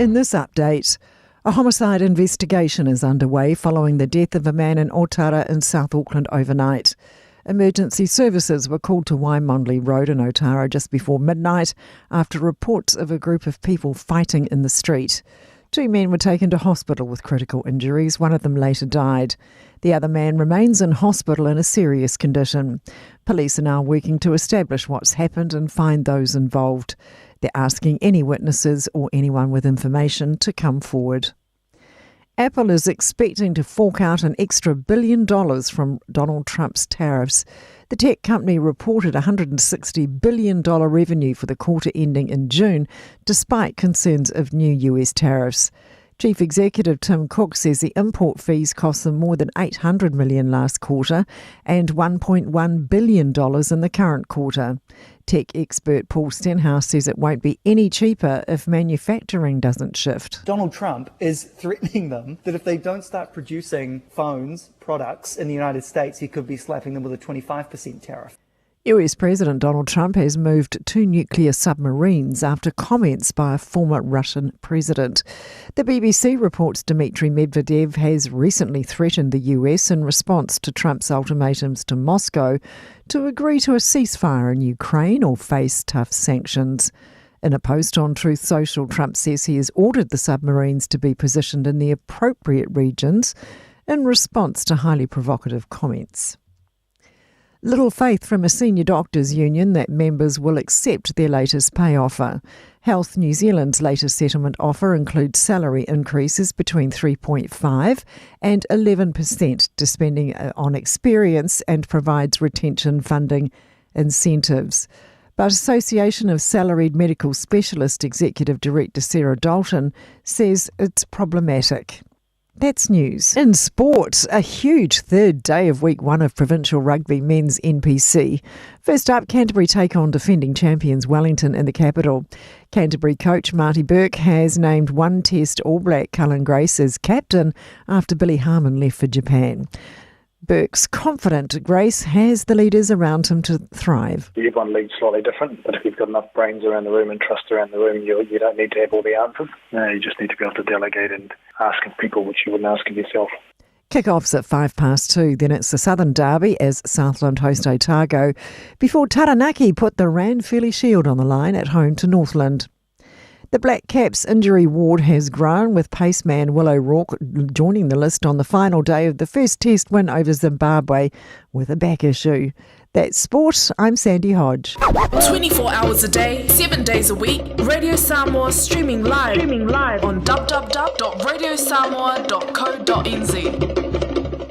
In this update, a homicide investigation is underway following the death of a man in Otara in South Auckland overnight. Emergency services were called to Waimonley Road in Otara just before midnight after reports of a group of people fighting in the street. 2 men were taken to hospital with critical injuries. One of them later died. The other man remains in hospital in a serious condition. Police are now working to establish what's happened and find those involved. They're asking any witnesses or anyone with information to come forward. Apple is expecting to fork out an extra $1 billion from Donald Trump's tariffs. The tech company reported $160 billion revenue for the quarter ending in June, despite concerns of new US tariffs. Chief Executive Tim Cook says the import fees cost them more than $800 million last quarter and $1.1 billion in the current quarter. Tech expert Paul Stenhouse says it won't be any cheaper if manufacturing doesn't shift. Donald Trump is threatening them that if they don't start producing phones, products in the United States, he could be slapping them with a 25% tariff. US President Donald Trump has moved 2 nuclear submarines after comments by a former Russian president. The BBC reports Dmitry Medvedev has recently threatened the US in response to Trump's ultimatums to Moscow to agree to a ceasefire in Ukraine or face tough sanctions. In a post on Truth Social, Trump says he has ordered the submarines to be positioned in the appropriate regions in response to highly provocative comments. Little faith from a senior doctors' union that members will accept their latest pay offer. Health New Zealand's latest settlement offer includes salary increases between 3.5% and 11%, depending on experience, and provides retention funding incentives. But Association of Salaried Medical Specialists Executive Director Sarah Dalton says it's problematic. That's news. In sport, a huge third day of week 1 of provincial rugby men's NPC. First up, Canterbury take on defending champions Wellington in the capital. Canterbury coach Marty Burke has named one Test All Black Cullen Grace as captain after Billy Harmon left for Japan. Burke's confident Grace has the leaders around him to thrive. Everyone leads slightly different, but if you've got enough brains around the room and trust around the room, you don't need to have all the answers. You just need to be able to delegate and ask of people which you wouldn't ask of yourself. Kick-offs at 2:05. Then it's the Southern Derby as Southland host Otago, before Taranaki put the Ranfurly Shield on the line at home to Northland. The Black Caps injury ward has grown, with paceman Will O'Rourke joining the list on the final day of the first Test win over Zimbabwe with a back issue. That's sport. I'm Sandy Hodge. 24 hours a day, 7 days a week. Radio Samoa streaming live on www.radiosamoa.co.nz.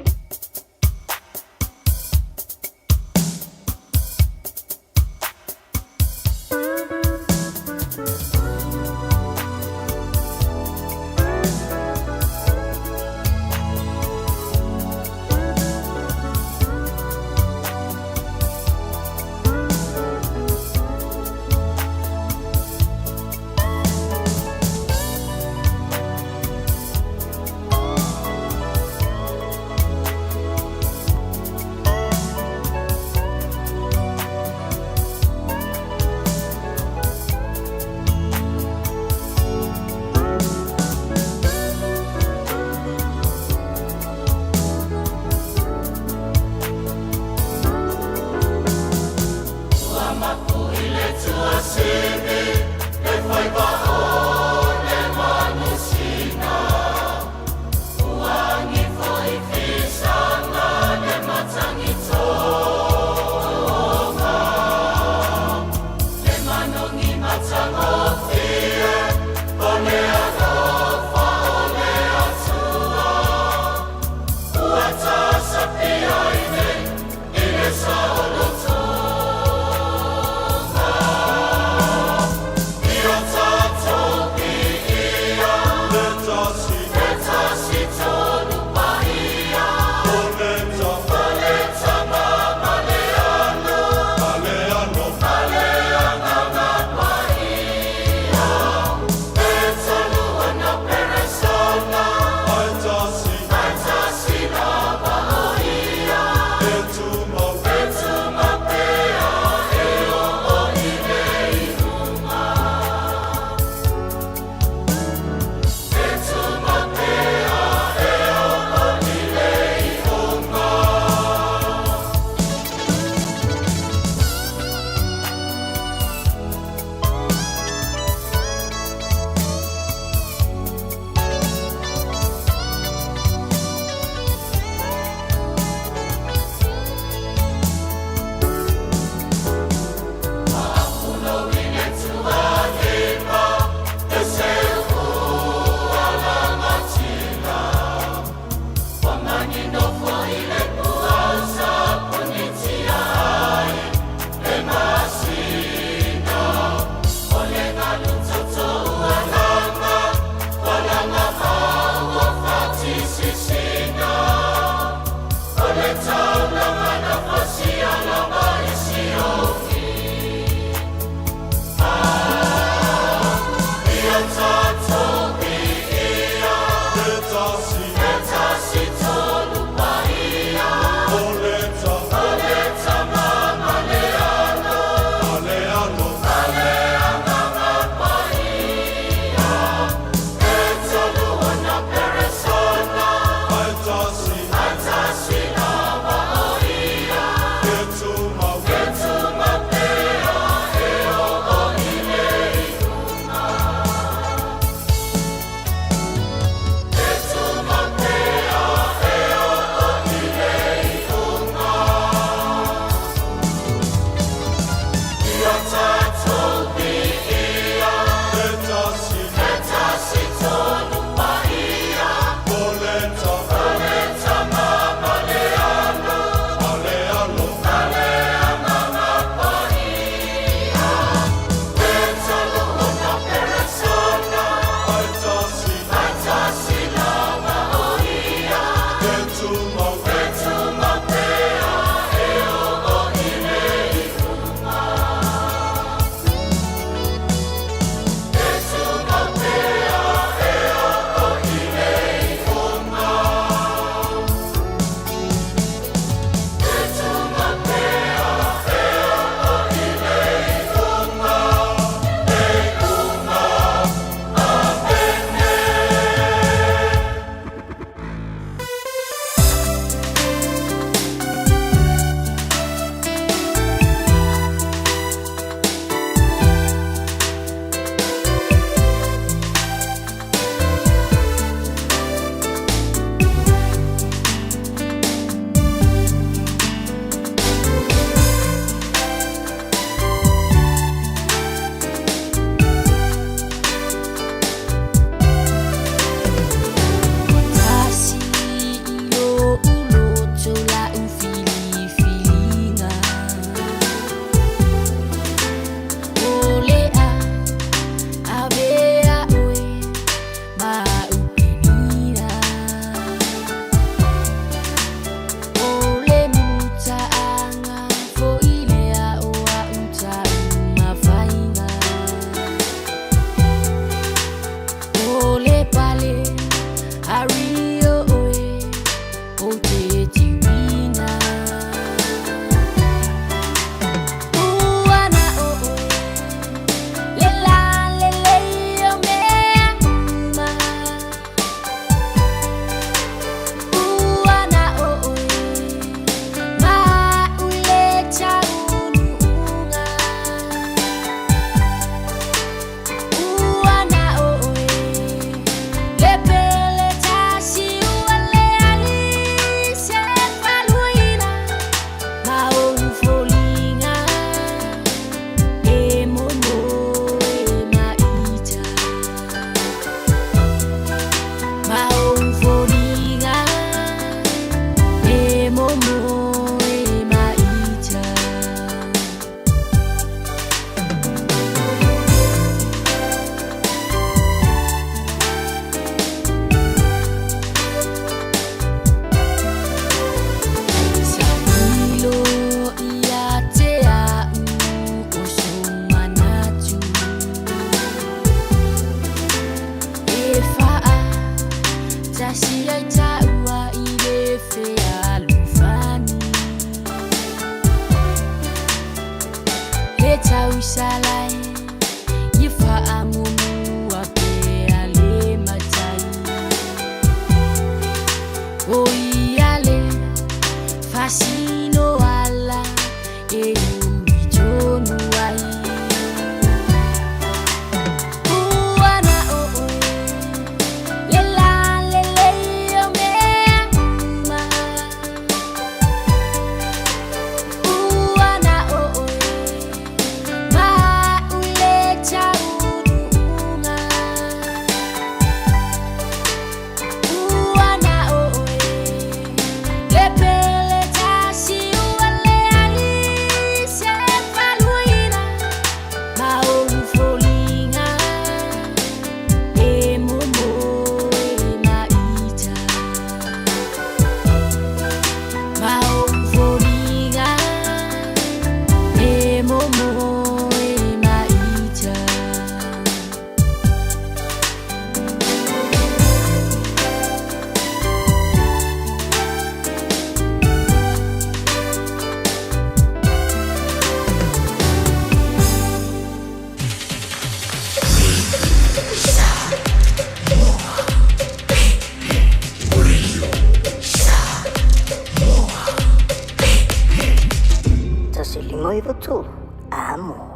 mo i tolu amo.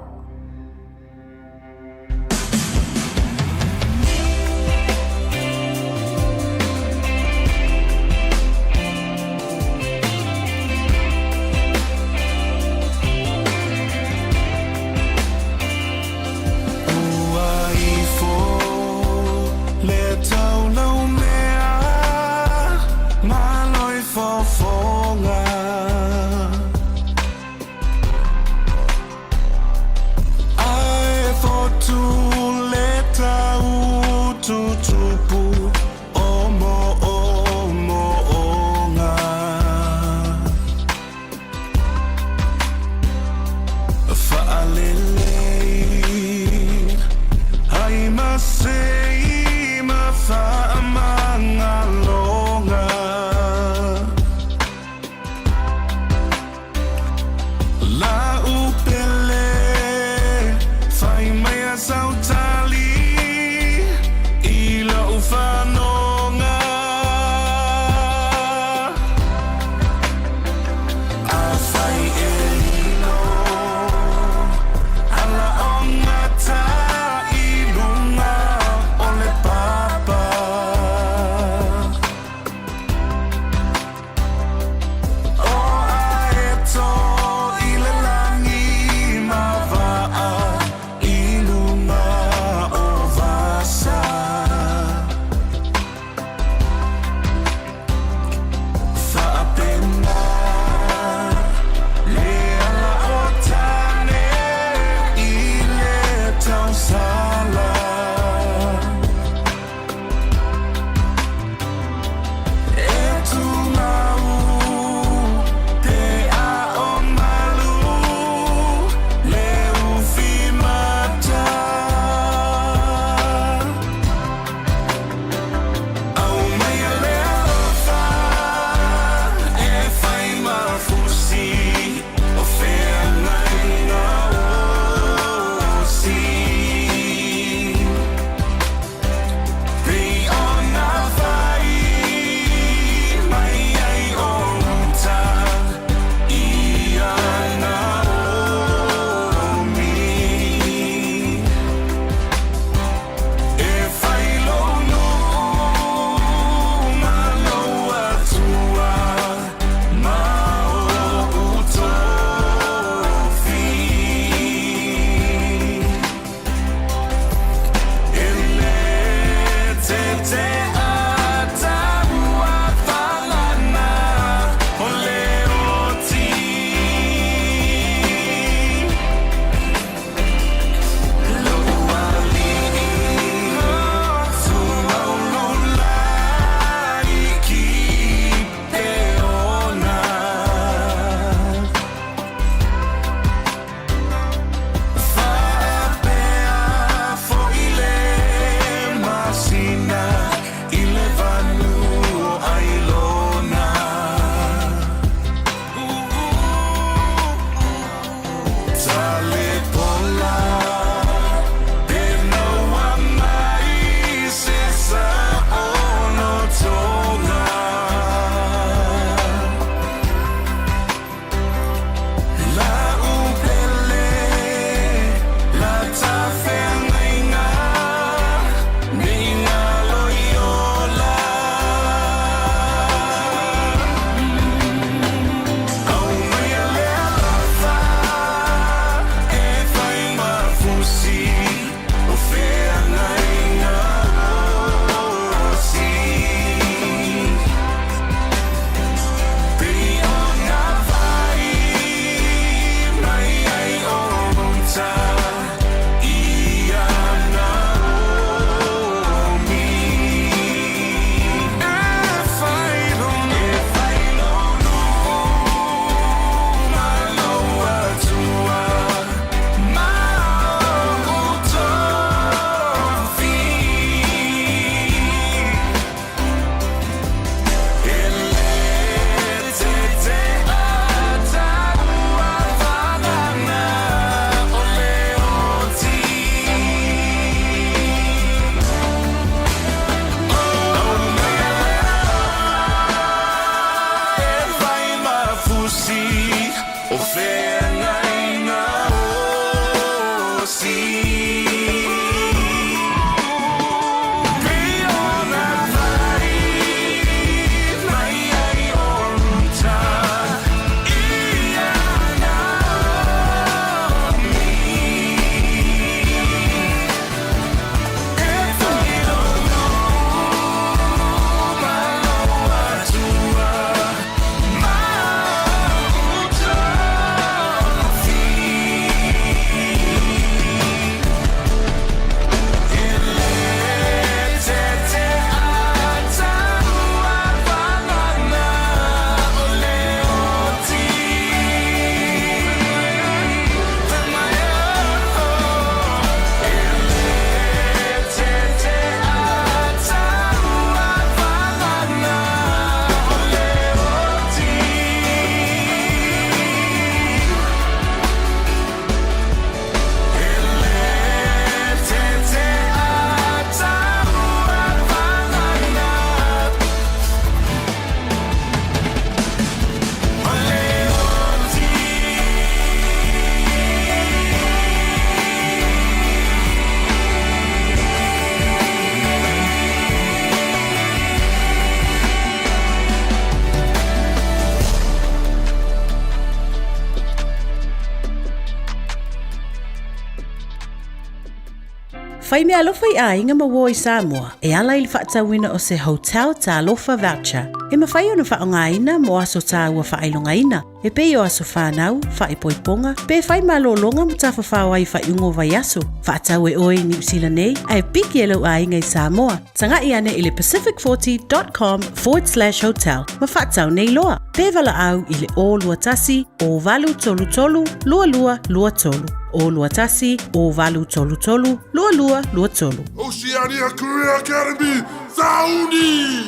Whai mea alofa I a inga maua I Samoa, e ala I le whaatawina o se hotel ta alofa voucher. E mawhai o na whaongaina mo aso ta ua whailongaina. E pei o aso whanau, whaipoiponga, pe whai malolonga mo ta whawhau ai whaiungo vai aso. Whaatau e oe New Zealand nei, ai piki e lau a inga I Samoa. Tanga I ane I le pacific40.com/hotel. Ma whaatau nei loa. Pe wala au I le o lua tasi, o valu tolu tolu, lua lua lua tolu. O lua tasi, o valu tolu tolu, lua lua lua tolu. Oceania Career Academy, Sauni!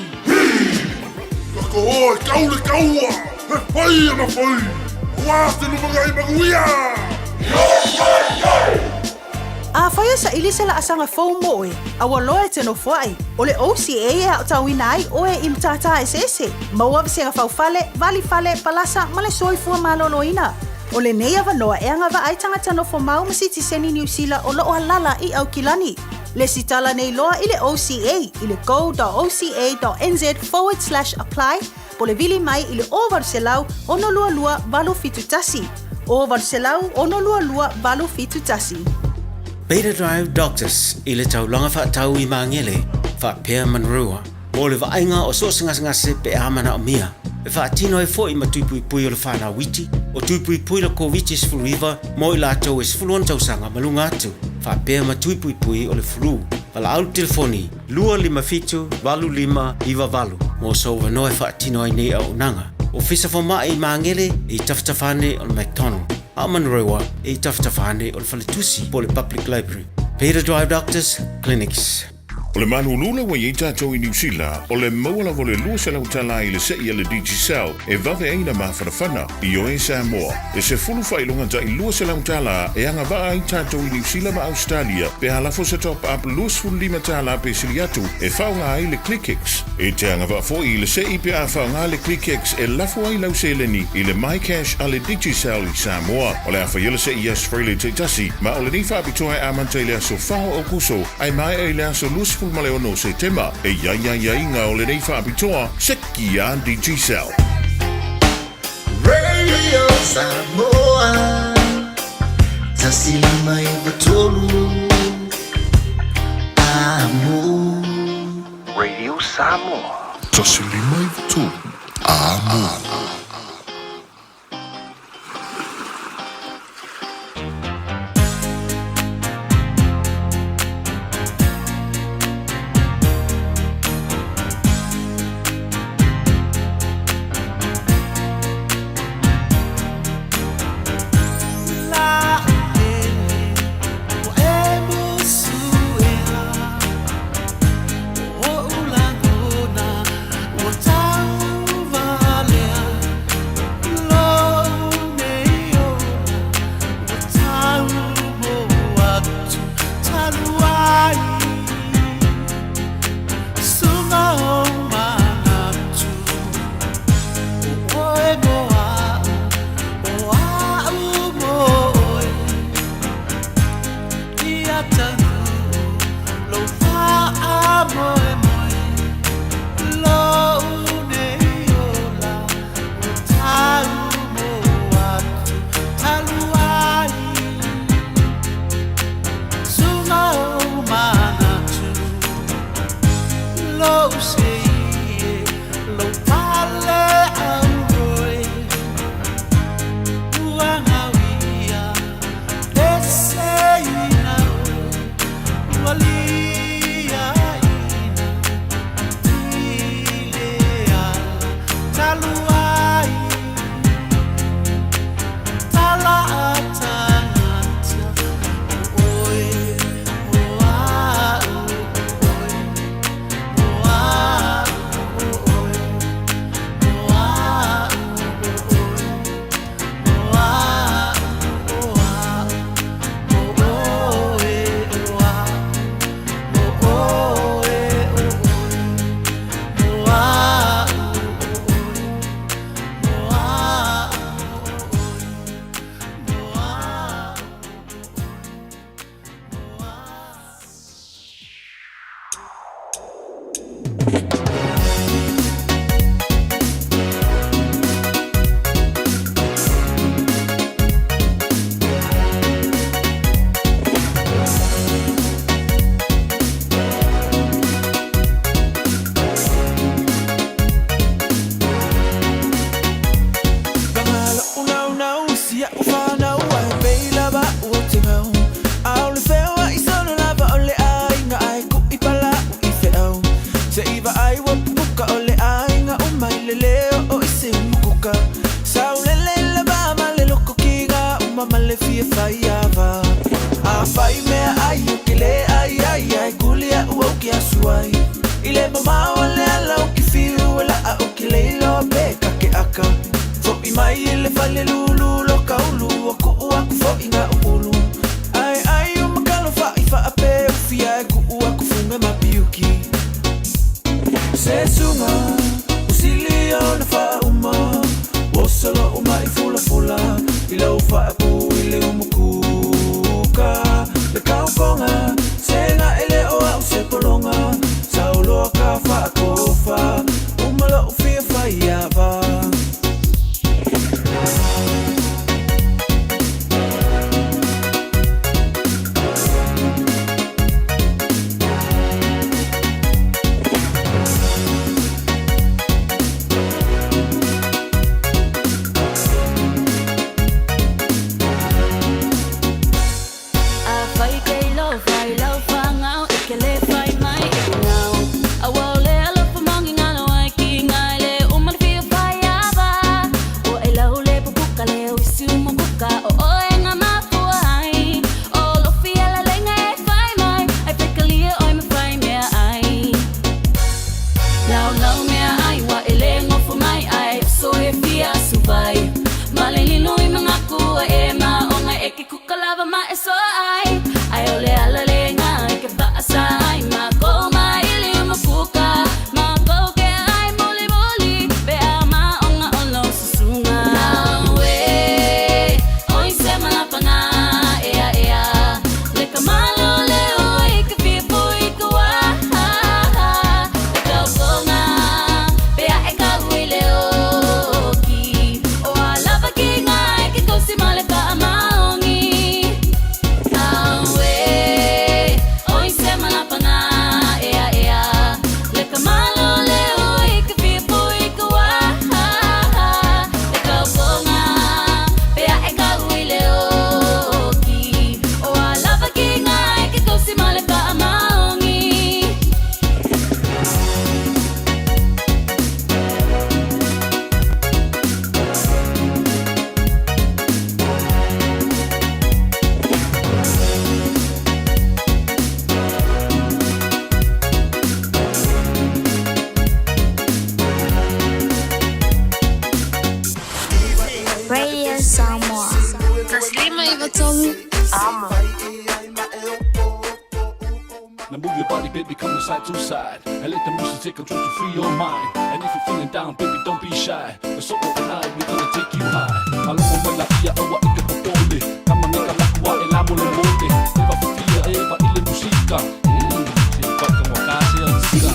Kako hoi, kaule kaua! He whai ama whai! Wāste lumangai maguia! A whaia sa ili sela asanga whau moe, a waloe te no whai. O le OCA e au tawina ai oe I mtata e sese. Maua visenga whau fale, vali fale, palasa, male soifua maloloina. O le nei avanoa e anga ai tangata no whamau masiti seni New Zealand o loo halala I au kilani. Le sitala nei loa I le OCA, I le go.oca.nz/apply, po le vili mai I le o varselau ono lua lua valu fitutasi. O varselau ono lua lua valu fitutasi. Beta Drive Doctors I le taulanga whaatau I mangele, whaapea manrua. O le vaenga o so ngase pe amana o mia. E whaatino e fo I matupui pui o le whana witi, o tupui pui la COVID sfuriva, mo I lato e sfuluan tausanga malunga atu. Whaapea matupui pui o le flu. Wala au telefoni, 255-25 mo so wanoe whaatino ai nei au nanga. O fisa whama I mangele I taftafane o le McDonald. A manrewa I taftafane o le Whaletusi po le Public Library. Beta Drive Doctors Clinics. O le manulula wa I tātou I New Zealand, o le maula vo le lua salau tala I le sei le Digicel, e vave eina mawhanawhana I o e Samoa. E se fulu whailonga ta I lua salau tala, e anga waa I tātou I New Zealand ma Australia, pe halafo sa top up luas lima tala pe siliatu, e whaunga ai le ClickX. E te anga waa fo I le sei pe a whaunga le ClickX, e lafo ai lau seleni, I le MyCash a le Digicel I Samoa. O le awha yela sei ias freile te tasi, ma o le ni whaapitoa amante le aso whao o kuso, ai mai e le aso luas male ono se tema e ia inga o le nei whaapitoa seki a Digicel. Radio Samoa Tasili mai batolu Amo Radio Samoa Tasili mai batolu Amo male fia fai ava. A fai mea ai o ke le ai ai ai kulia ua ki asuai. Ile mama o le ala o ki fiu la a o ki le lo be ka ke aka. Fo I mai ile fale lulu lo kaulu o ku ua ku fo inga ulu. Ai ai o makalo fai fa ape o fia e ku ua ku funga mapiuki. Se sunga usili o na fa uma. Osalo uma I fula fula. Ila ufa apu ile umukuka. Le kaukonga Sena ele oa use polonga. Saulo ka fa kofa. Umala ufia fa iava. Radio Samoa. Now move your body, baby, come side to side. And let the music take control to free your mind. And if you're feeling down, baby, don't be shy. The soul of the night, we're gonna take you high. Malamo mo la pia awa ike potole. Kama neka lakwa elamo le monte. Eva futia, eva ile musika. Sipa como casi ansika.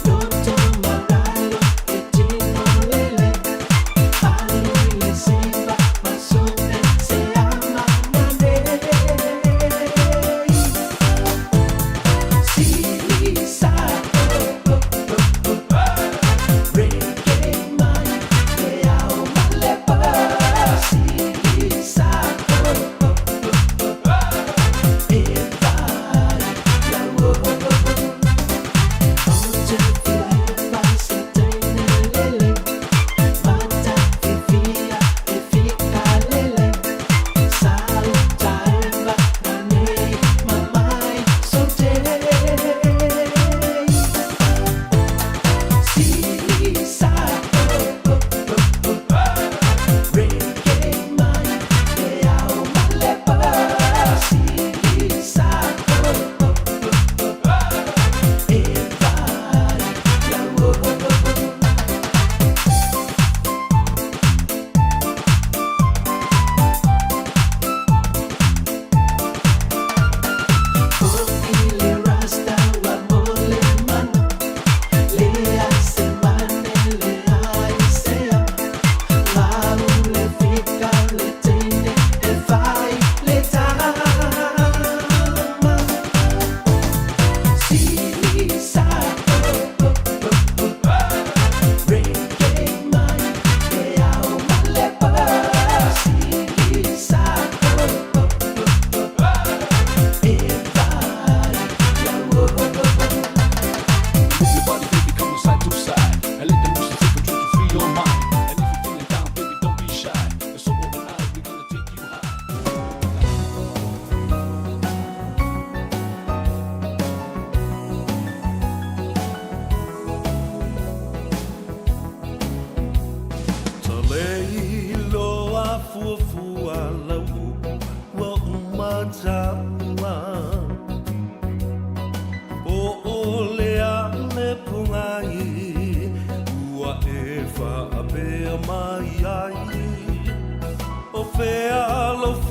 Don't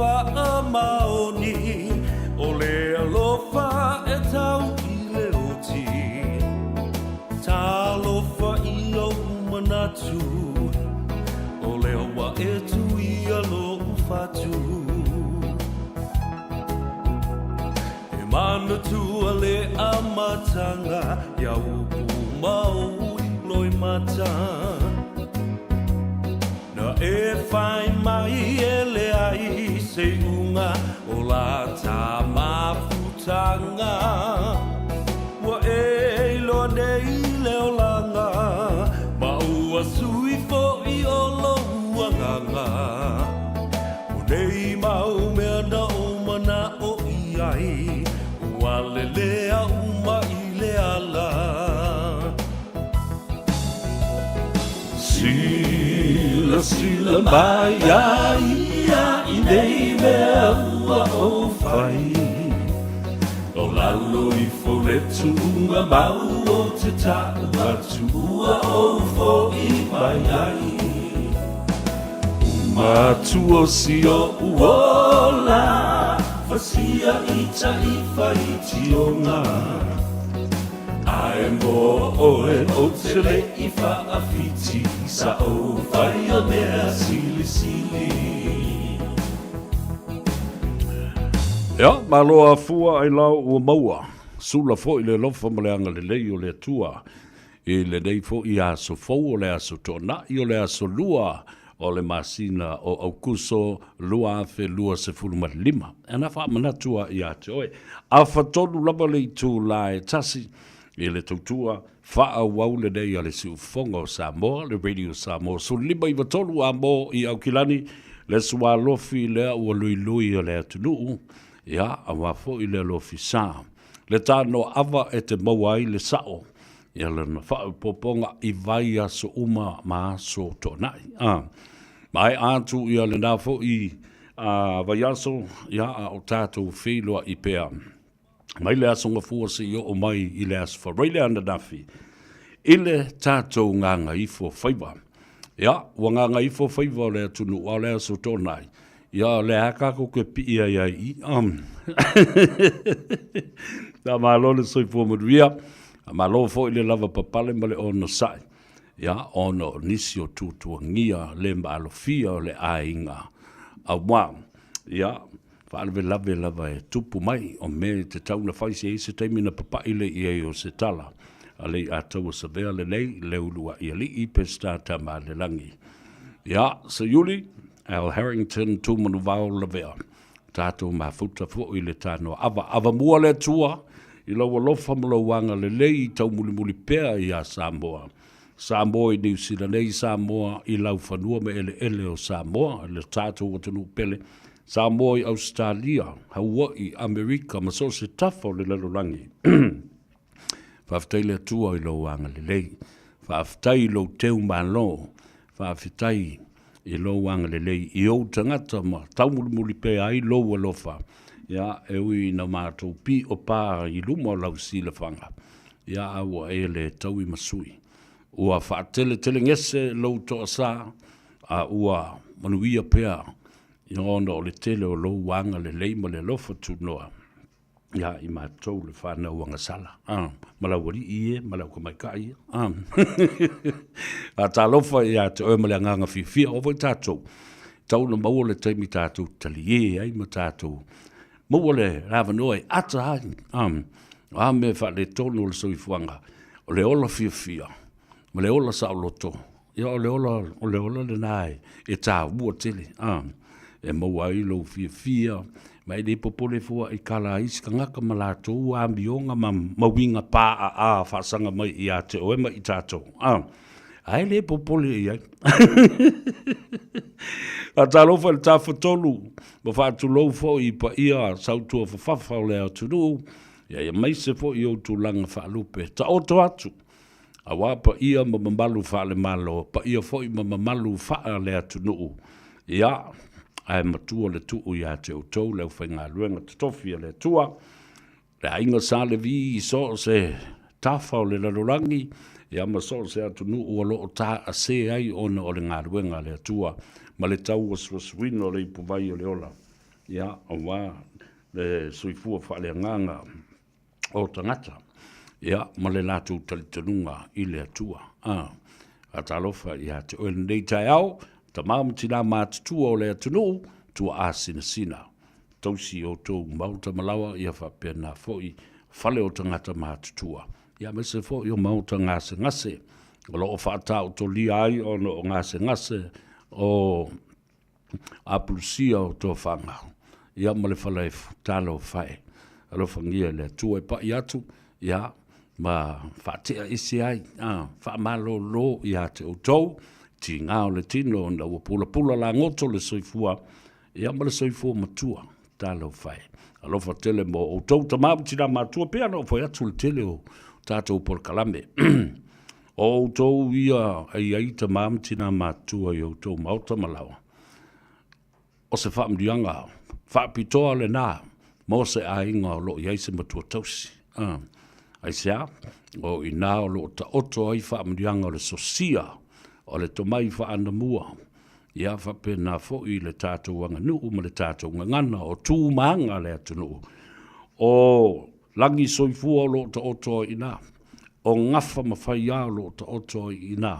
wha maoni o le alofa e tau I le oti Ta alofa I o manatu o le hoa e tui alo ufatu E manatu a le amatanga ia upu mau loi mata Na e whai mai e le ai se unga o la tā mawhutanga Wa e loa nei leo langa Ma ua sui fo I o lo uanganga O nei mau mea na o mana o I ai Ua le lea uma I le ala Sila mai ia I nei mea ua o whai O lalo I fo le tunga mau o te tāua tua o fo I mai ai Umatu o si o uola Fasia I ta I whai tionga Ai mo oe o te le I whaafiti Sa o whai o mea sili sili Ia, maloa fua ai lau ua maua. Sula fo I le lofa ma le anga le lei o le atua. I le nei fo I aso fau o le aso tona I o le aso lua o le masina o aukuso lua afe lua se fuluma lima. E na wha manatua I ate oe. A whatonu lama le tu la e tasi I le tautua wha wau le nei a le siu fonga o Samoa, le radio Samoa. So lima I watonu a mo I Aukilani le sua lofi lea ua lui lui o le atunuu. Ia, a wafo I le lofi sa. Le Tanoa Ava e te mauai le sao. Ia le na whau poponga I vai a so uma ma so tonai. Mai atu ia le nafo I vai aso, ia a o tātou wheloa I pea. Mai le asonga fuasi I o mai I le asfa. Reile anda nafi. I le tātou nganga ifo whaiva. Ia, wa nganga ifo whaiva o le atunu o le aso tonai. Ia le haka ko ke pi ia I Ta malo le soi fo moduia malo fo I le lava papale ma le ono sai ia ono nisi o tutuangia le malofia o le ainga a wa ia fa le lava e tupu mai o me te tauna fai se taimi na papa ile I o se tala ale atau se vea le lei le ulua I ali I pesta ta ma le langi ia se yuli Al Harrington tu manu vau la vea. Tātou mafuta fo I le Tanoa Ava. Ava mua le tua. I lau alofa mula wanga le lei tau muli muli pea I a Samoa. Samoa I New Zealand nei Samoa I lau whanua me ele o Samoa. Le tātou watanu pele. Samoa I Australia. Hawaii, Amerika. Ma so se tafo le lalorangi. Whaftai le tua I lau wanga le lei. Whaftai lo teu malo. Whaftai I lo wanga le lei I o tangata ma tau muli pe ai lo alofa ia e ui na mātou pi o pā I luma o lau sila whanga ia awa e le tau I masui ua whaatele tele ngese lo to asa a ua manuia pea I ona o le tele o lo wanga le lei ma le alofa tu noa ia I mātou le whana wanga sala malau wari ie malau kamaikai a tā lofa ia te oe male nganga whiwhia o vai tātou tau na maua le taimi tātou tali ai ma tātou maua le rawanoa ata hai a me wha le tono le soifuanga o le ola whiwhia ma le ola sa loto ia o le ola le nai e tā ua tele e maua I lo whiwhia mai de popole fua I kala isi ka ngaka malatou a mbionga ma mawinga paa a whaasanga mai I a te oe mai I tātou. Ai le popole I ai. A talofa le tawhatolu, ma whaatulou fo I pa ia sautua whawhafa o le atunu, ia mai se fo I o tūlanga whaalupe. Ta oto atu, a wapa ia ma mamalu whaale malo, pa ia fo I ma mamalu whaa le atunu. Ia, ai matua le tuu ia te utou leu whainga luenga te tofia le tua. Le ainga sa le vi I so se tafa o le lalurangi, ia ma so se atu nu ua loo ta a se ai ona o le ngā luenga le tua, ma le tau o swaswino le ipu vai o le ola. ia awa le soifua whaaleanganga o tangata ia ma le lātou talitanunga i le atua a talofa ia te oe nei tai au ta maamatina mātutua o le atunu tua a sina tausi o tō mauta malawa ia whapena fo'i whale o tangata mātutua ia mese fo'i o mauta ngase o lo o whaatau to li ai o no ngase o apulusia o tō whanga ia ma le whale talo whae alo whangia le tua e pa i atu ia ma whaatea isi ai whaamalo lo ia te o tau ti ngāo le tino na ua pula la ngoto le soifua ia ma le soifua matua talo whae alo whatele mo o tau tamamu tina matua pia no whai atu le tele o tātou por kalame o tau ia ai tamamu tina matua i o tau mauta malawa o se whaamdianga whaapitoa le nā mo se ainga o lo iai se matua tausi ai sea o i nā o lo ta oto ai whaamdianga o le sosia o le tomai whaanamua ia whapena fo i le tātou anga nuu ma le tātou ngangana o tū maanga le atunu o langi soifua o lo ta oto i nā o ngafa mawhai au lo ta oto i nā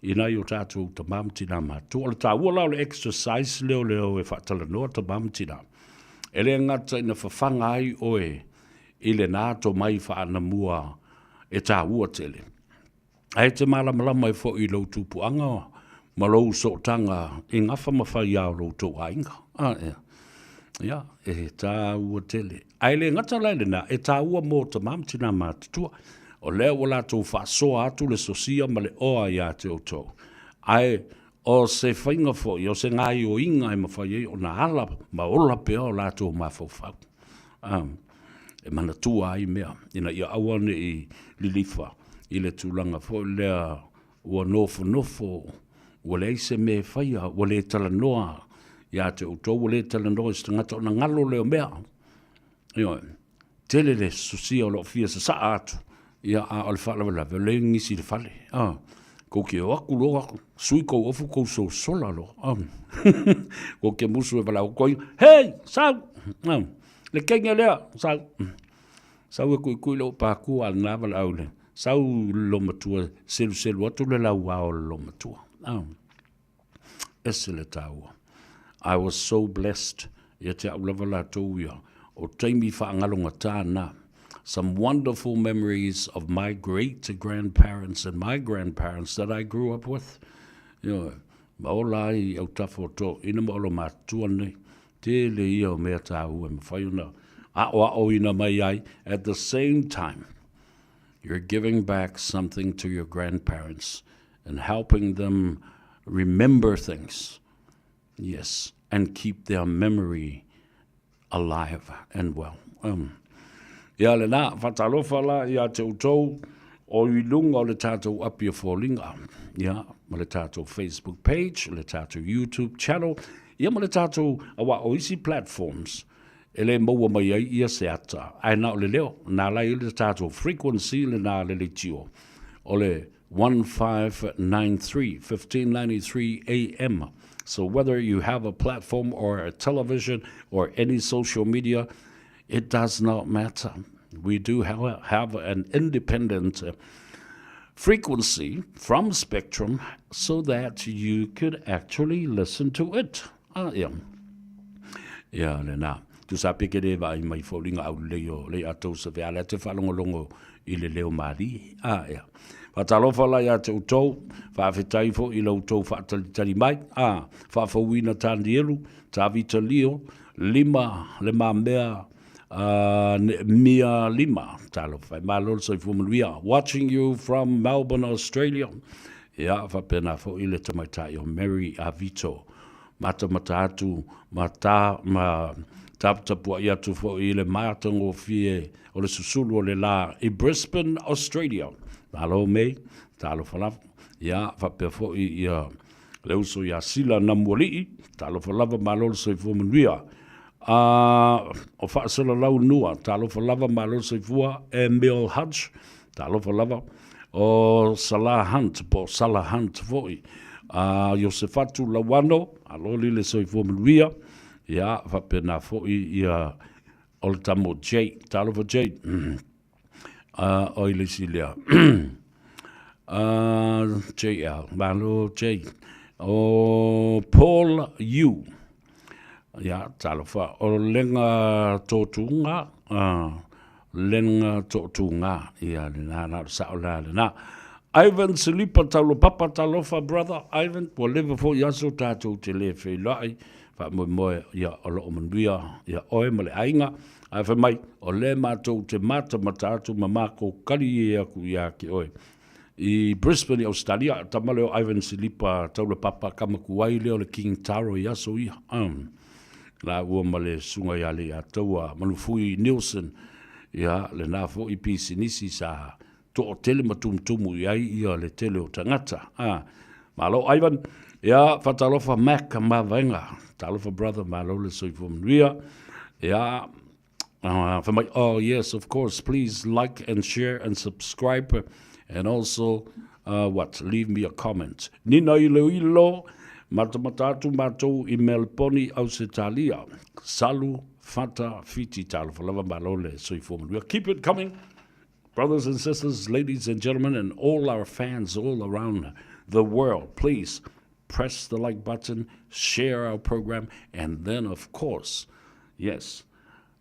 i o tātou ta mamtina mātua o le tā ua lao le exercise leo e whaatala noa ta mamtina e le ngata ina whawhanga ai oe i le nā to mai whaanamua e tā ua tele ai te malamalama e fo i lau tūpuanga ma lau sotanga i ngafa mawhai au lau tō ainga ia e tā ua tele ai le ngata laile na e tā ua mō ta mamtina mātua o lea wala tō whaasoa atu le sosia ma le oa ia te o tō ai o se whainga fo i o se ngai o inga e mawhai o na ala ma ola peo la tō mawhau e mana tua ai mea ina ia awane i lilifa i le tūlanga fo lea ua nofo ua le eise me whaia ua le tala noa ia te o tō ua le tala noa i stangata o na ngalo leo mea tele le sosia o lo fia sa saa atu ia a o le whaalawalawe le ngisi le whale ko ke o aku lo aku sui ko ofu ko so sola lo ko ke musu e wala ko hey sau le kenga lea sau e kui lo pa ku al na wala au le sau lo matua selu atu le lau au lo matua esele tau I was so blessed ia te au lawala tau ia o taimi whaangalonga tāna some wonderful memories of my great-grandparents and my grandparents that I grew up with. Maolai au tafo ina maolo mātua nei, te le ia o mea tāu e mawhaiuna. O ina mai ai, at the same time, you're giving back something to your grandparents and helping them remember things. Yes, and keep their memory alive and well. Ia le nā, whatalofa la ia te utou o i lunga o le tātou apia fōlinga. Ia, ma le tātou Facebook page, le tātou YouTube channel, ia ma le tātou awa o isi platforms. E le maua mai ai ia se ata. Ai nā o le leo, nā lai le tātou frequency le nā le tio. O le 1593, 1593 AM. So whether you have a platform or a television or any social media, it does not matter. We do have an independent frequency from Spectrum so that you could actually listen to it. Ia le nā. Tu sa peke re vai mai fōringa au leo le atou sa veala te whalongolongo i le leo mari. Ia. Whatalofa la ia te utou, whaafetai fo i lau tau whaatalitari mai. Whaafawina tāndielu, tāvita lio, lima, le mamea, Mia Lima, Talofai, Malol Soifumulia, watching you from Melbourne, Australia. Ya, Vapena for Iletamatayo, Mary Avito, Matamatatu, Taptapua Yatu for Ile Martin Fie, or the Susulu le La, in Brisbane, Australia. Malo me, Talofalaf, Ya, Vapefo, Ya, Leuso Yasila Namwali, Talofalava Malol Soifumulia. O whaasala lau nua, talofa lava malo seifua e Mel Hudge, talofa lava o Salah Hunt, po Salah Hunt foi. Yosefatu Lawano, aloli le seifua manuia, ia whapena fo'i ia o le tamo J, talofa J, o i le silia. JL, malo J, o Paul U, ia talofa, o lenga tōtunga, lenga tōtunga, ia le nā saola le nā. Ivan Silipa talo papa talofa brother Ivan po leva fo yaso tato te le fe lai fa mo ya olo manuia ya oe male ainga ai fa mai o le mato te mata matatu mamako kali e aku ya ki oe I Brisbane Australia tamale o Ivan Silipa talo papa kamaku ai le o le King Taro yaso I la ua male sunga ya le atua manufui Nielsen ya le na fo I pisi nisi sa to o tele matumtumu iai ia le tele o tangata. Malo Ivan, ia whatalofa Mac mawenga, talofa brother malo le soifo manuia. Ia, whamai, oh yes, of course, please like and share and subscribe and also, leave me a comment. Nina ilo, matamatatu matou I Melponi au se talia. Salu, fata, fiti talofa lava malo le soifo manuia. Keep it coming. Brothers and sisters, ladies and gentlemen, and all our fans all around the world, please press the like button, share our program, and then, of course, yes,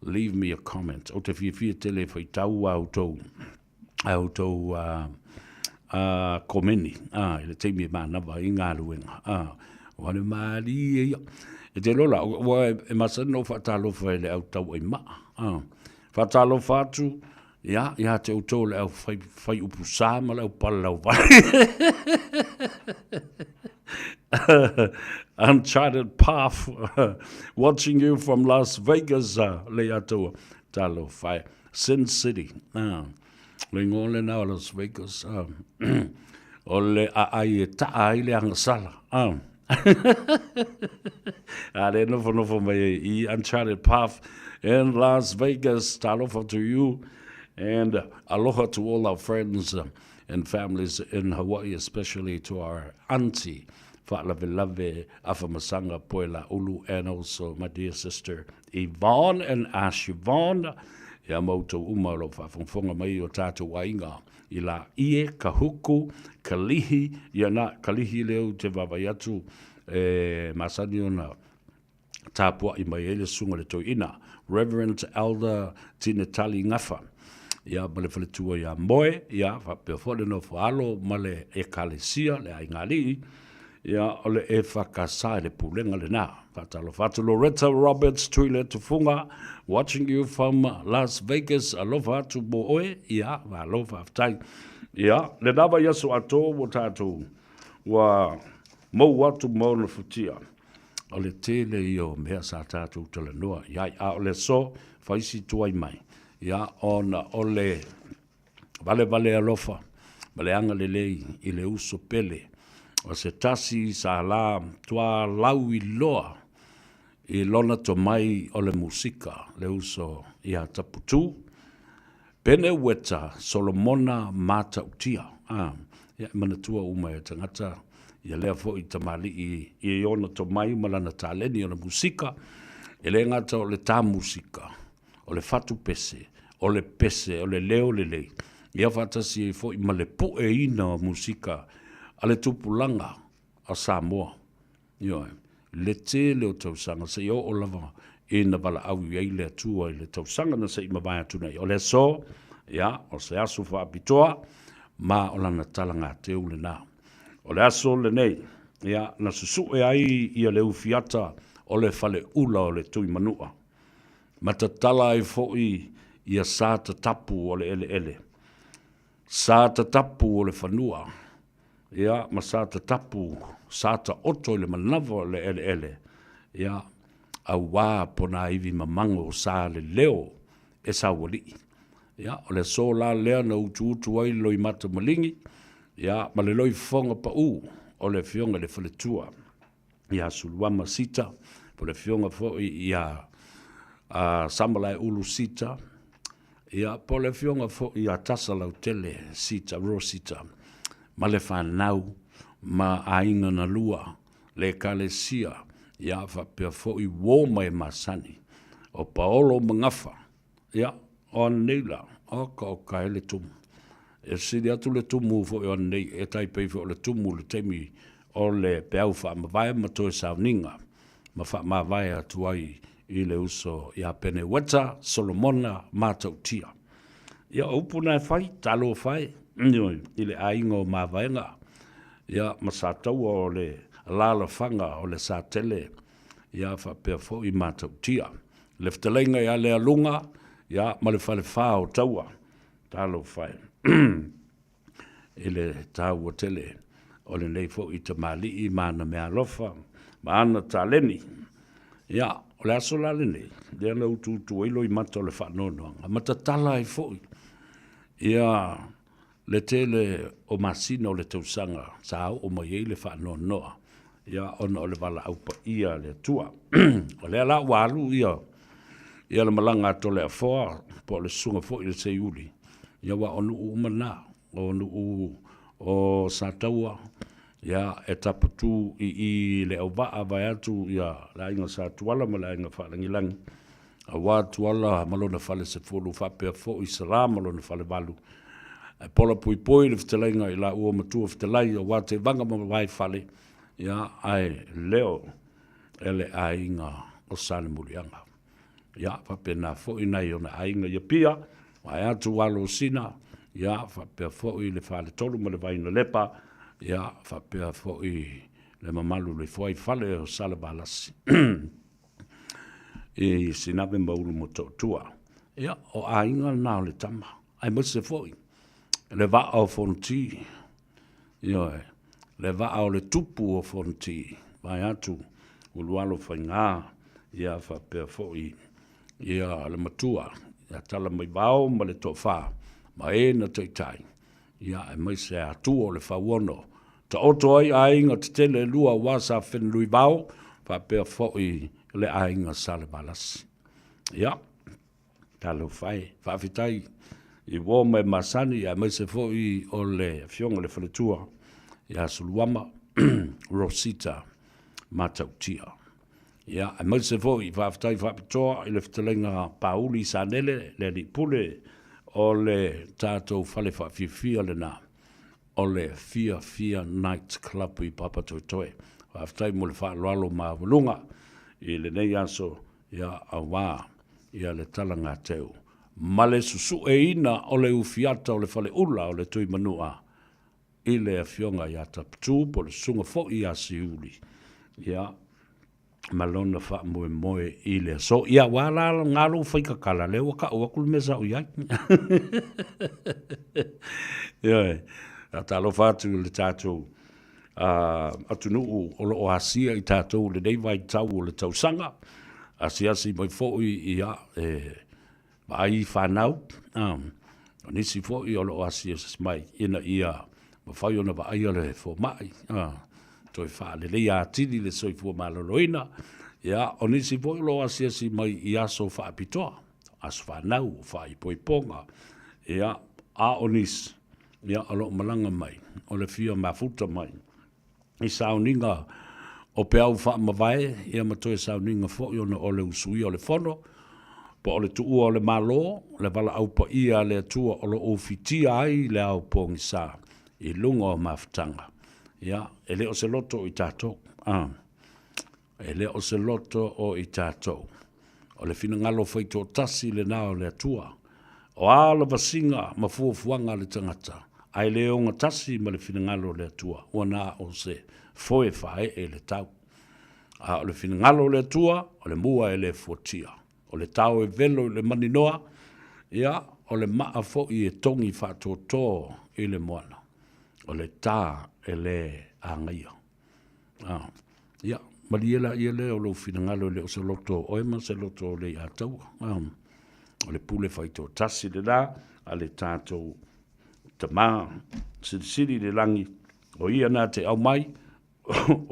leave me a comment. O te whiwhia tele whai tau autou komeni. Ele teimi mānawa I ngā luenga. Wane maari e te lola, e masano whatalofa ele autau e maa. Whatalofa atu, Ja, te auto le au fai upu sama le au pala au Uncharted path, watching you from Las Vegas, le ato talo fai Sin City. Le ngole na Las Vegas. O le ai taai le angasala. Ale nofo mai I Uncharted path in Las Vegas. Talo to you. And aloha to all our friends and families in Hawaii, especially to our auntie, Fa'alavelave Afamasanga Poela Ulu, and also my dear sister Yvonne and Ash Yvonne. Ia mautou umalo whafonga mai o tātou wainga I la ie, kahuku, kalihi, ia na kalihi leo te wawaiatu masani o na tāpua I mai ele sunga le toi ina. Reverend Elder Tinetali Ngafa. Ia male whaletua ia moe, ia whapea whole no whaalo male e kalesia le aingali, ia ole e whakasai le pulenga le nā. Whatalo whatu Loretta Roberts tuile tufunga, watching you from Las Vegas, alofa atu mo oe, ia, alofa aftai. Ia, le nawa yasu ato wo tātou, wa mou atu mo na futia. Ole tele I o mea sa tātou tala noa, iai a ole so, whaisi tuai mai. Ia ona ole vale alofa vale anga lelei I le uso pele o se tasi sa la tua laui loa I lona to mai o le musika le uso ia taputu pene weta Solomona mata utia ia manatua uma e tangata ia lea fo I tamali I ona to mai malana taleni o le musika e le ngata o le tā musika o le fatu pese, o le pese, o le leo le lei. Ia fatasi e fo I ma le po e ina o musika a le tupulanga a Samoa. Io, le te leo tausanga, se o o lava e na wala au I le atua I le tausanga na se I mawai atu nei. O le so, ia, o se asu wha apitoa, ma o lana talanga te ule nā. O le aso le nei, ia, na susu e ai ia le ufiata o le fale ula o le tui manua. Matatala e fo'i ia sa tapu o le ele. Sa tapu o le whanua. Ia, ma sa tapu, sa ta oto le manava o le ele. Ia, a wā pona iwi mamango sa le leo e sa wali. Ia, o le so la lea na utu ai loi mata malingi. Ia, ma le loi fonga pa o le fionga le whaletua. Ia, suluama sita, po le fionga fo'i ia Samalai ulu sita, ia pole fionga fo ia tasa lau tele sita, ro sita, ma le whanau, ma ainga na lua, le kalesia, ia whapea fo'i wō mai masani, o paolo mangafa, ia, o neila, o ka ele tumu. E siri atu le tumu fo'i o nei, e taipei fo'i le tumu le temi o le peau wha mawai matoe sauninga, ma wha mawai atu ai i le uso ia pene weta, Solomona, mātau tia. Ia upuna e whai, talo whai, i le aingo mawaenga, ia masatau o le lala whanga o le sātele, ia whapea fo'i mātau tia. Le whtalenga ia le alunga, ia ma le whale whao taua, talo whai. I le tau o tele, o le nei fo'i ta mali i mana mea lofa, ma ana taleni. Ia, o le aso la le nei, le ana utu ilo i mata o le whanonoanga, matatala i fo'i. Ia, le tele o masina o le tausanga, sa au o mai ei le whanonoa. Ia, ona o le wala aupa ia le tua. O le ala walu ia, ia le malanga ato le afoa, po le sunga fo'i le se uli. Ia wa onu umana, onu o sataua, ia e tapatu i le au waa vai atu, ia la inga sa tuala ma la inga whalangilangi. A wā tuala malona whale se fulu whapea fo i sara malona whale walu. E pola pui pui le whitalenga i la ua matua whitalai o wā te vanga ma vai whale, ia ai leo ele a inga o sane murianga. Ia whapea na fo i nei o na a inga ia pia, mai atu walo sina, ia whapea fo i le whale tolu ma le vaina lepa, ia whapea fo i le mamalu le fwai whale o sale balasi. I sinawe maulu mo tua. Ia, o a inga nao le tama. Ai mose fo i. Le va o fonti. Ia, le va o le tupu o fonti. Mai atu, ulualo whainga. Ia whapea fo i. Ia, le matua. Ia tala mai bao ma le tofa. Ma e na teitai. Ia e mai se atu o le whauono. Ta oto ai a inga te tele lua wasa when lui bao. Whapea fo i le a inga sale balasi. Ia. Talo whai. Whawhitai. I wō mai masani. Ia mai se fo i o le fionga le whaletua. Ia suluama. Rosita. Matautia. Ia, e mai se fo i whawhitai whapitoa. I le whitalenga pauli sanele. Le li pule. O le tātou whale whawhiwhia le nā. O le Fia Night Club i Papatoetoe. Whawhitai mo le whaaloalo mawalunga. I le nei aso ia a wā. Ia le talanga teu. Ma le susu e ina o le ufiata o le whale ula o le tui manua. I le afionga ia taptu po le sunga fo i a siuli. Ia malona wha moe i le so. Ia wala ngalo whaikakala le waka o akul mesa o iai. Ia a talo whatu le tātou. Atunu o lo o asia i tātou le nei vai tau o le tausanga. Asiasi mai fōi ia mai whanau. Nisi fōi o lo o asia mai ina ia ma whai ona wa aia le fō mai. Toi wha le lei a tini le soi fō maloloina. Ia o nisi fōi o lo o asiasi mai i aso wha apitoa. Aso whanau, wha i poiponga. Ia a o nisi. Ia a lo malanga mai. O le fia mafuta mai. I sauninga o peau wha mawai, ia matoe sauninga fo i ona o le usui o le fono, po o le tuu o le malo, le wala aupa ia le atua o le ofitia ai le au pongi sa, i lunga o mawhtanga. Ia, e le o se loto i tātou. E le o se loto o i tātou. O le fina ngalo whaito tasi le nao le atua. O ala vasinga ma fuafuanga le tangata. Ai le o ngatasi ma le finangalo le atua. Wana o se foe whae e le tau. O le finangalo le atua, o le mua e le fuatia. O le tau e velo le maninoa, ia o le maa fo i e tongi whatoto i le moana. O le tā e le angaia. Ia, maliela i le o lo finangalo le o se loto oema se loto le atau. O le pule whaito tasi le la, a le tātou tama, siri le langi, o ia nā te au mai,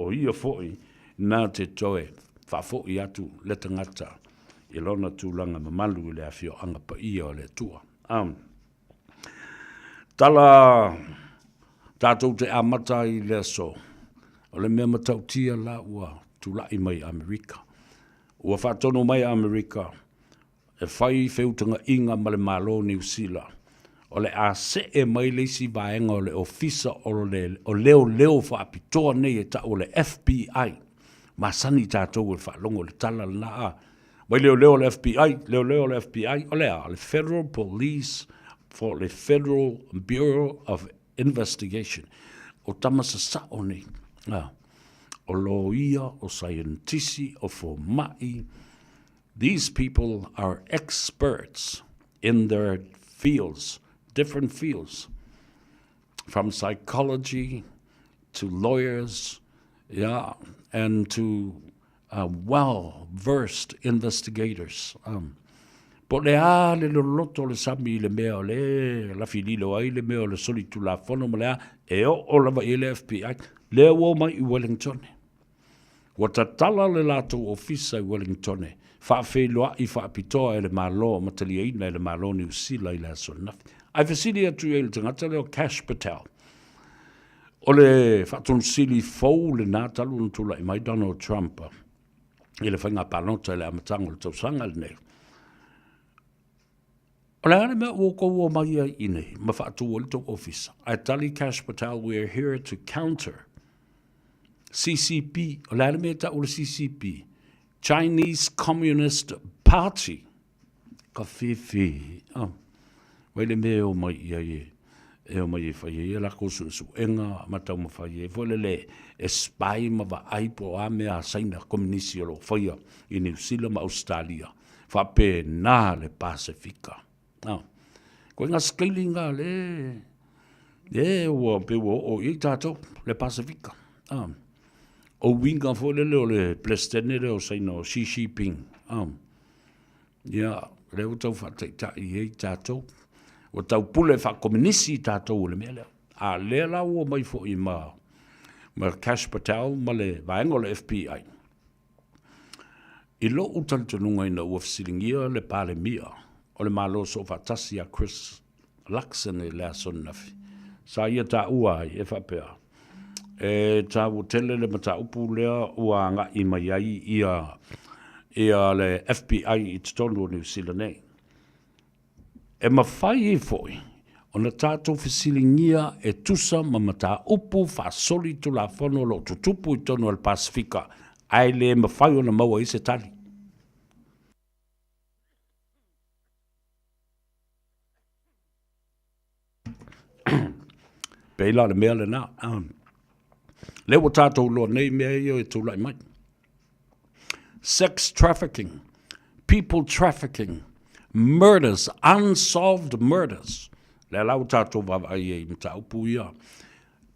o ia foi, nā te toe, whafoi atu, le tangata, i lona tūlanga mamalu le awhio anga pa ia o le tua. Tala, tātou te amata i le so, o le mea matautia la ua, tūlai mai Amerika. Ua whātono mai Amerika, e whai whiutanga inga ma le malo New Zealand. O le a se e mai leisi vaenga o le ofisa o leo whaapitoa nei e ta o le FBI. Ma sani tātou e whaalongo le tala na a. Mai leo le FBI, leo le FBI, o le a, le Federal Police for the Federal Bureau of Investigation. O tamasa sa o nei. O loia, o scientisi, o fomai. These people are experts in their fields, different fields, from psychology to lawyers, and to well-versed investigators. Po le a le loto le sami le mea le la fililo ai le mea le solitu la fono le a e o lava i le FBI le o mai i Wellington. Wa tatala le lato ofisa i Wellington. Fa feloa i fa pitoa e le malo mataliaina e le malo New Zealand i le sonafi. Ai fasili atu e le tangata leo Cash Patel. O le fatun sili fau le natalu ntula i mai Donald Trump. I le whainga panota le amatango le tausanga le nei. O le ane mea uoko ua mai ai inei, ma whaatu o le toko ofisa. Ai tali Cash Patel, we are here to counter CCP, o le ane mea ta o le CCP, Chinese Communist Party. Ka whiwhi. Wai le mea o mai ia e o mai e whai e lako su enga matau ma whai e fwele le e spai ma wa aipo a mea saina komunisi o lo whaia i New Zealand ma Australia. Whape nā le Pasifika. Koe ngā skailinga le ua pewa o i tātou le Pasifika. O winga fwele le o le plestene le o saina o Xi Jinping. Le o tau whateita i e tātou. O tau pule wha komunisi tātou le mea leo. A le la ua mai fo i ma Cash Patel ma le vaenga le FBI. I lo utantununga ina ua fisilingia le pale mia o le malo so fatasi a Chris Luxon e lea sonnafi. Sa ia ta ua ai e whapea. E ta utele le mata upu lea ua nga i mai ai ia le FBI i tonu o New Zealand nei. E mawhai e foi, o na tātou fisilingia e tusa ma mata upu whaasoli tu la whono lo tutupu i tonu al Pasifika. Ai le mawhai o na maua i se tali. Peila le mea le nā. Le wa tātou loa nei mea i o e tūlai mai. Sex trafficking, people trafficking, murders, unsolved murders. Le lau tātou wawai e mta upu ia.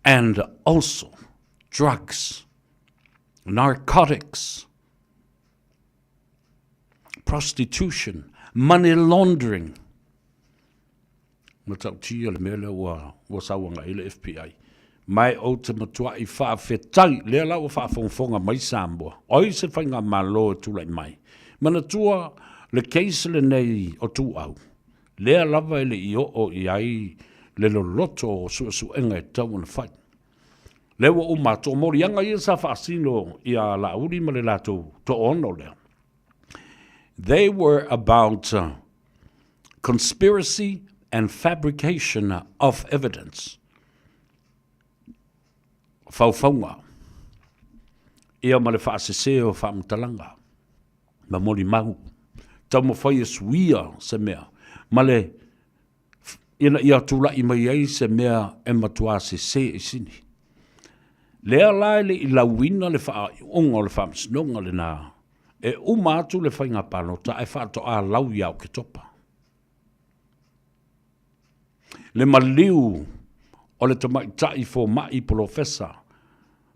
And also drugs, narcotics, prostitution, money laundering. Matau tia le mele wa sawanga i le FBI. Mai o te matua i whaafetai, le lau whaafonfonga mai Samoa. Oi se whainga malo tūlai mai. Mana tua le keisele nei o tū au. Lea lava ele i o i ai le loloto o su enga e tau na whai. Lewa o mato mori anga i sa whaasino i a la uri ma le lato to ono lea. They were about conspiracy and fabrication of evidence. Whauwhaunga. Ia ma le whaasese o whaamtalanga. Ma mori mahu. Tau ma whai e suia se mea. Ma le ina ia tūla i mai ei se mea e matua se se e sini. Lea lai le i lauina le wha unga le wha msinonga le nā. E umatu le whainga panota e wha to a lau iau ke topa. Le maliu o le tamaitai fo mai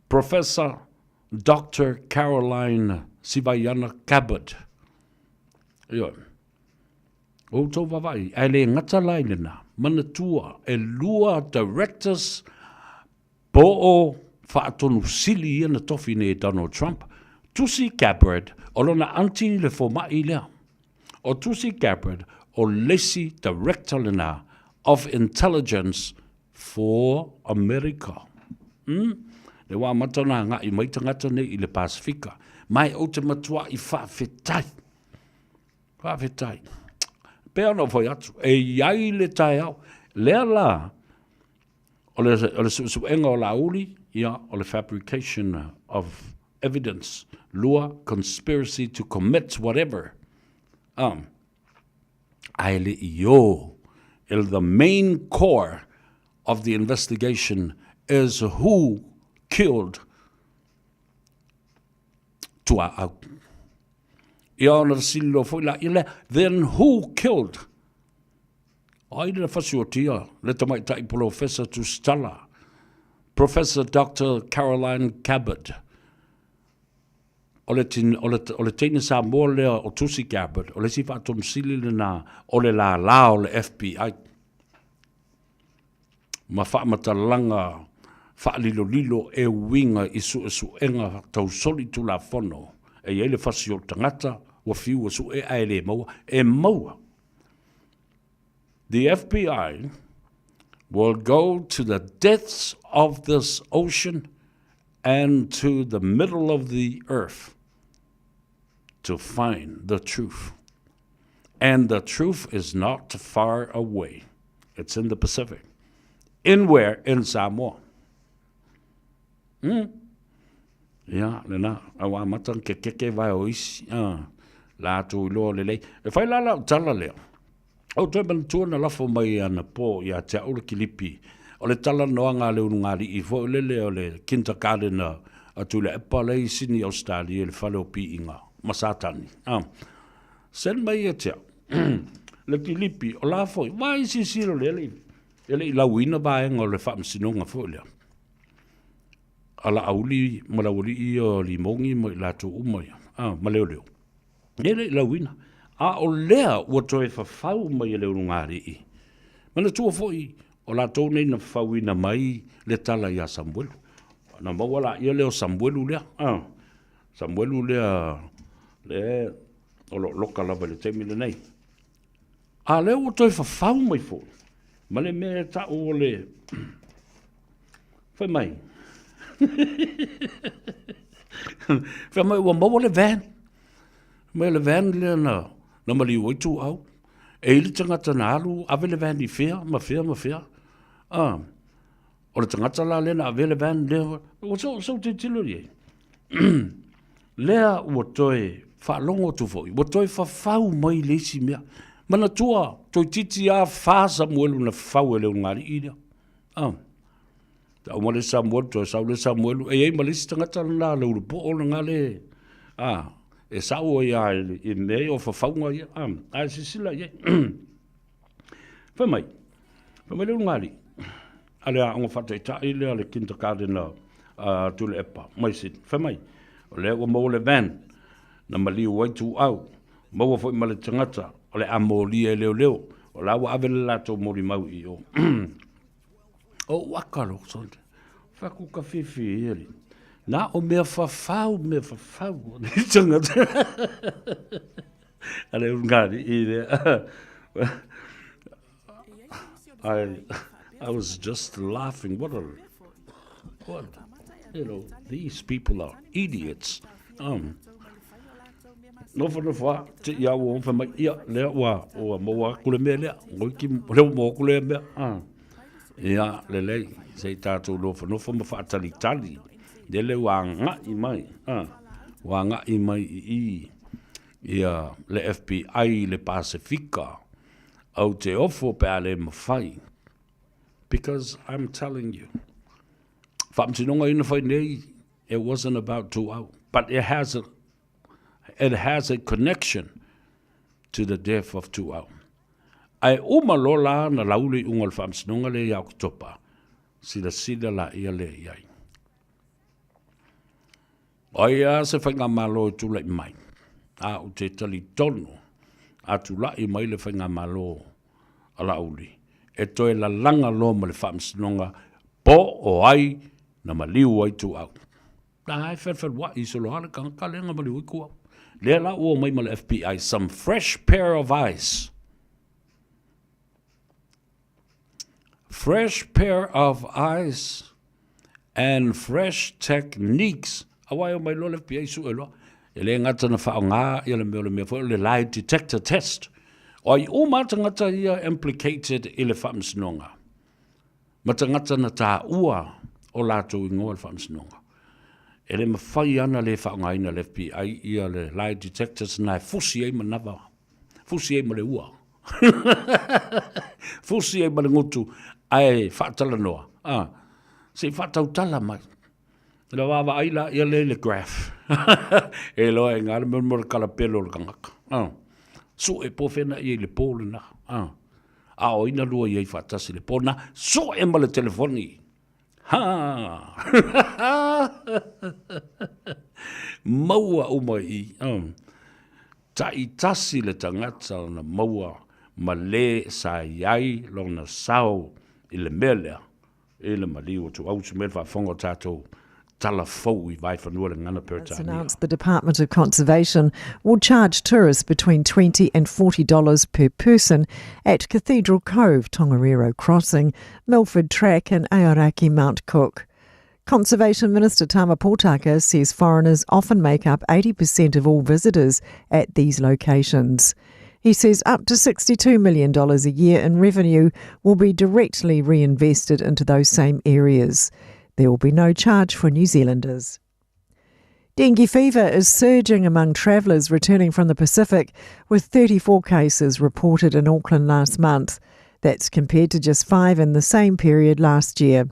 Professor Dr. Caroline Sivayana Cabot. Io. O tō wawai, e le ngata laine nā, mana tua, e lua directors po o whaatonu sili i na tofi ne Donald Trump, Tusi Gabbard, o lona anti le fo mai lea. O Tusi Gabbard, o lesi director le nā, of intelligence for America. le wā matana ngā I mai tangata nei I le Pasifika, mai o te matua I whawhetai. Whawhetai. Pea no foi atu, e iai le tai au, lea la, o le suenga o la uli, ia, o le fabrication of evidence, lua, conspiracy to commit whatever. Ai le io, the main core of the investigation is who killed Tua'au. Ia ona silo foi la ile, then who killed? Ai le fasiotia, le tamai tai professor to Stella, Professor Dr. Caroline Cabot. O le teina sa mo le o tusi Cabot, o le si whaatom sili le na, o le la o le FBI. Ma whaamatalaga, whaalilo e winga I su enga tau soli tu la fono, e ele fasio tangata, wa fiu su e aile maua, e maua. The FBI will go to the depths of this ocean and to the middle of the earth to find the truth. And the truth is not far away. It's in the Pacific. In where? In Samoa. Ia, lena, awa matang ke vai o isi. La tu lo lelei. E fai la tala leo. O toi man tuana lafo mai ana po ia te aula kilipi. O le tala noa ngā leo ngāri I fo lele o le kindergarten a tu le epa lei sini Australia le whale o pi inga. Masatani. Sen mai e te le kilipi o la fo. Wai si siro lele. Ele I lauina vaenga o le whaamsinonga fo lea. Ala auli malawali I o limongi mo I latu umai. Ma leo leo. Ele I lauina. A o lea ua toe whawhau mai e leo ngāri I. Mana tua foi o la tau nei na whawina mai le tala I a Samuelu. Na mawala ia leo Samuelu lea. Samuelu lea le o loka lava le teimi le nei. A leo ua toe whawhau mai fo. Ma le mea ta o le whai mai. Whai mai ua mawa le van. Mai le van lea na mali oi tu au. E ili tangata na alu, ave le van I fea, ma fea. O le tangata la lena, ave le van lea, o so te tilo ye. Lea ua toe, whaalongo tu foi, ua toe whawhau mai leisi mea. Mana tua, toi titi a wha Samuelu na whau e leo ngāri I lea. Tau male Samuelu, toi sau le Samuelu, e malisi tangata na leo le po o na ngale. E sao ia I mei o whawhaunga ia. A sisila ia. Whamai leo ngāri. Ale a onga whatai tai lea le kindergarten na tule epa. Mai sin. Whamai. O lea ua mau le van. Na maliu waitu au. Maua fwoi male tangata. O le amori e leo. O la ua ave le lato mori mau I o. O wakaro sonte. Whaku ka whiwhi eri. Na o mea whawhau. Ni tangata. Ale ngāri I lea. I was just laughing. What, these people are idiots. No fa te ia o fa mai ia le wa o mo kule me le o ki le mo kule me ia le sei tatu no fa ma fa tali de le wanga I mai I ia le FBI le Pasifika au te ofo pe ale mafai. Because I'm telling you, whamtinonga ina whai nei, it wasn't about 2 hours, but it has a connection to the death of 2 hours. Ai umalola na lauli ungal whamtinonga le iau topa, sila la ia le iai. Oia se whainga malo tu lai mai, a u te tali tono, a tu lai mai le whainga malo a lauli. E toe la langa lo ma le whamsinonga po o ai na maliu ai tu au. Na ai whewhewha wa I solo hana ka lenga maliu I kua. Lea la ua mai ma le FBI, some fresh pair of eyes. Fresh pair of eyes and fresh techniques. Awai o mai lo le pia isu elo. Ele ngata na whaonga i le mea fo le lie detector test. O i o matangata ia implicated i le whamsinonga. Matangata na tā ua o lātou ingoa le whamsinonga. Ele mawhai ana le whaonga ina le FBI ia le lie detectors na e fusi ei manawa. Fusi ei ma le ua. Fusi ei ma le ngutu ai whaatala noa. Se whaatau tala mai. La wawa aila ia le graph. E loa e ngāre mora kalapelo le kangaka. So e pōwhena i le pōle na. A o ina lua i ei whaatasi le pōna. So e ma le telefoni. Maua o mai i. Ta i tasi le tangata na maua ma le sa iai lo na sao i le melea. E le maliu tu au tu melwa whongo tātou. It's announced the Department of Conservation will charge tourists between $20 and $40 per person at Cathedral Cove, Tongariro Crossing, Milford Track and Aoraki Mount Cook. Conservation Minister Tama Potaka says foreigners often make up 80% of all visitors at these locations. He says up to $62 million a year in revenue will be directly reinvested into those same areas. There will be no charge for New Zealanders. Dengue fever is surging among travellers returning from the Pacific, with 34 cases reported in Auckland last month. That's compared to just 5 in the same period last year.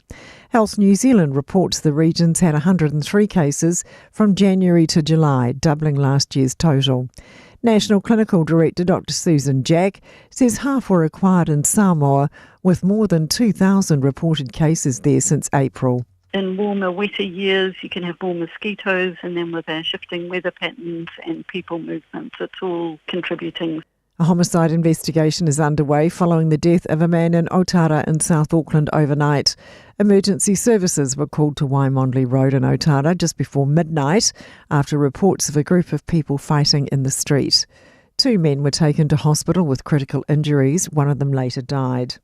Health New Zealand reports the region's had 103 cases from January to July, doubling last year's total. National Clinical Director Dr. Susan Jack says half were acquired in Samoa, with more than 2,000 reported cases there since April. In warmer, wetter years, you can have more mosquitoes, and then with our shifting weather patterns and people movements, it's all contributing. A homicide investigation is underway following the death of a man in Otara in South Auckland overnight. Emergency services were called to Waimondley Road in Otara just before midnight after reports of a group of people fighting in the street. 2 men were taken to hospital with critical injuries. One of them later died.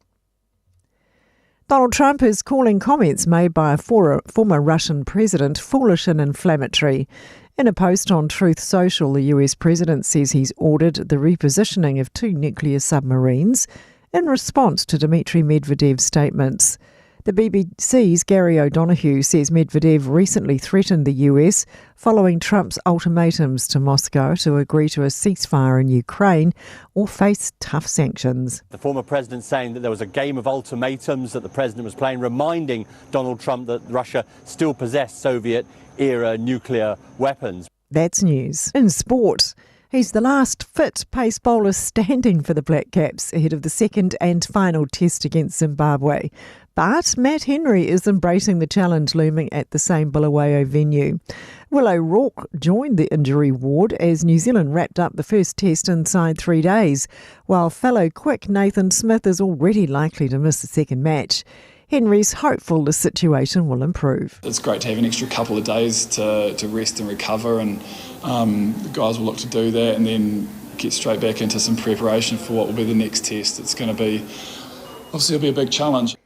Donald Trump is calling comments made by a former Russian president foolish and inflammatory. In a post on Truth Social, the US president says he's ordered the repositioning of 2 nuclear submarines in response to Dmitry Medvedev's statements. The BBC's Gary O'Donoghue says Medvedev recently threatened the US following Trump's ultimatums to Moscow to agree to a ceasefire in Ukraine or face tough sanctions. The former president saying that there was a game of ultimatums that the president was playing, reminding Donald Trump that Russia still possessed Soviet-era nuclear weapons. That's news. In sport, he's the last fit pace bowler standing for the Black Caps ahead of the second and final test against Zimbabwe. But Matt Henry is embracing the challenge looming at the same Bulawayo venue. Will O'Rourke joined the injury ward as New Zealand wrapped up the first test inside 3 days, while fellow quick Nathan Smith is already likely to miss the second match. Henry's hopeful the situation will improve. It's great to have an extra couple of days to rest and recover, and the guys will look to do that and then get straight back into some preparation for what will be the next test. It's going to be, obviously it'll be a big challenge.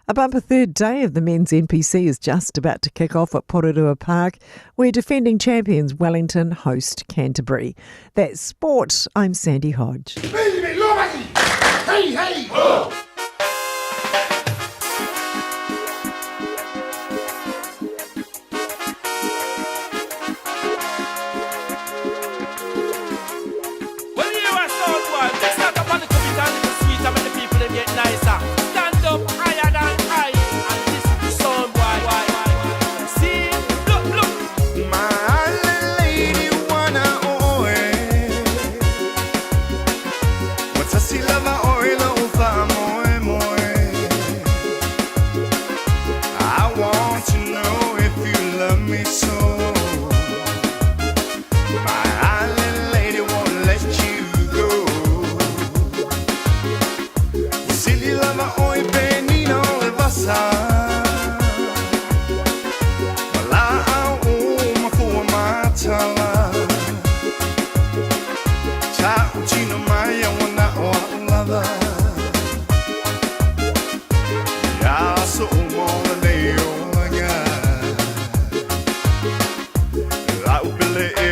A bumper third day of the men's NPC is just about to kick off at Porirua Park, where defending champions Wellington host Canterbury. That's sport. I'm Sandy Hodge. Hey, hey! Oh. Love, oil,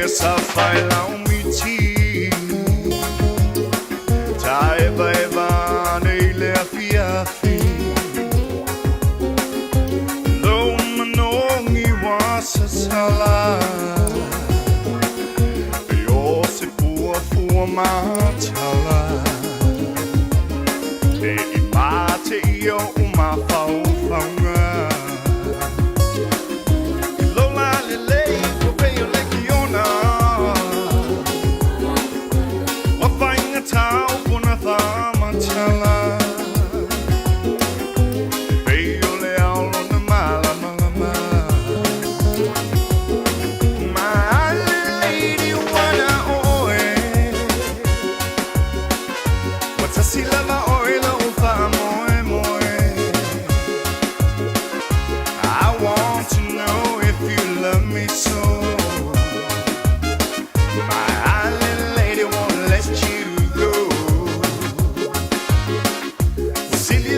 sa fai lau miti tae vai va nei le afiafi lo manongi wasa sala yo se fua matala e mate io uma fau faunga tau puna thama chala Peyo le aulo na mala mala my lady wana oe what's a silava oe la ufa moe moe I want to know if you love me so my little lady won't let you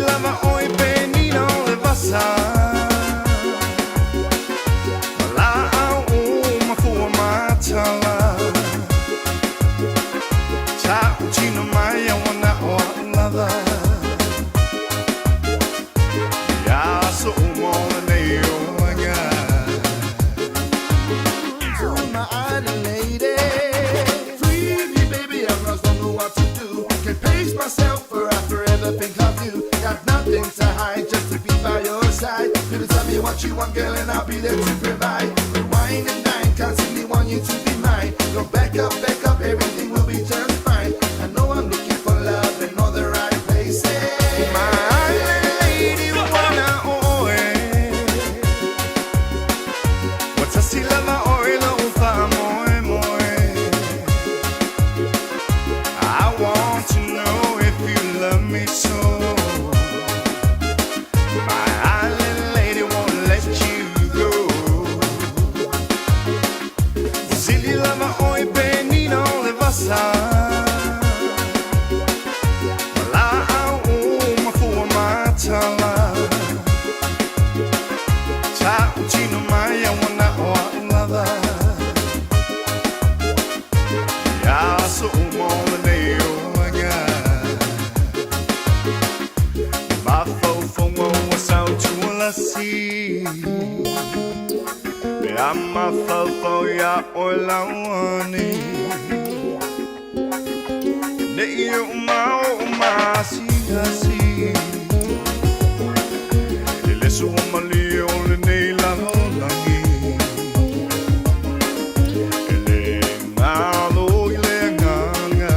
lava oi benino le vasa la au ma fu matala cha chino mai wana o lava ya so mo ne o nga my island lady free me baby I just don't know what to do can pace myself for I forever think of you. Got nothing to hide, just to be by your side. You tell me what you want, girl, and I'll be there to provide. Wine and dine, constantly want you to be mine. Go back up, everything will be just fine. I know I'm looking for love in all the right places. My lady, wanna oe. What's a silava oil of moe moe? I want to know if you love me so. La au ma fu matala cha chino mai wana o lava ya so mo ne o nga ma fo mo sao tu la si be ama fo ya o la wani Ne'yo umasi Ile sumali ole neila langi Ile ngalo ile nganga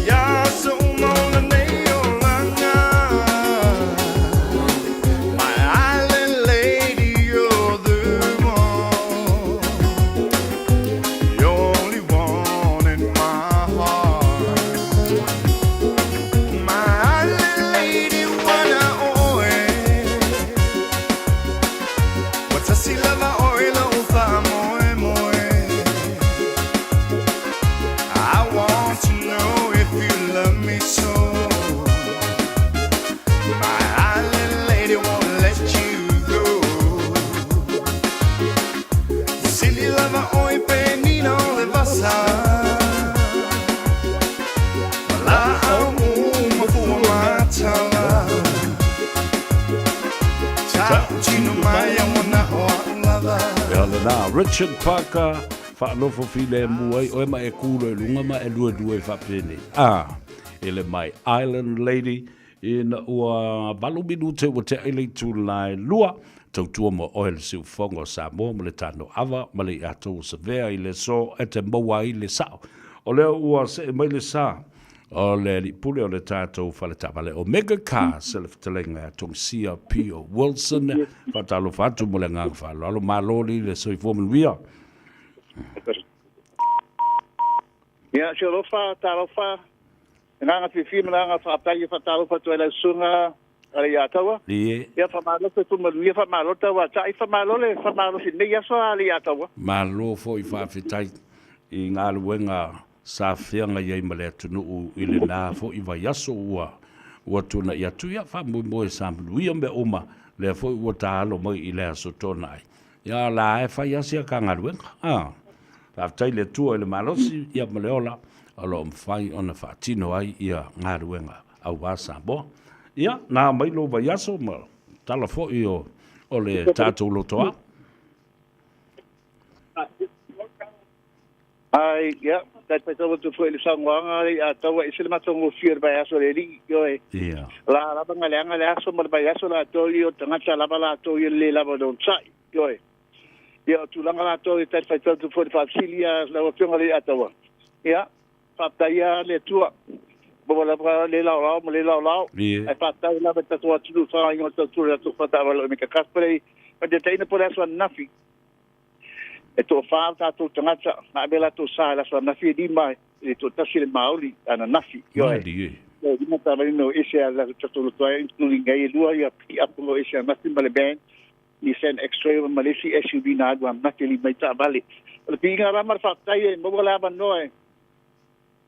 Ya sumole neyo langa My island lady you're the one You're only one in my Richard Parker whaalofo file muai o ema e kuro e lunga ma e lua e whapene. Ele my island lady in ua baluminu te wa te ele tu lai lua tautua mo oel siu fongo Samoa ma le Tanoa Ava ma le atou sa vea i le so e te maua i le sao. O leo ua se e mai le sa o le li pule o le tātou whale tapale o mega car se le whatalenga tong Sia P.O. Wilson whatalo whatu mo le ngang whalo alo maloli le soi fomen wia. Ia, si alofa, talofa, nganga fifi nganga whakapai whatalofa tu ele sunga ale ia taua. Ie. Ia whamalofa tu maluia whamalota wa tai whamalole, whamalosi nei aso ale ia taua. Malo fo I whawhitai I ngā luenga sa whianga iei male atunu I le nā fo I vai aso ua tuna I atu ia whamui moe sa maluia me oma le fo ua tālo mai I le aso tōna ai. Ia la e fai asia ka ngaruenga. Whaatai le tua le malosi ia maleola. Alo mwhai ona whaatino ai ia ngaruenga au wasa bo. Ia, nā mailo vai aso ma tala fo i o le tātou lotoa. Ai, ia, tai pai tau tu foi le sangwanga a tau e sele matongo fier vai aso le ri yo e. Ia. La banga le anga le aso ma vai aso la to yo tanga la bala to yo le lava don sai yo e. Ia tu langa la to tai pai tau tu foi facilia la opción le atawa. Ia, pataia le tua. Bo la le la mo le la. Ai patai la beta to tu fa yo tu tu patava lo mi ka kaspre. Pa de taina por aso nafi. E tō whāta tō tangata, nā mela tō sāla sa nafi e di mai, e tō tasi le maori, ana nafi, yo e. E dima tā marino ese a la tatolo toa, nuni ngai e lua, ia piki apolo ese a nafi male band, ni sen extra o malesi SUV nā agua, nafi li mai tā bale. Ole pi inga ramar whātai e, mwa la aba noa e,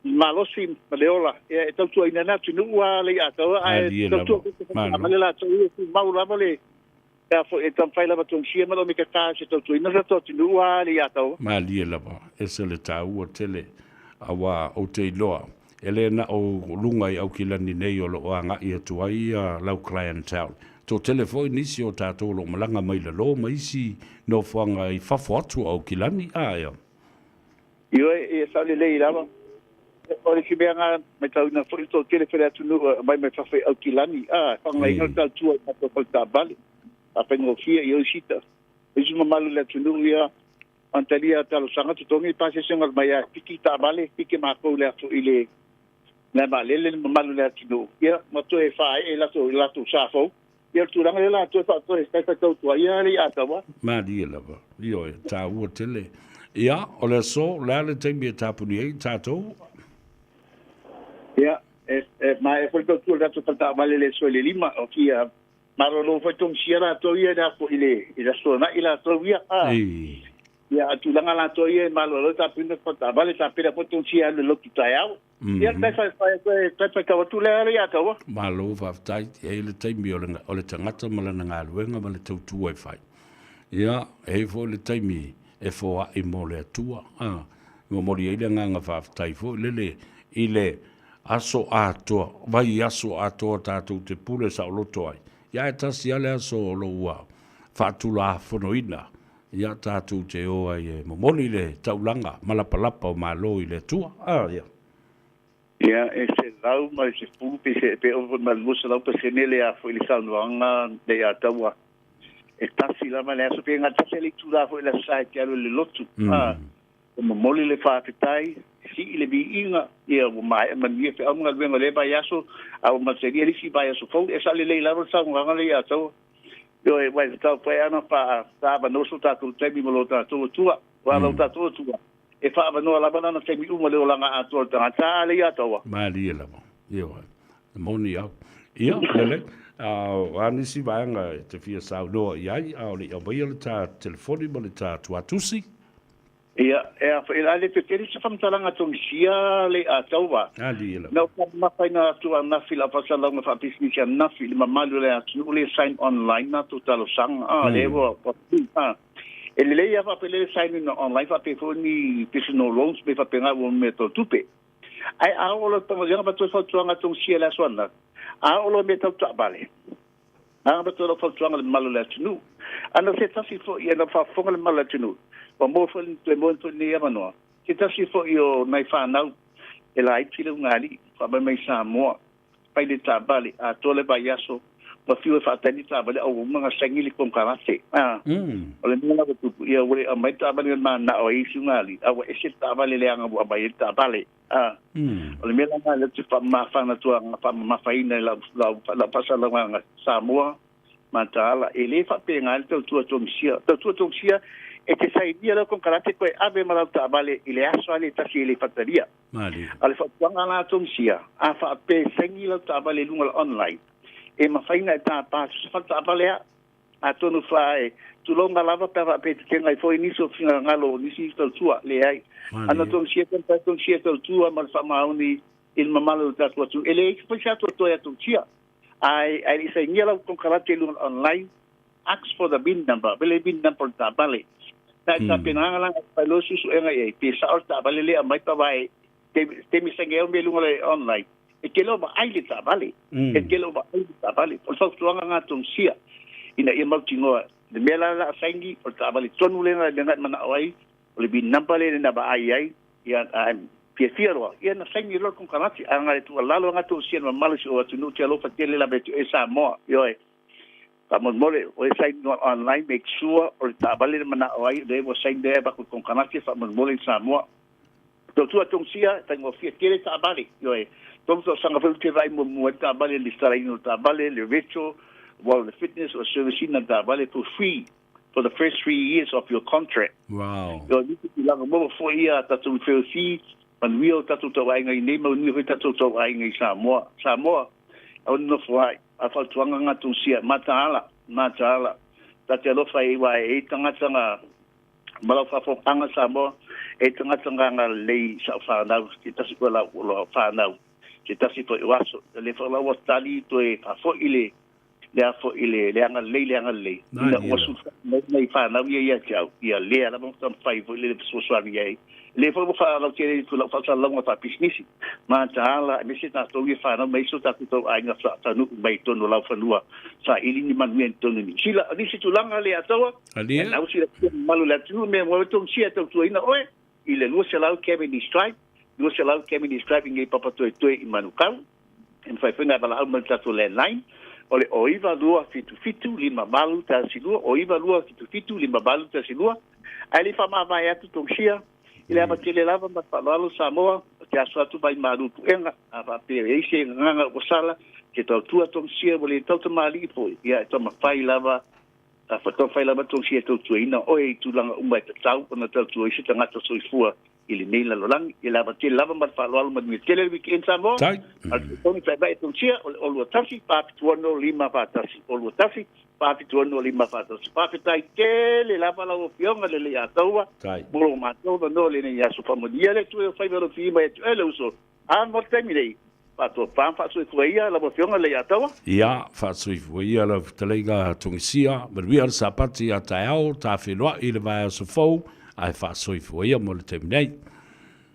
malosi maleola, e tautua ina nā tunu ua le atau, e tautua male la tau e, mau lama le, ja for et dan faila wat ons hier maar om ik het daar zit tot in dat tot nu ali ja to ma li la ba esele ta u tele awa o te loa elena o lunga i au kilani nei o lo anga i tu ai lau clientele to telefone nisi o ta to lo malanga mai lo mai si no fanga i fa fotu au kilani ya yo e sa le le la ba o le kibanga me tau na fo to telefone tu nu mai me fa au kilani fanga i no tu to ko ta bali a penofia e osita e uma malu le tunuia antalia talo sanga tutongi pase sengal maya piki ta bale piki ma ko le tu ile na bale le malu le tunu ia mato e fa e la tu safo ia tu ranga la tu fa to e sta to ia le atawa ma di la ba io ta u tele ia o le so la le tembi tapuni e tato ia ma e foi to tu da tu ta bale le so le lima o kia Maro lo foi tong siara to ia da ko ile ila so na ila to ia ya tu langa la to ia malo lo ta pinda ko ta vale ta pira ko tong sia lo ki ta ya ia ta fa ka tu le ya ka wa malo va tai e le tai mi o le tangata mala nga luenga mala tu tu wi fi ia e fo le tai mi e fo a i mo le tua mo mori ile nga va tai fo le ile aso ato vai aso ato ta tu te pule sa lo to ai ia tasi ale aso lo ua whaatula whonoina ia tātou te oa i momoli le taulanga malapalapa o malo i le tua ia ia e se lau mai se pupe se pe o malusa lau pe se nele a fo i le saunuanga le a taua e tasi lama le aso pe ngata se le tura fo i la sai te alo le lotu o momoli le whaapetai si ile bi inga ia o mai man ia fe au ngal venga le ba yaso au ma se ri si ba yaso fo e sale le la ro sa nganga le ya to yo e vai ta pa ana pa ta ba no so ta tu te mi mo ta tu tua wa lo ta tu tua e fa ba no la ba na te mi u mo le la nga to ta ta le ya to ma li la mo yo mo ni au ia le ani si ba nga te fia sa no ia au le o ba ta telefoni mo le ta tu atusi ia e a ele ale te keri se famtalanga tong sia le a tauwa ali la no ma faina tu na fila pasala ma fa business na fila ma malu le atu le sign online na tu talo sang le wo ele le ia fa pele sign in online fa pe foni personal loans me fa penga wo me to tupe ai a o lo tong ia ba tu fa tuanga tong sia la sona a o lo me to ta bale a ba tu lo fa tuanga malu le atu ana se tasi fo ia na fa fonga le malu atu pa mo fo le mo to ni amano ki ta si fo io mai fa nau e la i tile ngali pa mai Samoa pa le tabali a tole ba yaso pa fiu fa tani tabali o mga sangili kon karate o le mo na tu ia wore a mai tabali ma na o i si ngali a e se tabali le anga ba i tabali o le mela na le fa ma fa na tu anga pa ma fa ina la pasa la nga Samoa matala ele fa pe ngal tu sia e te sai dia lo con karate ko ave mala ta vale ile aso ale ta si ile fataria mali ale fa wanga na tonsia a fa pe sengi lo ta vale lunga online e ma faina ta pa fa ta vale a tonu fa e tu longa lava pa pe te ngai foi ni so finga ngalo ni si to tua le ai ana tonsia ta tonsia to tua ma fa mauni il mamalo ta tu ele fa sa to ya tonsia ai sai ngi lo con karate lunga online ask for the bin number. Bele bin number ta bale. Na ta pinanga lang pa lo susu nga e. Pisa or ta bale le amay pa vai. Te mi sengel me lunga online. E kelo ba ai ta bale. E kelo ba ai ta bale. O so tuanga nga tung sia. Ina ia mau tingoa. De mela la sangi or ta bale tonu le nga dengan mana ai. Ole bin number le na ba ai. Ia pia fiaro ia na sangi lo con kanati anga tu lalo nga tu sien malu o tu no telo fa tele la betu e Samoa yo e pa mo mole o sai no online make sure o ta bale mana ai de mo sai de ba con kanati fa mo mole Samoa to tu sia tango fia tele ta bale yo e to sanga fa te vai mo ta bale li stara no ta bale le vecho well the fitness or service in ta bale for free for the first 3 years of your contract. Wow. Yo ni tu la mo fo ia ta tu fee man wio tatu tau ai ngai nei mau ni hui tatu tau ai ngai Samoa au no fai a fa tuanga nga tu sia mataala tatu lo fai wa e tanga malo fa fo tanga Samoa e tanga nga lei sa fa na ki tasi ko la lo fa na ki tasi to waso le fa la wastali to e fa fo ile le anga lei na wasu nei fa na ia chau ia le ala mo tam fai vo le so so ai le fo fa la tere tu la fa sa la mo fa pisnisi ma taala me se ta to fa na me so ta to ai nga fa ta nu mai to no la fa lua sa ili ni man men to ni sila ni si tu langa le atawa na usi la malu la tu me mo to sia to tu ina oe ile lu se la Kevin stripe ngai papa to i manukau en fa fenga bala al ta to le line ole o iva lua fitu lima balu ta silua o iva lua fitu lima balu ta silua ali fa ma vai atu tongsia ile aba tele lava ma falalo Samoa ke aso atu vai maru enga aba pe ese nganga osala ke to tua tongsia bole to mali po ia to ma fai lava a foto fai lava tongsia to tuina oi tu langa umba te tau ona to tu isi tanga to soifua ili nei la lolang ila ba tele lava ma falalo ma ni tele weekend Samoa al toni fai vai tongsia o lo tasi pa tuono lima pa tasi o lo tasi papi tuono lima fatos papi tai tele la pala o fionga le ya taua bolo ma taua no le ya su famodia le tu fai vero fima e ele uso an mo temire pato pam fa su fuia la fionga le ya taua ya fa su fuia la telega tungisia berbiar sapati atao ta filwa ile va su fo ai fa su fuia mo le temine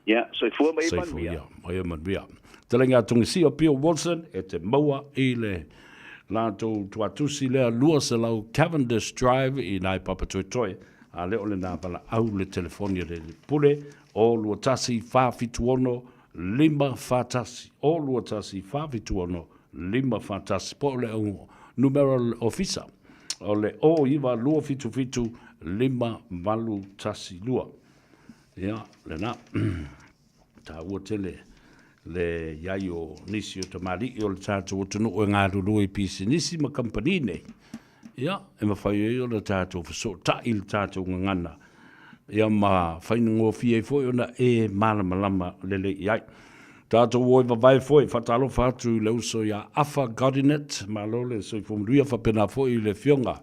ya so fu mai man bia telega tungisia Pio Wilson e te maua ile la to atusi le lua se lau Cavendish Drive i nai papatoitoi a leo le nā pala au le telefonia le pule o lua tasi whawhituono lima whatasi o lua tasi whawhituono lima whatasi po le o numero ofisa o le o iwa lua fitu lima malu tasi lua ia le na ta ua tele le yai o nisi o tamari o le tātou o tunu o ngā ruru i pisi nisi ma kampani nei. Ia, e ma whai o le tātou whaso ta i le tātou ngana. Ia ma whainu ngō fie fwoi o na e malama le le iai. Tātou o i wawai fwoi, whatalo whātu le uso ia Afa Godinet, ma lo le soi fwomruia whapena fwoi le fionga.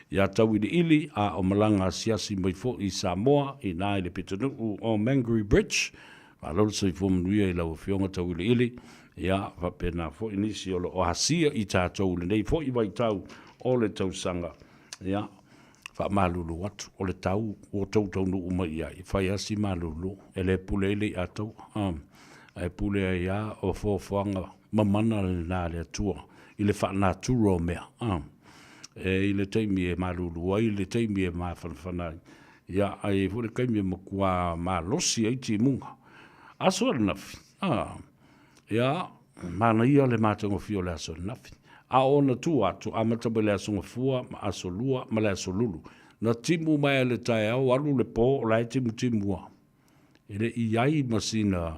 Ia tau i le ili a o malanga siasi mai fwoi i Samoa, i nai le pitanu o Mangere Bridge, a lo se fom nuia i lau fionga tau ili ia fa pena fo inisi o o hasia i tātou le nei fo i vai tau o le tau sanga ia fa malulu watu o le tau o tau nu uma ia i fai asi malulu ele pule ile atau ai pule ia o fo foanga mamana le na le tua i le fa naturo mea e ile teimi e malulu ai ile teimi e mafanfana ia ai fo le kaimi mo kwa malosi ai ti munga aso nafi ya mana ia le matango fio le aso nafi a ona tu atu amata bele aso fua ma aso lua ma le aso lulu na timu mai le tai au alu le po la timu ele iai masina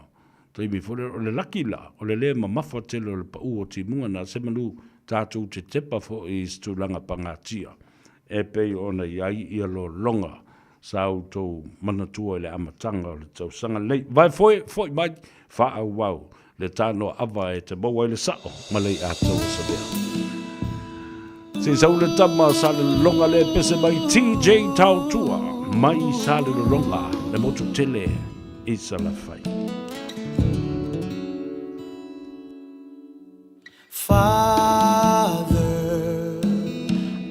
tai mi fore le lakila o le ma mafatelo le pa u o timu na semanu tatu te tepa fo is tu langa pangatia e pe ona iai ia lo longa sau tau manatua le amatanga le tau sanga lei vai foi mai fa au wau le Tanoa Ava e te maua le sao ma lei a tau sa bea se sau le tama sa le longa le pese mai TJ Tautua mai sa le longa le motu tele i sa la fai Father,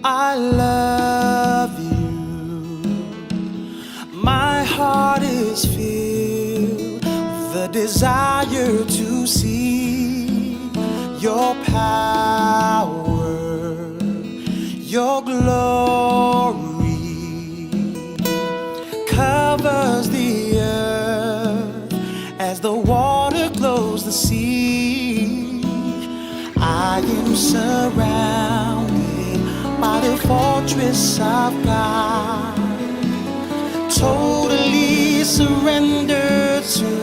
I love desire to see your power, your glory covers the earth as the water clothes the sea. I am surrounded by the fortress of God, totally surrendered to you.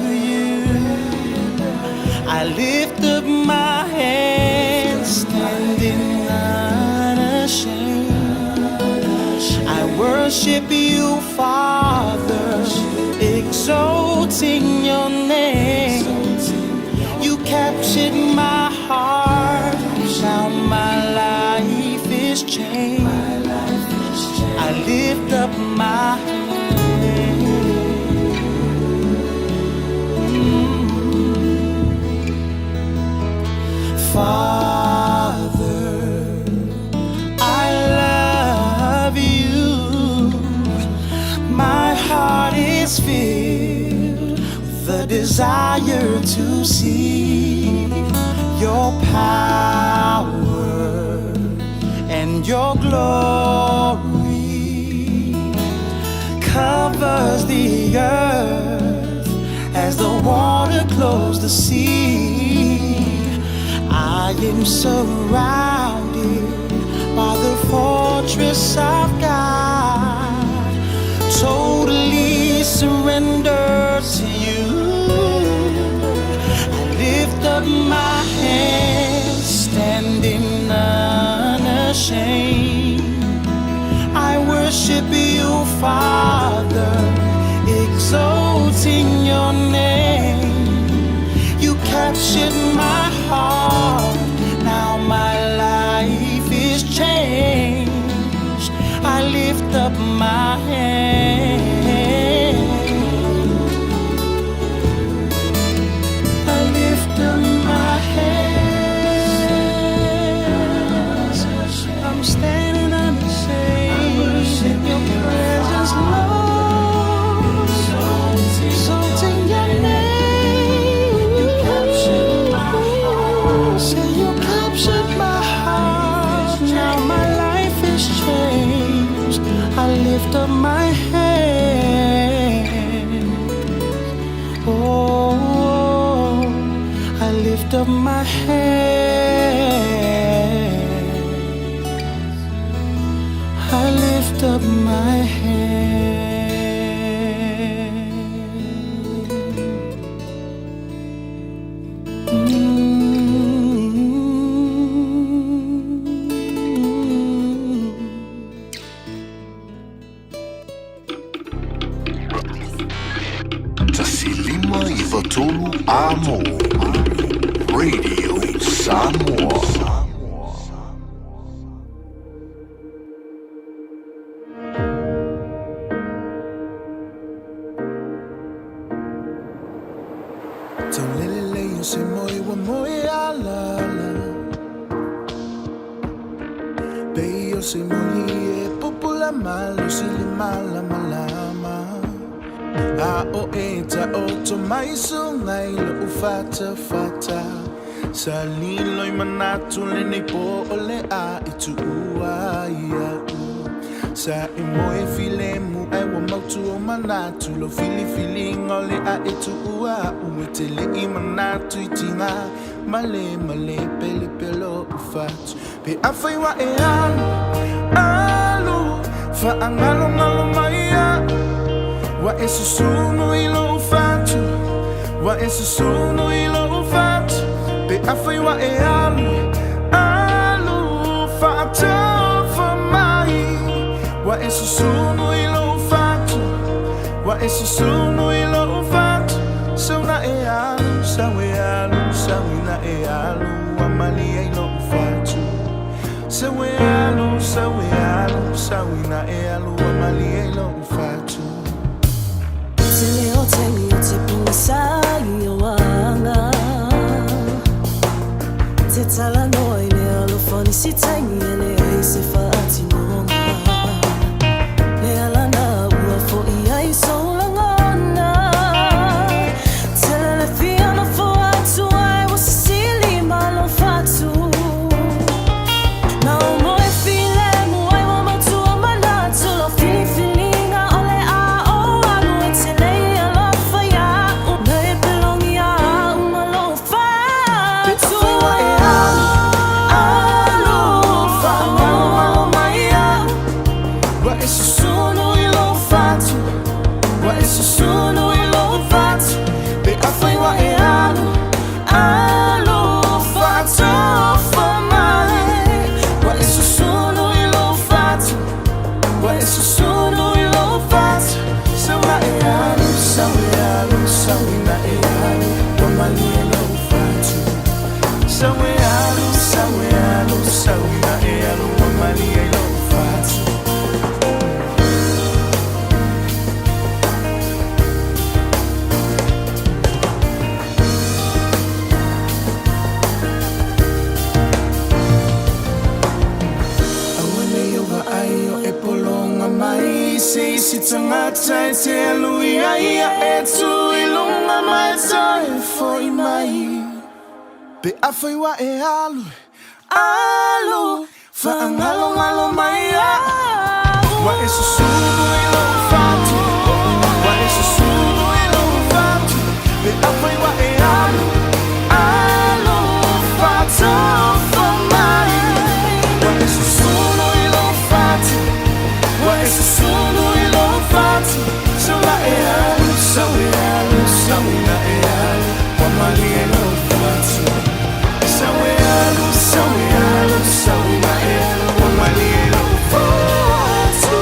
I lift up my hands, standing unashamed. I worship you, Father, exalting your name. You captured my heart, now my life is changed. I lift up my hands. Father, I love you. My heart is filled with the desire to see your power and your glory covers the earth as the water clothes the sea. I am surrounded by the fortress of God, totally surrendered to you. I lift up my hands, standing unashamed. I worship you, Father, exalting your name. You captured my heart, now my life is changed. I lift up my hand. I lift up my hands. I'm standing unashamed in your presence, Lord, exalting your name. Say you captured my heart, now my life is changed. I lift up my hand. Oh, I lift up my hand. I lift up my hand. Tolu Amo Radio Samoa. Tolele se moi wa moi ala la. Be yo se moi e popula malo si le mala malama. A o eta o to mai sungai lo ufata fata. Sa lilo I manatu le nei po ole a itu ua ia u. Sa I moe file mu ai wa mautu o manatu lo fili ngole a itu ua u te le I manatu I tinga male male pele pelo ufatu. Pe afai wa e alu fa angalo ngalo mai a. Wa esusuno ilo ufatu, wa esusuno ilo ufatu. Pe afai wa e alu fatu for mai. Wa esusuno ilo ufatu, wa esusuno ilo ufatu. Sauna e alu, sawina e alu, wa mali e ilo ufatu. Sawina e alu, wa mali e ilo ufatu. Se leo tengi o te pumasai o anga. Te tala noi le alofani si tengi e le ai se whaati nonga. Le alana ua fo I ai so langona. Te le fia Wa e susunu I lo fatu Wa e susunu I lo fatu Pe afai wa e alu Alo fatu for mai Wa e susunu I lo fatu Wa e susunu I lo fatu Sawa e alu, sawa e alu, sawa na e alu Wa mali e lo fatu Sawa e alu, sawa e alu, sawa na e alu Wa mali e lo fatu Se si tangata te alui ia e tu I lunga mai tai foi mai Pe afai wa e alu Alu Whaangalo ngalo mai a Wa e susunu I lo fatu Wa e susunu I lo fatu Pe afai wa e alu Alu Fatu for mai Wa e susunu I lo fatu Wa e susunu I lo fatu Sawa e alu, sawa e alu, sawa na e alu Wa mali e lo fatu Sawa e alu, sawa e alu, sawa na e alu Wa mali e lo fatu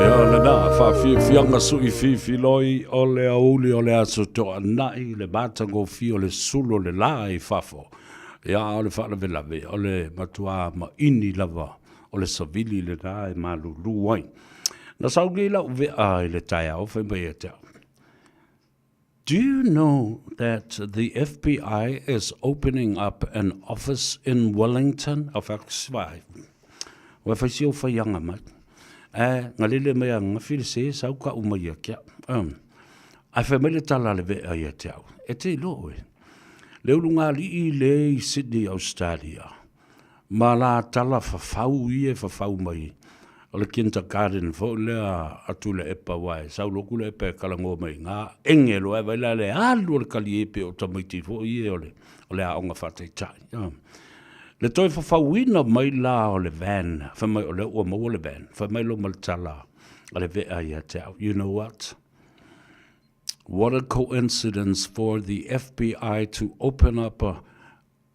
E ole na, whawhianga sui fifi loi o le auli o le aso toa nai le mātango fi o le sulo le la I fafo Ia o le whaalawe o le matua ma ini lava o le savili le nā e malulu wai. Na saugi lau vea I le tai au whai e tau. Do you know that the FBI is opening up an office in Wellington? Of X5. Wa whaisi o whaianga mai. Ngalele mea ngawhiri se sau ka umai a kia. Ai whamele tala le vea I tau. E te loe. Leo lunga li I le I Sydney, Australia. Ma la tala whawhau I e whawhau mai. O le kindergarten fo lea atu le epa wai. Sau loku le epa kalango mai ngā engelo e waila le alu le kali epe o tamaiti fo I e o le aonga whatei tai. Le toi whawhauina mai la o le van. Whamai o le ua mau o le van. Whamai lo maltala o le vea I a tau. You know what? What a coincidence for the FBI to open up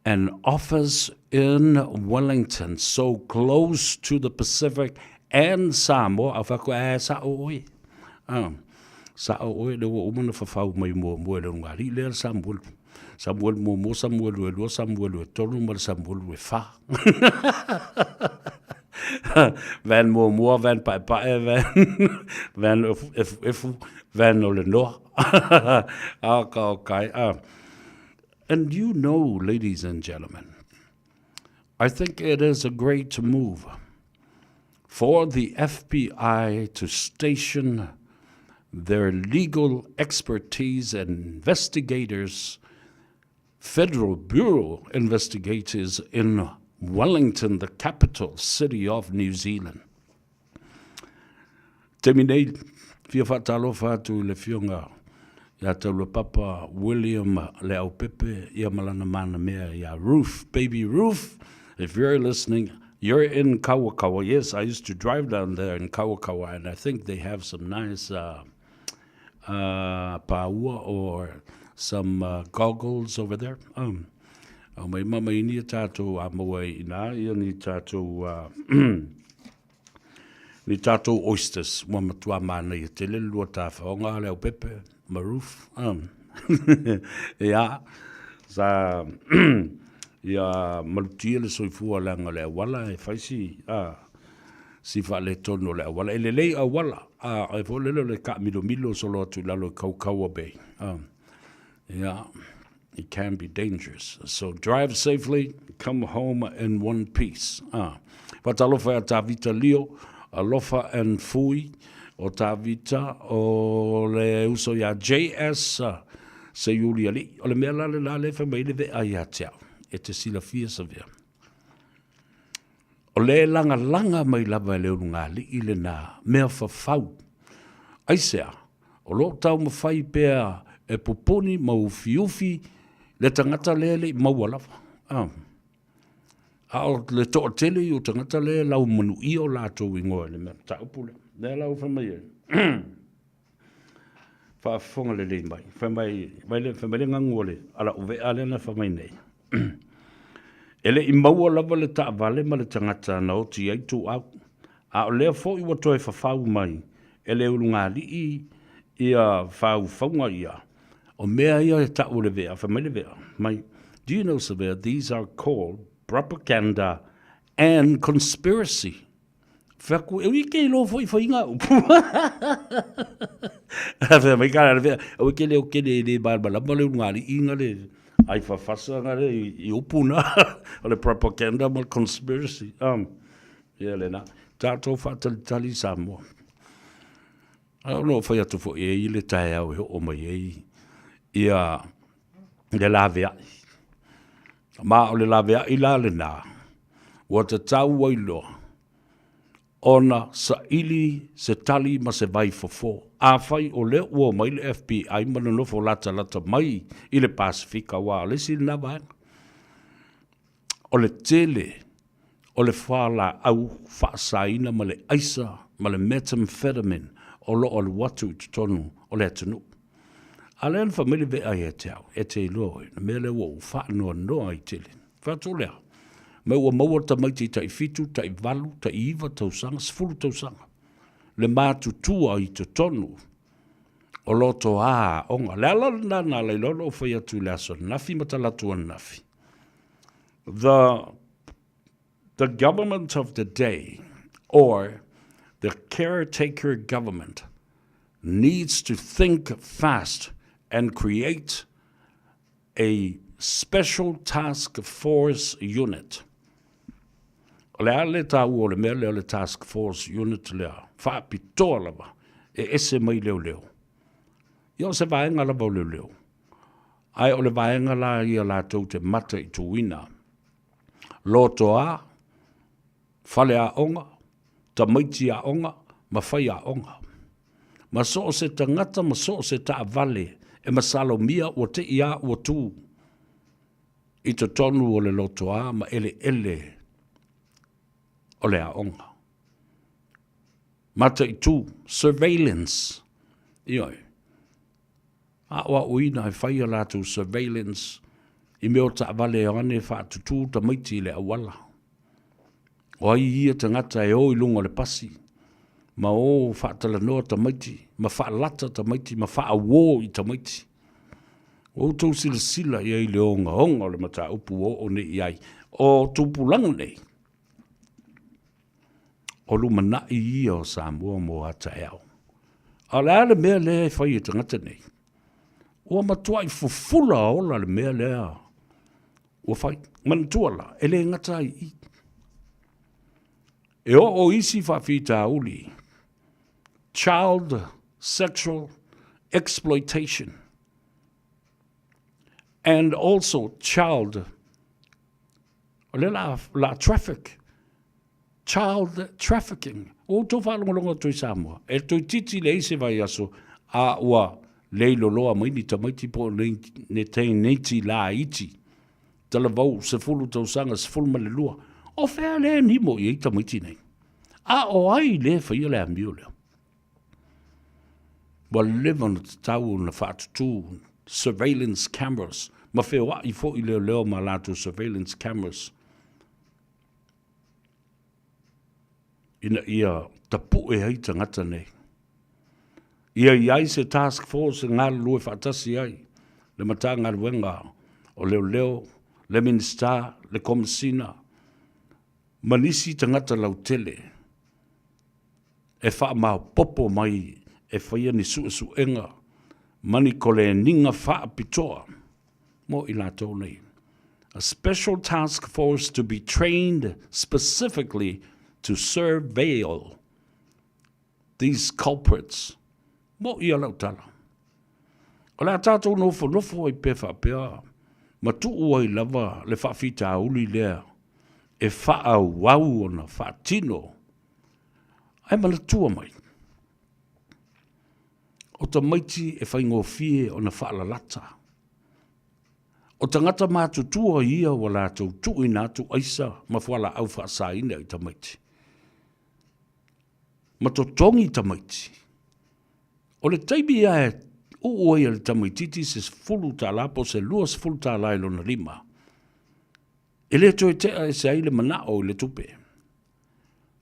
an office in Wellington, so close to the Pacific and Samoa. Sa'oe. Sa'oe, le wa umana whawhau mai mua le ngari lea Samuel. Samuel mo Samuel ue lua Samuel ue tolu ma Samuel ue wha. Van mua, van pae, van efu, van o le noa. And you know, ladies and gentlemen, I think it is a great move for the FBI to station their legal expertise and investigators, Federal Bureau investigators in Wellington, the capital city of New Zealand. Terminate fia whatalo whatu le fionga. Ia taula papa William le au pepe, ia malana mana mea, ia Ruth, baby Ruth. If you're listening, you're in Kawakawa. Yes, I used to drive down there in Kawakawa, and I think they have some nice paua or some goggles over there. Mai mama I ni tātou a maua ina, ia ni tātou ni tātou oysters, mua matua mana I te lelua tā whaonga leo pepe, maruf. Ia, sa ia malutia le soifua langa leo wala e whaisi, si wha le tono leo wala, e lelei a wala, e fo lelo le ka milo solo atu lalo kaukaua bei. Ia, it can be dangerous. So drive safely, come home in one piece. Watalofa a tavita lio, alofa and fui, o tavita, o le uso ya JS, se yuli ali, o le mea lale whamaile ve aia teau, e te sila fia sa vea. O le langa mai lava leo ngā li ile nā, mea whawhau. Aisea, o lo tau mawhai pēa e poponi mau fiufi, le tangata lele maua lava. Ao le to tele i o tangata le lau manu i o lātou ingoa le mea ta upule. Le lau whamai e. Whaafonga le le mai. Whamai le ngangua le. Ala uwe ale na whamai nei. Ele i maua lava le ta vale ma le tangata na o ti ai tu au. A o lea fo i watoe whawhau mai. Ele ulunga li i a whau whaunga ia. O mea ia e ta ule vea. Whamai le vea. Mai. Do you know, Severe, these are called propaganda and conspiracy. Whaku, e wike lo foi inga upu. Hawe mai kara vea. O kele le barbala. Male ungari inga le. Ai whawhasa ngare i upuna. O le propaganda and conspiracy. Yeah, le na. Tātou whatalitali Samoa. I don't know whai atu fo e le tae au he o mai e. Ia le la vea. Ma o le lawe i la le nā. Wa te tau wailo. Ona sa ili se tali ma se vai fofo. A whai o le ua mai le FBI mana nofo lata mai i le Pasifika wa le si na vanga. O le tele. O le whala au whaasaina ma le aisa ma le methamphetamine. O lo o le watu i tonu o le atanu. Alen famili ve ai etau, ete loi, na mele wo fa no no ai tele. Fa tolea. Me wo mo ta mai tai fitu, tai valu, tai iva tau sanga, sfulu tau sanga. Le matu tua i te tonu. O loto a onga. Le ala na le lolo fa ya tu la son nafi matala tu nafi. The government of the day or the caretaker government needs to think fast and create a special task force unit. Le ale tau o le mea le task force unit lea. Whaapitoa lava. E ese mai leo leo. Ia o se vaenga lava o leo leo. Ai o le vaenga la ia la tau te mata i tuina. Loto a. Fale a onga. Ta maiti a onga. Ma whai a onga. Ma so se tangata, ma so se ta vale. E masalo mia o te ia o tu. I te tonu o le loto a, ma ele o le aonga. Mata i tu, surveillance. Ioi. A oa uina e whaia latu surveillance. I meo ta vale o ane wha tutu ta maiti le awala. O ai ia tangata e o ilunga le pasi. Ma o whaatala noa ta maiti, ma whaalata ta maiti, ma whaawō i ta maiti. O tau sila i ai leonga honga le mata upu o ne i ai. O tupulanga nei. O lumana i ia o Samoa mo ata eo. A le ale mea lea e whai e tangata nei. O matua i fufula ola le mea lea. O whai, manatuala, e le ngata i. E o isi whawhita uli. Child sexual exploitation and also child child trafficking o to whalonga to Samoa e to titi le se vai aso a ua leilo loa mai ni tamaiti po ne te neti la iti tala vau se fulu tau sanga se fulu male lua o whea le ni mo i tamaiti nei a o ai le whaia le amio leo. Wa live on the tau na whaatutu, surveillance cameras. Ma whea i fo i leo ma latu surveillance cameras. Ina ia tapu e hei tangata nei. Ia iai se task force ngā lue whaatasi ai. Le mata ngā ruenga o leo, le minister, le komisina. Manisi tangata lau tele. E wha mau popo mai e whaia ni su enga, mani kole ninga wha pitoa, mo I lātou nei. A special task force to be trained specifically to surveil these culprits, mo I alau tala. O la tātou nofo I pefa pea, ma tuu ai lava le whawhita uli lea, e wha wau ona wha tino, ai mana tua mai. O ta maiti e whaingo fie o na whaalalata. O tangata mātutua ia o lātou tui nātu aisa ma whala au whaasaina i tamaiti. Ma to tongi tamaiti. O le taimi ia e uoia le tamaititi se fulu tā lapo se luas fulu tā lailo na lima. E le toi tea e se aile manao i le tupe.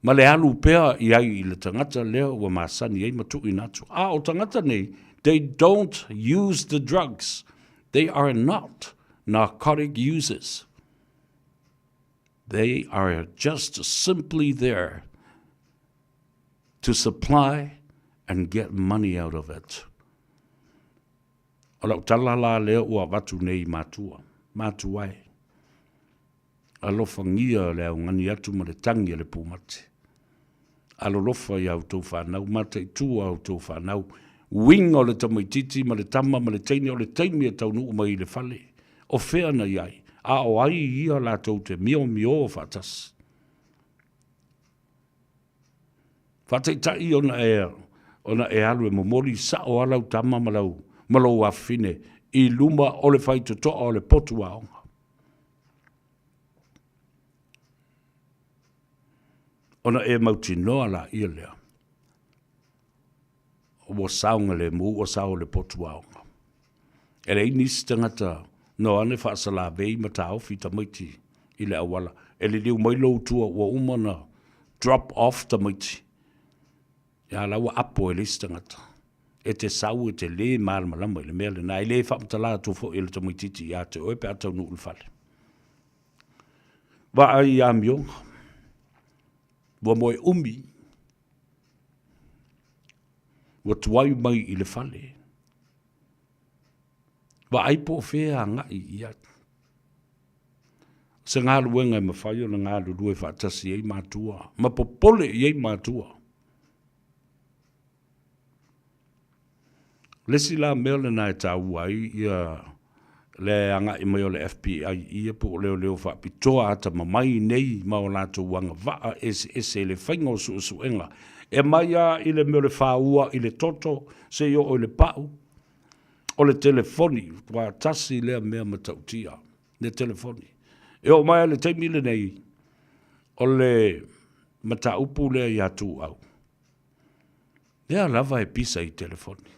Ma le alu pea i ai i le tangata leo wa masani ei matu i natu. O tangata nei, they don't use the drugs. They are not narcotic users. They are just simply there to supply and get money out of it. O lau talala leo ua watu nei matua. Matuai. Alofa ngia leo ngani atu ma le tangi le pumati. Alolofa i au tau whanau, mata i tua au tau whanau, winga o le tamaititi, ma le tama, ma le teini o le teimi e tau nuu mai le fale, o whea na iai, a o ai ia la tau te mio o whatas. Whataitai ona e alu e momori sa o alau tama malau a fine, i luma o le whaito toa o le potu aonga. Ona e mauti noa la ia lea. O saunga le mu, o sao le potu aonga. E le inis tangata no ane whaasala vei ma ta ofi ta maiti i le awala. E le liu mai lou tua ua umana drop off ta maiti. Ia laua apo e lis tangata. E te sau e te le maal malama i le mea le na. E le whaamtala tu fo i le ta maititi i a te oe pe atau nuu le fale. Wa ai a mionga. Wa moe umi. Wa tuai mai i le fale. Wa aipo fea ngai i at. Se ngā luenga i mawhai o na ngā lulue whaatasi ei mātua. Ma popole i ei mātua. Lesi la mea le nai tau ai ia le anga i mai o le FBI ia po leo whaapitoa ata mamai nei ma o lātou wanga waa ese le whainga o suenga. E mai a i le meo le whaua i le toto se i o le pau o le telefoni wa tasi lea mea matautia le telefoni. E o mai a le teimile nei o le mataupu lea i atu au. Lea lava e pisa i telefoni.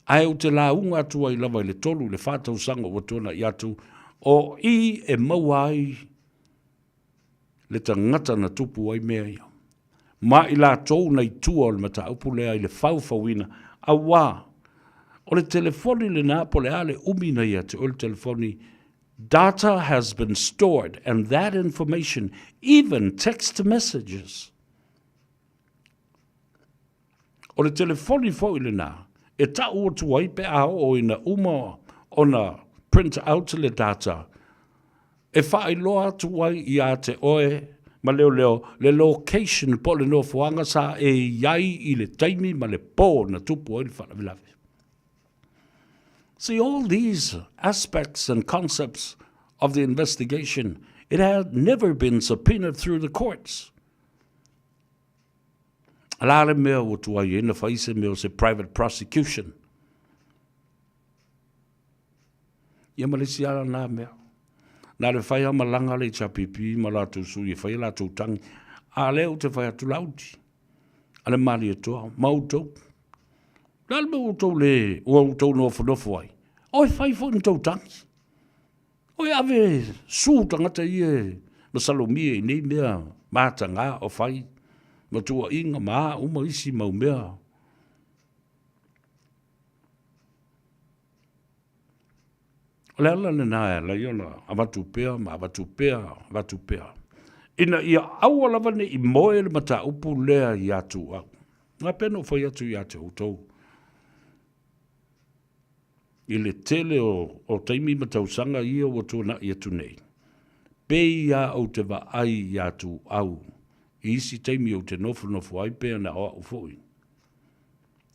Ai o te launga atua i lava i le tolu, le whātau sanga o tona i atu, o i e mauai le tangata na tupu ai mea ia. Ma i la tau nei tua o le mata upu lea i le whauwhawina, a wā, o le telefoni le nā po le ale umina ia te o le telefoni, data has been stored and that information, even text messages. O le telefoni fo i le nā, e ta ua tuai pe a o ina uma o na print out le data. E whai loa tuai i a te oe, ma leo, le location po le no fuanga sa e iai i le taimi ma le pō na tupu o le whanavilavi. See, all these aspects and concepts of the investigation, it had never been subpoenaed through the courts. Alare mea o tuai e na whaise mea o se private prosecution. Ia malisi ala nā mea. Nā le whai ama langa le chapipi ma lātou sui e whai lātou tangi. A leo te whai atu lauti. Ale mali e toa, mautou. Nāle me utou le, utou nofo ai. Oi whai fo ni tau tangi. Oi ave sū tangata i e masalomie i nei mea mātanga o whai. Ma tua inga maa uma isi mau mea. Le ala le nae, la iona, avatu pea, ma avatu pea. Ina ia aua lavane i moe le mata upu lea i atu au. Nga peno fai atu i atu utou. I le tele o taimi matausanga ia o tōna i atu nei. Pei ia au te wa ai i atu au. Isi taimi o te nofo ai pea na oa ufoi.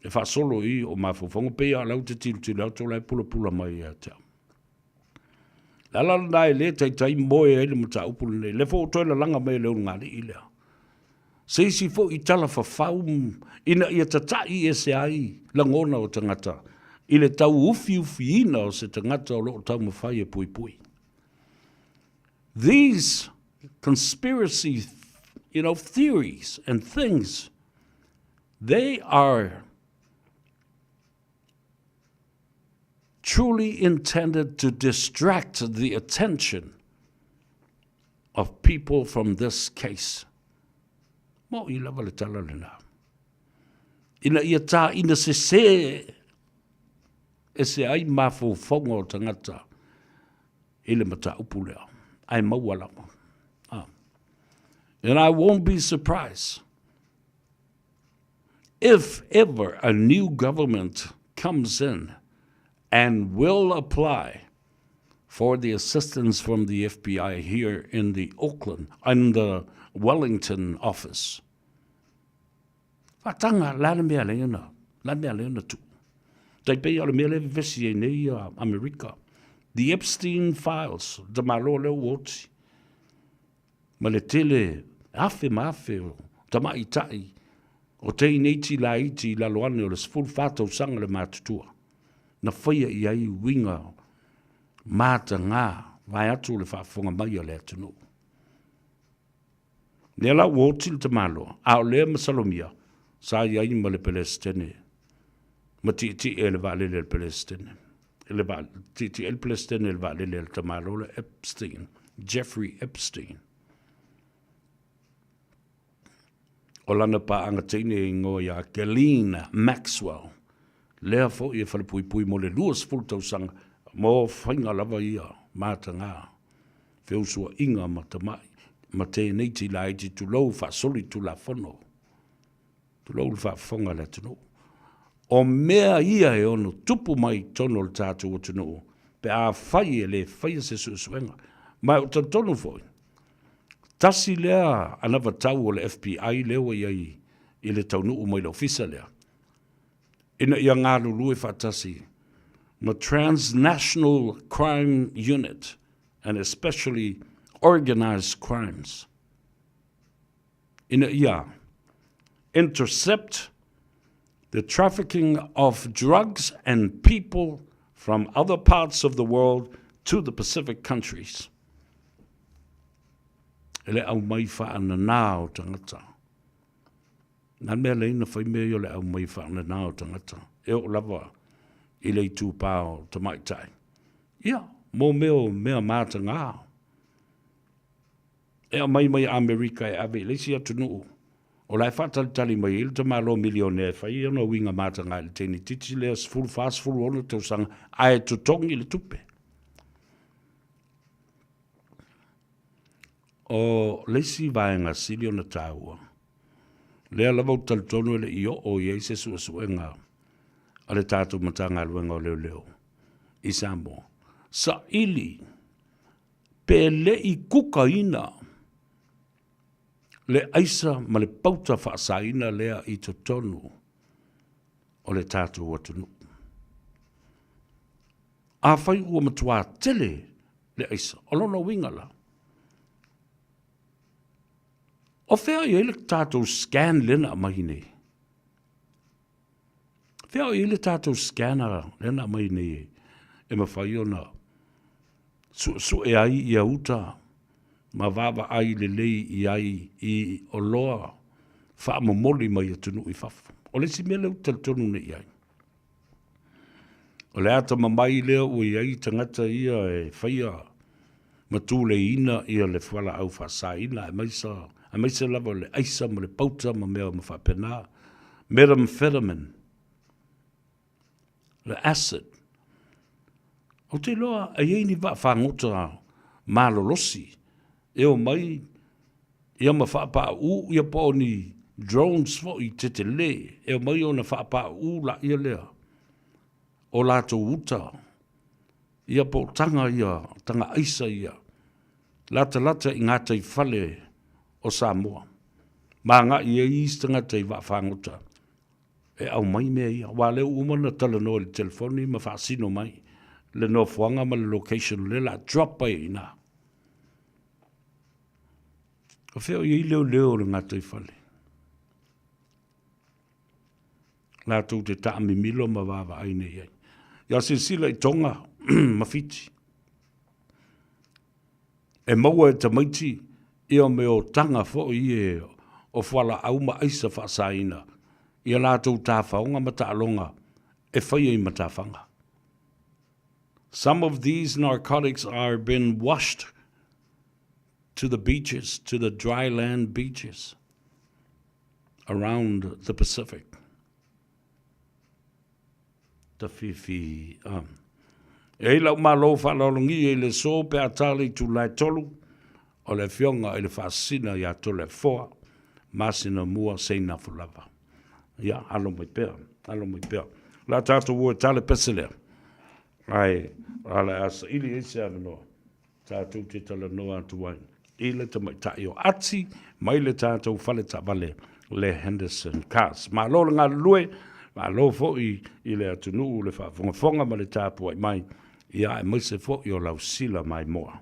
E wha solo i o mafofongo pea lau te tilu au tō lai pula mai e te. Lala nai le tai moe e le muta upulu nei. Le fo toila langa mai leo ngari i lea. Se isi fo i tala fa faum ina ia tatai e se ai langona o tangata. I le tau ufiina o se tangata o loo tau mawhai e pui pui. These conspiracy, theories and things, they are truly intended to distract the attention of people from this case. Mo I lava le tala le nā. Ina ia tā ina se e se ai mafo fonga o tangata ile mata upu lea. Ai maua lama. And I won't be surprised if ever a new government comes in and will apply for the assistance from the FBI here in the Auckland and the Wellington office. Fatanga lana mea leona tu. Tai pei ala mea lewe vesi e nei Amerika. The Epstein files, the malo leo woti. Ma le tele afe maafe o tamai tai o tei neiti la iti la loane o le sful fata o sanga le matutua. Na whaia I ai winga mata ngā vai atu le whaafonga mai o le atunu. Nela woti le tamalo, ao lea masalomia, sa I ai ma le Palestine. Ma ti e le vale le Palestine. Ti el Palestine le vale le tamalo le Epstein, Jeffrey Epstein. O lana pa anga teine ingo ia Ghislaine Maxwell. Lea fo ia whale pui pui mo le luas fultausanga mo whainga lava ia mata ngā. Whiusua inga matamai. Ma te neiti la iti tu lau wha soli tu la whono. Tu lau wha whonga la tunu. O mea ia e ono tupu mai tono le tātou o tunu. Pe a whai e le whai se suenga. Mai o tonu foi. Tasi lea anawa tau o le FBI lewa iai I le taunu o mai le ofisa lea. Ina ia ngā lulu e whatasi. The transnational crime unit and especially organized crimes. Ina ia intercept the trafficking of drugs and people from other parts of the world to the Pacific countries. Ele au mai whaana nā o tangata. Nā mea leina whai mea le au mai whaana nā o tangata. E o lava I le tū pāo ta mai tai. Ia, mō mea māta ngā. E o mai Amerika e ave, leisi atu nuu. O lai whatalitali mai il ta malo milionea whai, ana winga māta ngā le teni titi lea sfulu whaasfulu ono tau sanga, ae tutongi le tupe. O leisi vaenga sili ona tāua. Lea lava utalitono ele I o iei se suenga. Ale tātou matanga luenga o leo. I Samoa. Sa ili. Pe le I kuka ina. Le aisa ma le pauta whaasaina lea I totonu. O le tātou atunu. A whai ua matua tele le aisa. O lona wingala. O whea I ele tātou scan lena mai nei. Whea I ele tātou scanner lena mai nei. E mawhai ona. Su e ai I auta. Ma vava ai le lei I ai I o loa. Wha mamoli mai atunu I whafu. O le si mele utaltonu ne I ai. O le ata mamai lea o I ai tangata ia e whaia. Matu le ina ia le whala au whasa ina e maisa. A maisa lava le aisa ma le pauta ma mea ma whapena. Methamphetamine. Le acid. O te loa, a iei wa whangota malolosi. E o mai, ia ma whapa u, ia po ni drones fo I te le. E o mai o na whapa u la ia lea. O lato uta. Ia po tanga aisa ia. Lata I ngata I whale o Samoa. Ma ngā ia istanga te I whangota. E au mai mea ia. Wa leo umana tala no le telefoni ma whaasino mai. Le no fuanga ma le location le la drop pai ina. O wheo I leo le ngata I whale. La tū te taami milo ma wawa aine iai. Ia sila I tonga mawhiti. E maua e tamaiti ia me o tanga fo I e o whala au ma aisa whaasaina. Ia lātou tāwhaonga mataalonga e whaia I matawhanga. Some of these narcotics are being washed to the beaches, to the dry land beaches around the Pacific. Ta fifi e lau malo whalolongi e le so pe atali tu lai tolu o le fionga e le whaasina ia to le foa masina mua seina fulava. Ia, alo mai pea. La tātou ua tale peselea. Ai, ala asa ili e se avanoa. Tātou te tala noa atu wai. Ile te mai tai o ati, mai le tātou whale ta vale le Henderson Cars. Ma lo ngā lue, ma lo fo I le atu nuu le whafonga ma le tāpua I mai. Ia e mai se fo I o lau sila mai moa.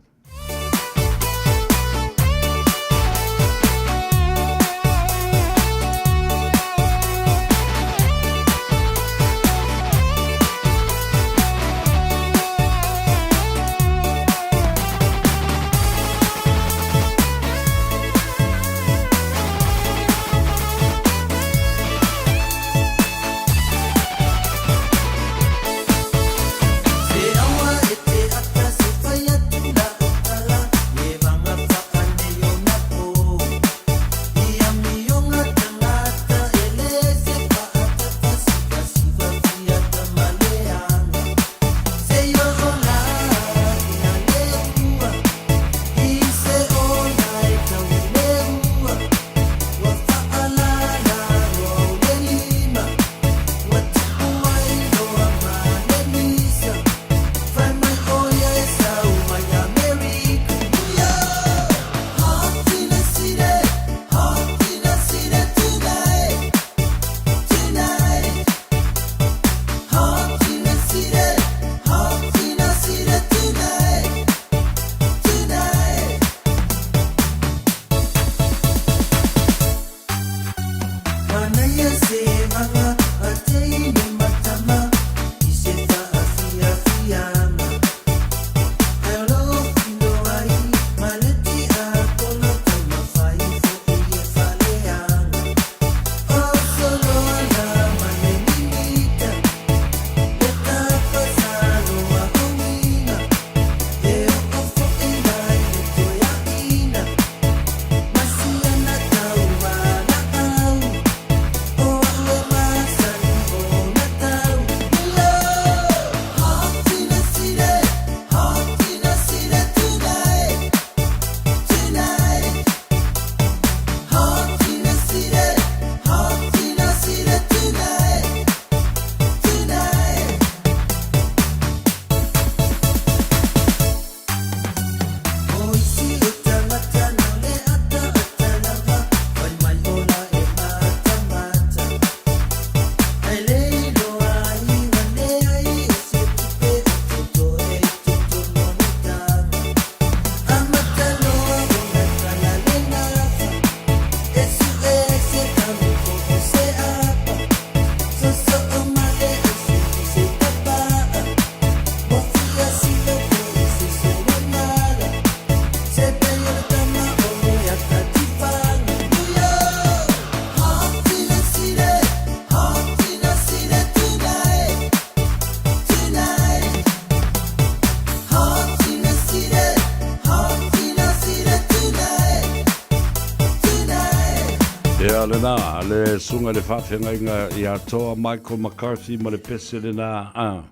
Lena, le sunga le whawhenga I a toa Michael McCarthy ma le pese lena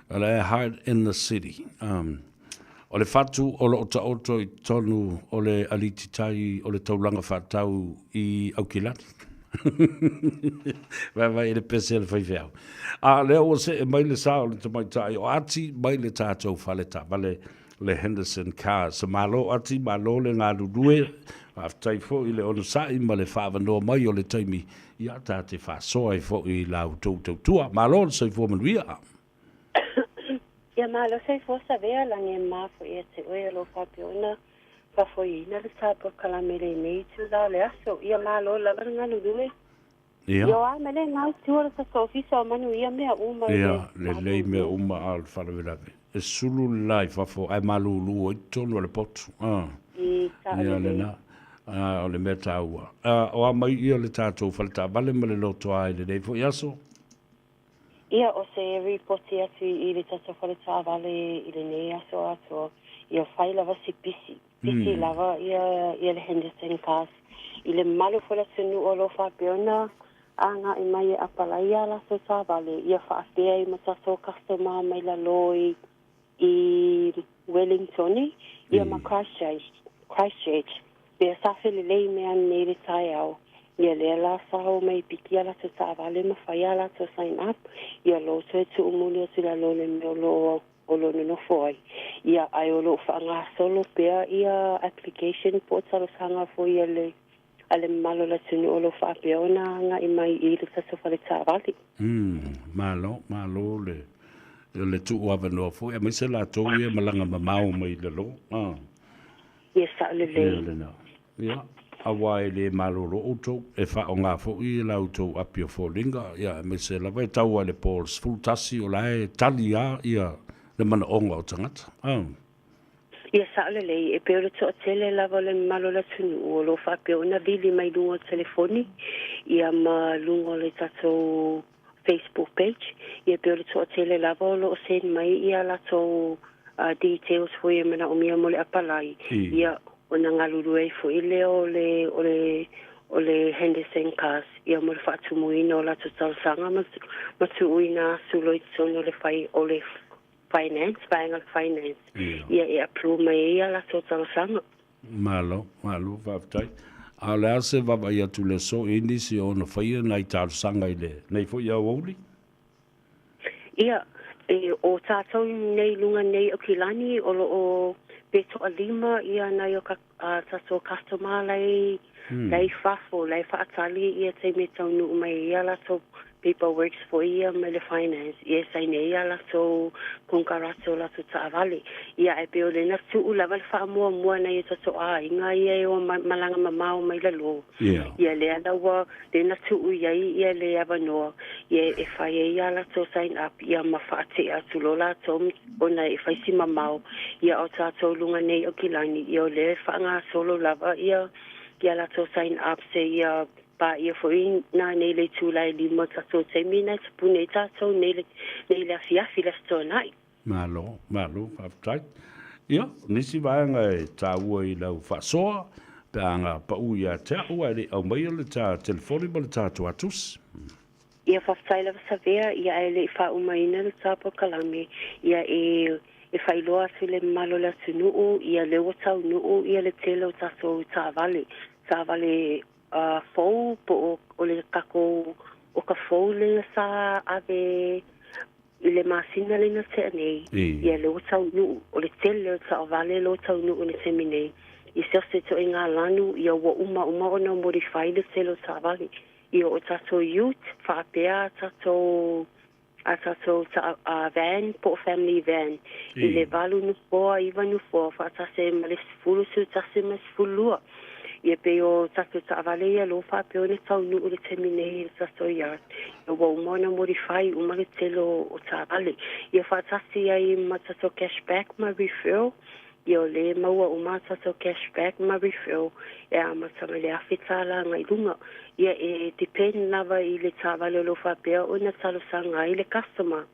le Heart in the City. O le whatu o le ota oto I tonu o le alititai o le taulanga whatau I Aukilani. Vai I le pese le whaiwhau. A leo o se e mai le sa o le tamaitai o ati mai le tātou whale ta vale le Henderson Cars. Sa malo ati malo le ngā rurue aftai fo I le ono sai ma le whaavanoa mai o le taimi I ata te whasoa I fo I lau tautua. Malo le sai fo manuia. Ia malo sai fo sa vea lange mafo I te oe lo whapiona pa fo I na le tāpua kalamere nei tu la le aso. Ia malo la varanga nurue. Ia. Yo a mele ngau tua sa sofisa manu ia mea uma. Ia, le mea uma al wharawirawe. E sulu lai whafo, ai malulu o i tonu ale potu. Ia le na. O le mea tāua. O a mai ia le tātou whalita vale ma le loto ai le reifo iaso. Ia o se reporti atu I le tata whalita vale I le nei aso ato. Ia whai lava si pisi. Pisi lava ia le Henderson cars. I le malu whala tunu o lo whapeona. Anga I mai apalai ala so tā vale. Ia whaapea I matato customer mai la loi I Wellingtoni. Ia ma Christchurch. Pea sawhele lei mea nei le tai au. Ia lea la saho mai piki ala to tā vale ma whai ala to sign up. Ia lo to e tu umuli o tila lo le meo lo o lo no foi. Ia ai o lo whaanga solo pea ia application po talo sanga fo ia le ale malo la tunu o lo whaapea o na anga I mai I le taso whale tā vale. Malo le tu ua no fo. Ia mai se la tō ia malanga mamau mai le lo. Ia sa le le. Ia. Awa le malolo auto e fa o ngā fo I la auto apio fo linga ia me se la vai tau le pols full tasi o la e tali ia le mana onga o tangata. Ia sa le e peo le to tele la le malola tunu o lo fa peo na vili mai lungo telefoni ia ma lungo le tato Facebook page ia peo le to tele la lo sen mai ia la to details fo ia mana o mia mo le apalai ia o na ngaluru e fo ile o le Henderson cars ia mo le whaatumuina o la tutalsanga ma tuuina sulo I tono le whai o le finance ia e approve mai ia la tutalsanga malo whaftai a le ase vava ia tu le so inisi o na whaia nai talsanga I le nei fo ia wauli ia o tātou nei lunga nei o kilani o Beto alima ia na yo tato customer lai fafo lai faatali ia te me tau nu mai ia la so people works for ia me le finance ia sai nei ia la so kongarato la so tavali ia e peo le na tu ula val fa mo na ia tato inga ia o malanga mamau mai la lo ia le ala wa le na tu ia le ava no ia e fa ia la so sign up ia ma faati atu lo la to ona e fa si mamau ia o tato lunga nei o kilani ia le fa nga solo lava ia la to sign up se ia pa ia foi na nei le tulai lima tato te mina tupune tato nei le afiafi la stonai. Malo, whaftai. Ia, nisi vaenga e tā ua I lau whasoa, pe anga pa uia te ua le au mai le tā telefoni ma le tātu atus. Ia whaftai la vasavea, ia e le wha umaina le tāpo kalame, ia e whailoa tu le malo la tunuu, ia le watau nuu, ia le telo tato tā vale fou po o le kako o ka fou le sa ave I le masina le na te nei ia le watau nu o le tele o ta vale lo tau nu o le semine I se to inga lanu ia wa uma o na modify le tele o ta vale ia o tato youth whaapea tato van po family van I le valu nu foa iwa nu foa whaatase ma le sifulu su tase ma sifulua ia pe o tato vale ia lo fa pe o le tau nu le temine tato ia o wa umona modify uma le telo o ta vale ia fa tasi ai ma tato cashback ma refill ia le maua uma tato cashback ma refill ia ma tama le afitala ngai lunga ia e depend lava I le ta vale lo fa pe o na talo sanga I le customer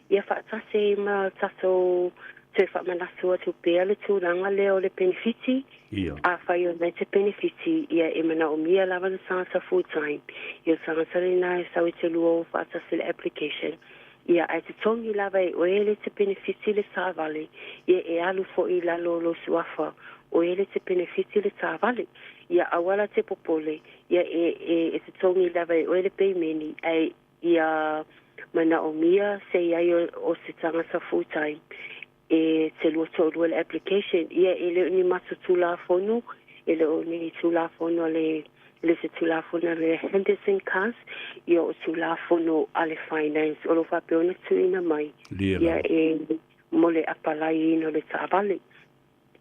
ia fa tasi ma tato te whamanatua tu pea le tūranga leo le benefiti a whai o nei te benefiti ia e mana o mia lava le sangata full time ia sangata le nai sau te lua o whaatasi le application ia ai te tongi lava e oele te benefiti le tāvale ia e alu fo I lalo lo suafa oele te benefiti le tāvale ia awala te popole ia e te tongi lava e oele peimeni ai ia mana o mia se ai o se tangata full time e te lua tōrua le application ia e leo ni matu tūlāwhonu e leo ni tūlāwhonu le se tūlāwhonu le Henderson cars ia o tūlāwhonu ale finance o lo whapeo na tuina mai ia e mole apalai ino le tāwale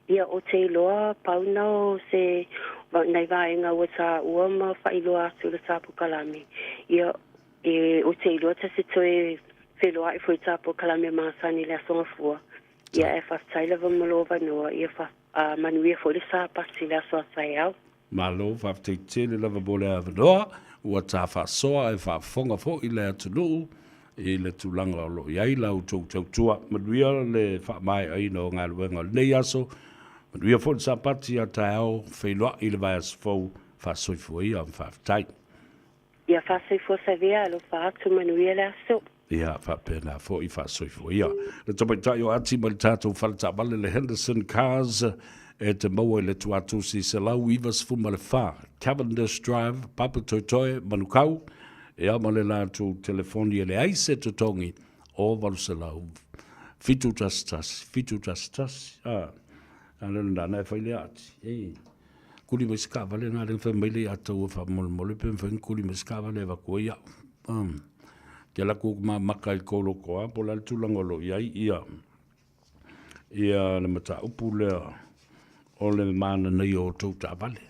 Ia o te iloa pauna o se nei vaenga o sa ua ma whailoa atu le tapu kalame. Ia o te iloa ta se toe wheloa i fwoi tapu kalame maasani le asonga fua. Ia e whaftaila va malova noa ia manuia fwoi le sa pasi le asoa sai au. Malo whafteitele lava bole avanoa, ua tā whasoa e whafonga fo i le atunuu, i le tūlanga o lo iai lau tau manuia le whamai aina o ngā luenga nei aso, manuia fo le sa pati a tai au, whailoa i le vai asfou, whasoifua ia am whaftai. Ia whasoifua sa vea alo whaatu manuia le aso. Ia whapena fo i whasoifua ia. Le tapai o ati ma le tātou whalata wale le Henderson Cars, e te maua le tuatu si se lau ivas fuma le wha. Cavendish Drive, Papa Toitoe, Manukau, e ama le lātu telefonia le aise te tongi o walu se lau. Fitu tas. Anana nana e whaile ati. Kuli me ska vale nā rin whaimele atau e wha mole pen whain kuli me ska vale wa kua ia. Ke la kuk ma maka i kolo koa, po la tulangolo iai ia. Ia le mata upu lea. O le mana nei o tau ta vale.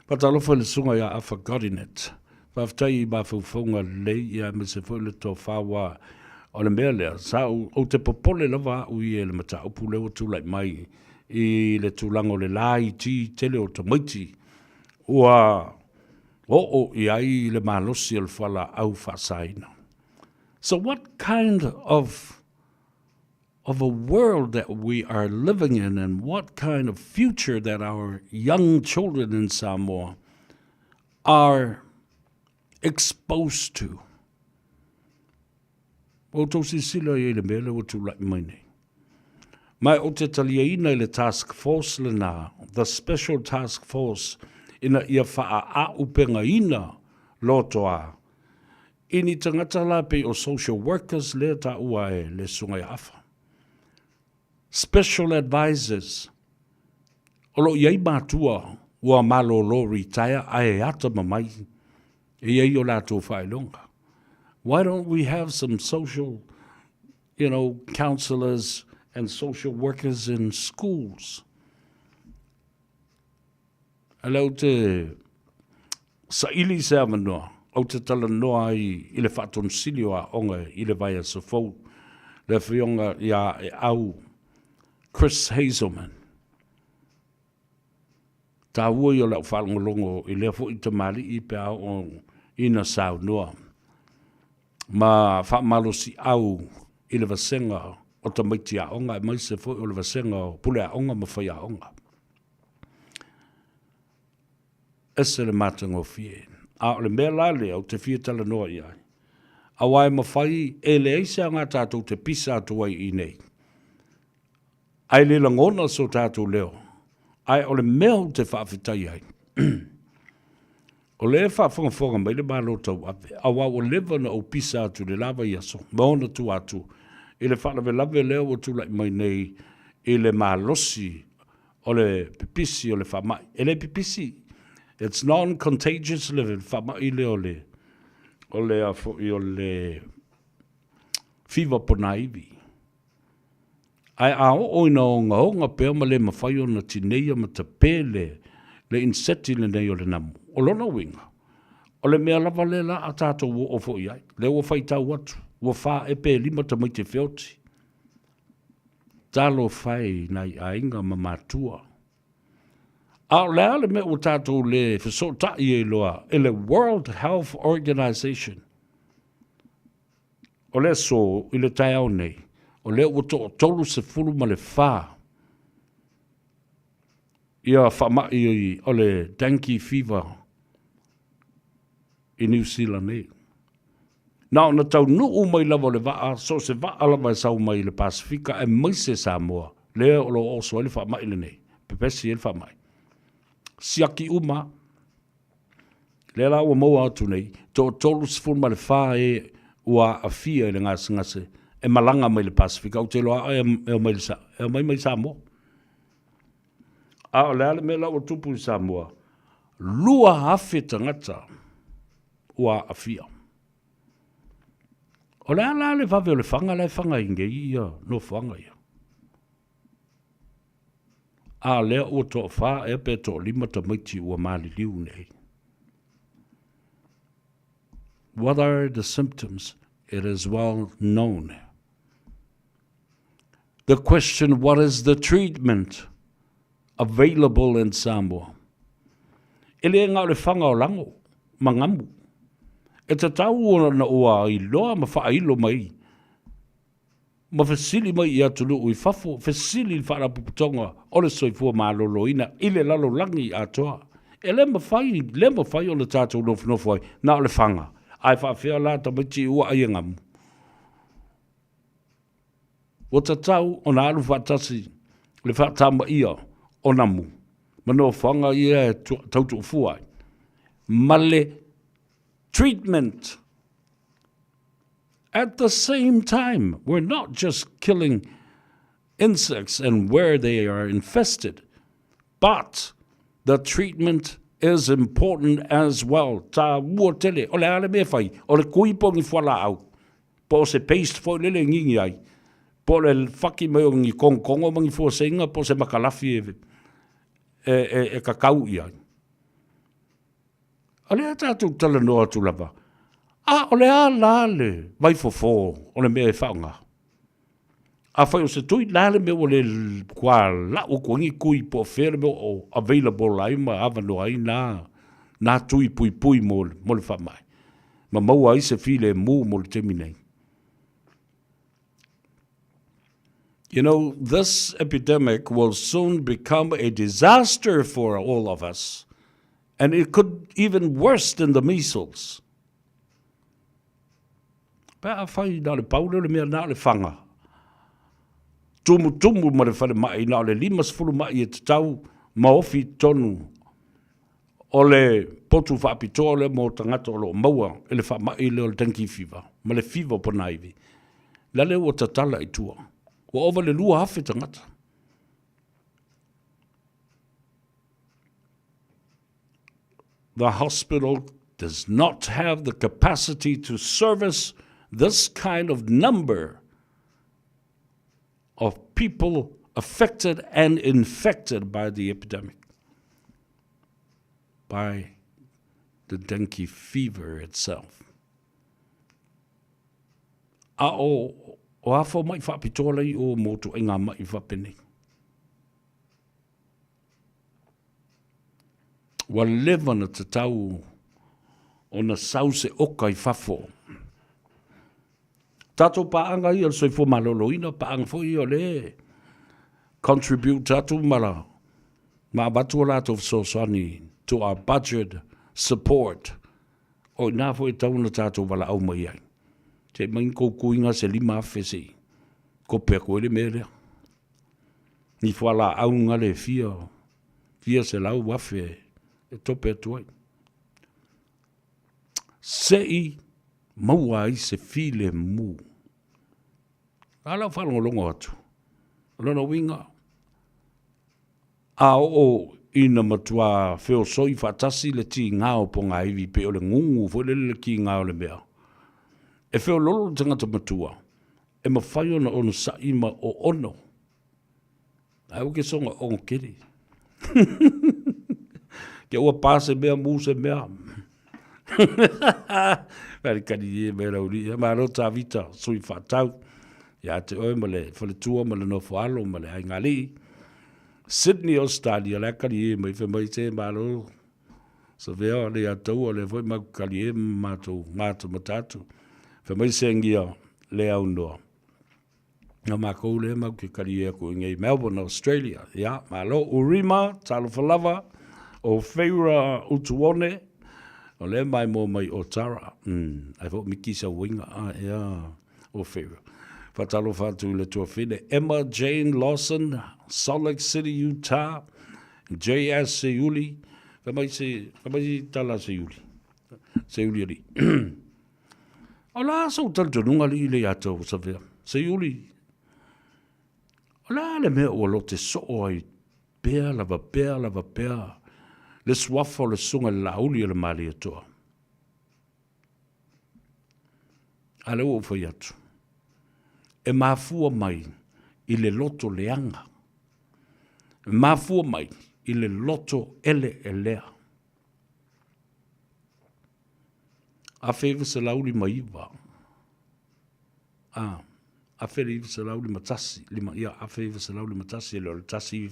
Patalofa le sunga ia a forgotten it. Whaftai i ba whauwhaunga lei ia me se whau le tō whawa o le mea lea. Sa o te popole lava au i e le mata upu leo tūlai mai i le tūlango le lai ti tele o tamaiti. Ua o i ai le malosi al whala au whasaina. So what kind of a world that we are living in and what kind of future that our young children in Samoa are exposed to. O tō sisila i le mele o tū lai mai nei. Mai o te taliaina i le task force le nā, the special task force ina ia wha a upenga ina loto a. Ini tangata lape o social workers le ta ua e le sungai afa. Special advisors. Olo iei mātua ua malo lo retire ai ata mamai. Iei o lato whailonga. Why don't we have some social, counselors and social workers in schools? Alau te saili se amanoa, au te tala noa i le whaton silio a onga i le vai a sofou, le whionga ia e au Chris Hazelman. Tā ua i o lau whalongolongo i lea fo i te mali i pe au o ina sau noa. Ma whamalo si au i le vasenga o ta maiti a onga, e mai se fo i o le vasenga o pule a onga ma whai a onga. Ese le mātango fie. A o le mea lale au te fie tala noa i ai. A wai ma whai e le eise a ngā tātou te pisa atua i nei. Ai le langona so tātou leo. Ai o le mea te whaafitai ai. O le whaafonga mai le malo tau ape. A wā o lewa na o pisa atu le lava i aso. Maona tu atu. I le whaalawe lawe leo o tu lai mai nei. I le malosi o le pipisi o le whamai. E le pipisi. It's non-contagious le whamai le o le. O le afo i o le fiva ponaivi. Ai a o ina o ngā pēr ma le mawhai o na tineia ma ta pēle le inseti le nei o le namu. O lona winga. O le mea lava le la a tātou o fo i ai. Le o whai tau atu. O wha e pē lima ta mai te whioti. Talo whai nai a inga ma mātua. A o lea le me o tātou le whisota i e loa. E le World Health Organization. O le so i le tai au nei. O le o tolu se fulu ma le wha. Ia whamai i o le dengue fever i New Zealand nei. Nā na tau nuu mai lava le waa, so se waa lava e sau mai le Pasifika e mai se Samoa. Lea o lo oso ele whamai le nei. Pepesi ele whamai. Siaki uma. Lea la ua maua atu nei. Tolu se fulu ma le wha e ua a fia le ngase. E malanga mai le Pasifika, o te loa e mai Samoa. A o lea le mea lau tupu i Samoa. Lua hafe tangata ua a fia. O lea la le vave o le whanga, le whanga inge ia, no whanga ia. A lea ua toa wha e pe toa lima ta maiti ua mali liu nei. What are the symptoms? It is well known. The question, what is the treatment available in Samoa? Ele ngā le whanga o lango, mangamu. E te tau ona na ua I loa ma whailo mai. Ma fesili mai I atulu ui fafo, fesili whara puputonga, ole soifua maloloina, ile lalo langi atoa. E le ma whai o le tātou nofu ai, na o le whanga. Ai whawhia la ta miti ua ai ngamu. O ta tau o na alu whatasi, le whatama ia o namu. Mano whanga ia tautu fuai. Male treatment. At the same time, we're not just killing insects and where they are infested, but the treatment is important as well. Ta mua tele, o le ale me fai, o le kuipongi whala au. Po se paste fo lele ngingi ai. Po le whaki mai o ngi kongo mangi fo senga, po se makalafi e kakau i ai. O le atatu tala noa tu lava. O le a lale, vai fofo, o le mea e whaunga. A whai o se tui lale me o le kua la o kuangi kui po where me o available lai ma avano ai na tui pui mo le whamai. Ma maua ai se file mu mo le teminei. You know, this epidemic will soon become a disaster for all of us. And it could even worse than the measles. Pa whai na le paule le mea na le whanga. Tumu ma le whare mai na le 5 mai e te tau maofi tonu. O le potu whaapitoa le mo tangata o lo maua e le wha mai le o le tanki fiva. Ma le fiva po naivi. La le o tatala I tua. Wa ova le lua hafe tangata. The hospital does not have the capacity to service this kind of number of people affected and infected by the epidemic, by the dengue fever itself. O afo mai whapitola I o motu e ngā mai whapene. Wa lewa na te tau o na sause oka I whafo. Tato paanga I al soifo maloloina, paanga fo I o le. Contribute tato mala. Ma batu lato sosani to our budget support. O na fo I tau na tato wala au mai ai. Te main ko kuinga se 5 afesi. Ko peko ele mere. Ni whala au ngale fia. Fia se lau wafe. E tope tuai. Sei maua I se file mu. Ala whalongo longo atu. Lona winga. A o ina matua feo soi fatasi le ti ngao po ngā iwi pe o le ngungu fo le ki ngao le mea. E feo lolo tangata matua. E mawhai ona ono saima o ono. Au ke songa o kiri. Ke ua pase mea muse mea. Pari kari e mea rauri. Ma rota vita sui whatau. Ia te oe male whaletua male no whaalo male ai ngali. Sydney, Australia, la kari e mai whamai te maro. Sa vea le atau le voi mau kari e mātou matatu. Whamai se ngia le au noa. Nga mākou le mau ke kari e ko ngai Melbourne, Australia. Ia, malo Urima, talo whalava, o Feura Utuone, o le mai mo mai o Tara. Ai fo miki sa winga, ia, o Feura. Fatalo fatu le tua fine. Emma Jane Lawson, Salt Lake City, Utah. J.S. Seuli. Whamai se tala Seuli. Seuli ali. O la so tanto nunga li le ato sa vea. Seuli. O la le mea o lo te so ai. Pea lava pea. Le swafo le sunga lauli le mali atoa. Ale o fai atu. E mafua mai I le loto leanga. Mafua mai, i le loto ele e lea. A whewha se lauri ma iwa. A whewha se lauri ma tasi, lima ia, a whewha se lauri ma tasi, ele o tasi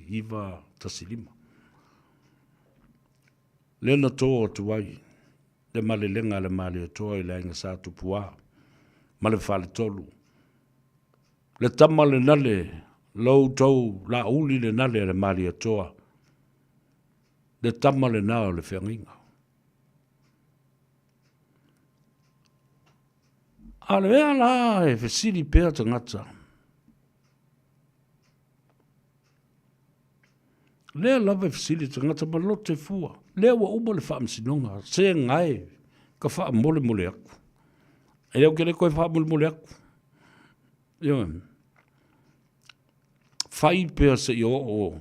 iwa, tasi lima. Lena toa tuai, le male lenga le male toa i le inga sa tupua, male whale tolu. Le tama le nale, lau tau la uli le nale le male toa. Le tama le nao le whenginga. A le mea la e whesiri pēr tangata. Lea lawa e whesiri tangata ma lo te fua. Lea wa uma le whaamsinonga. Se ngai ka wha mole mole aku. E leo kere koe wha mole aku. Ia. Whai pēr se i o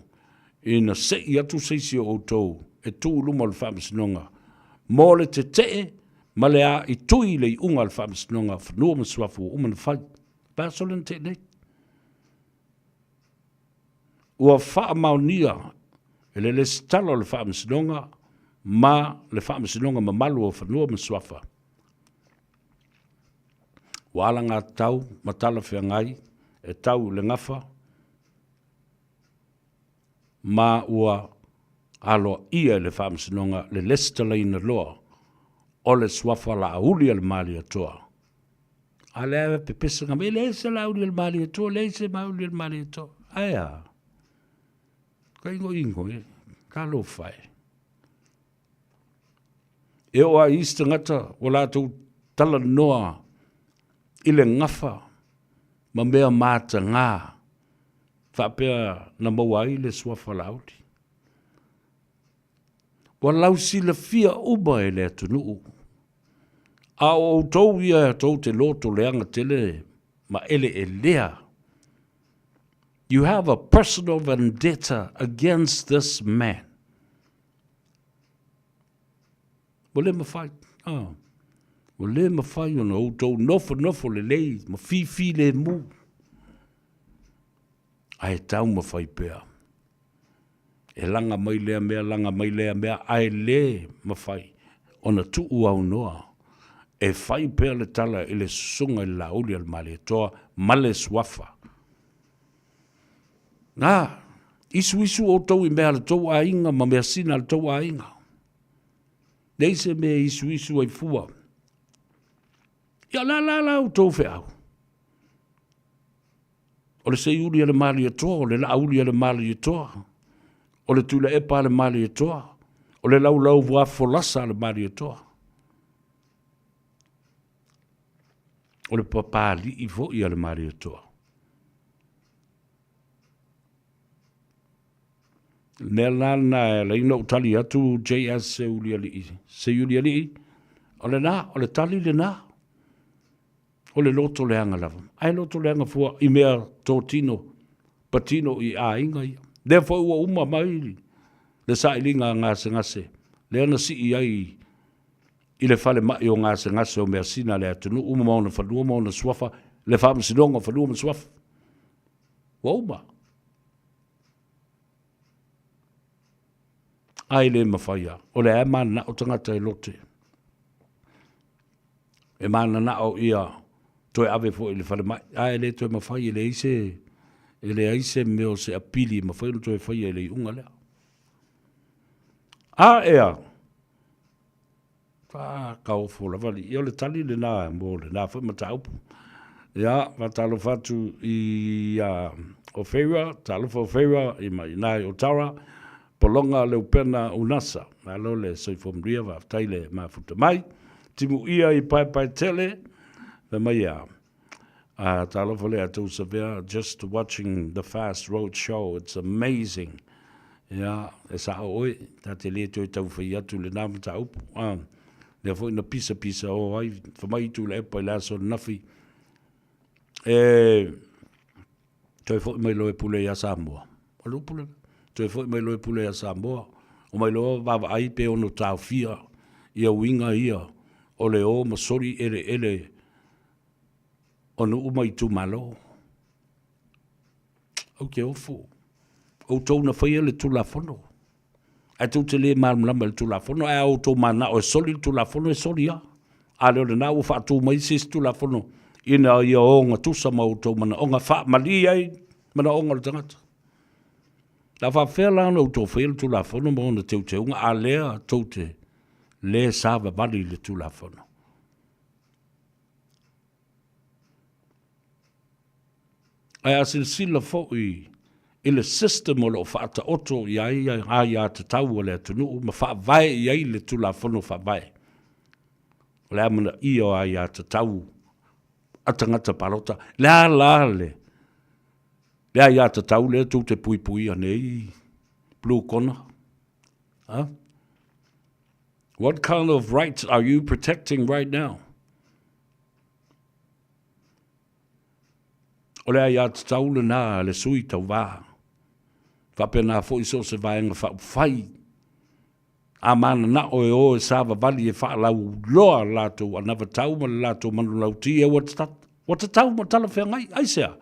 ina se i atu seisi o tau e tū luma le whaamsinonga. Mole te te ma le a i tui le i unga le whaamsinonga whanua masuafu o umana whai. Pēsolen te nei. Ua wha maunia e le stalo le whaamsinonga ma le whaamsinonga ma malu o whanua masuafa. Wala ngā tau ma tala whia ngai e tau le ngafa ma ua alo ia le whaamsinonga le lestala ina loa o le swafa la auli al mali atoa. A le awe pepesa nga me le se la auli al mali atoa, le se mauli al mali atoa. Aia. Ka ingo ka lo fai. E o a ista ngata o la tau tala noa i le ngafa ma mea mata ngā whapea na maua i le swafa la auli. Wa lausi le fia uba e le atunuu. A o tau ia tau te loto leanga tele ma ele e lea. You have a personal vendetta against this man. Wale mawhai. Wale mawhai ona o tau nofo le lei, ma fi le mu. Ai tau mawhai pēr. E langa mai lea mea, ai le mawhai, ona tuu au noa, e whai pēr le tala i le sunga i lauli al male toa, male swafa. Ngā, isu o tau i mea le tau a inga, ma mea sina le tau a inga. Neise mea isu ai fua. Ia la o tau whe au. O le se uli ale male toa, o le la uli ale male toa. O le tula epa le mali e toa. O le lau vua folasa le mali e toa. O le papali i fo i le mali e toa. Nela na le ina utali atu JS se uli ali. Se uli ali. O le na, o le tali le na. O le loto le anga lava. Ai loto le anga fua i mea tōtino. Patino i a inga ia. Therefore, ua uma mai le sa ilinga ngase. Le ana si i ai i le fale mai o ngase o mea sina le atunu uma mauna whanua mauna swafa le whaamsinonga whanua ma swafa. Ua uma. Ai le mawhaia. O le e mana na o tangata e lote. E mana na o ia toe ave fo i le fale mai. Ai le toe mawhaia le ise e le aise meo se apili ma whainu toi whaia e le unga lea. A ea. Kau fōla wali. Ia le tali le nā mō le nā whai mata upu. Ia, talo whatu i o Whewra, talo wha o Whewra i mai nai o Tara, polonga leu pena unasa. Nā lo le soifomria wa taile ma futa mai. Timu ia i pai tele, le mai a. Just watching the Fast Road Show, it's amazing. Yeah, e sa oi, ta te le toi tau whai atu le nāma ta upu. Le fo ina pisa o ai, whamai tu le epa i la so nafi. Toi fo mai loe pule ia Samoa. Alu pule. Toi fo mai loe pule ia Samoa. O mai loa wawa ai pe ono tau fia, ia winga ia, o le o masori ele, ono umai tu malo. Ok, ofu. o tau na whaia le tulafono. Ai tau te le malama le tulafono, ai o tau mana o e soli le tulafono e soli a. A leo le na o whaatou mai sis tulafono. Ina ia o ngā tusa ma o tau mana o ngā wha mali ai, mana o ngā le tangata. La wha whea lana o tau whaia le tulafono ma o na teu unga a lea tau te le sāwa vali le tulafono. Ai asin sila fo i le system o lo whaata oto i ai te tau o le atunu, ma wha vai i ai le tulafono wha vai. O le amana i o ai te tau atangata palota, la le. Le ai te tau le tu te pui pui anei, blue corner. Huh? What kind of rights are you protecting right now? O le ai te tau le nā le sui tau wā. Whapena fo iso se vaenga whai. A mana na o e sāwa vali e whaalau loa lātou anava tau ma lātou manu lau ti e wata tau ma tala whea ngai aisea.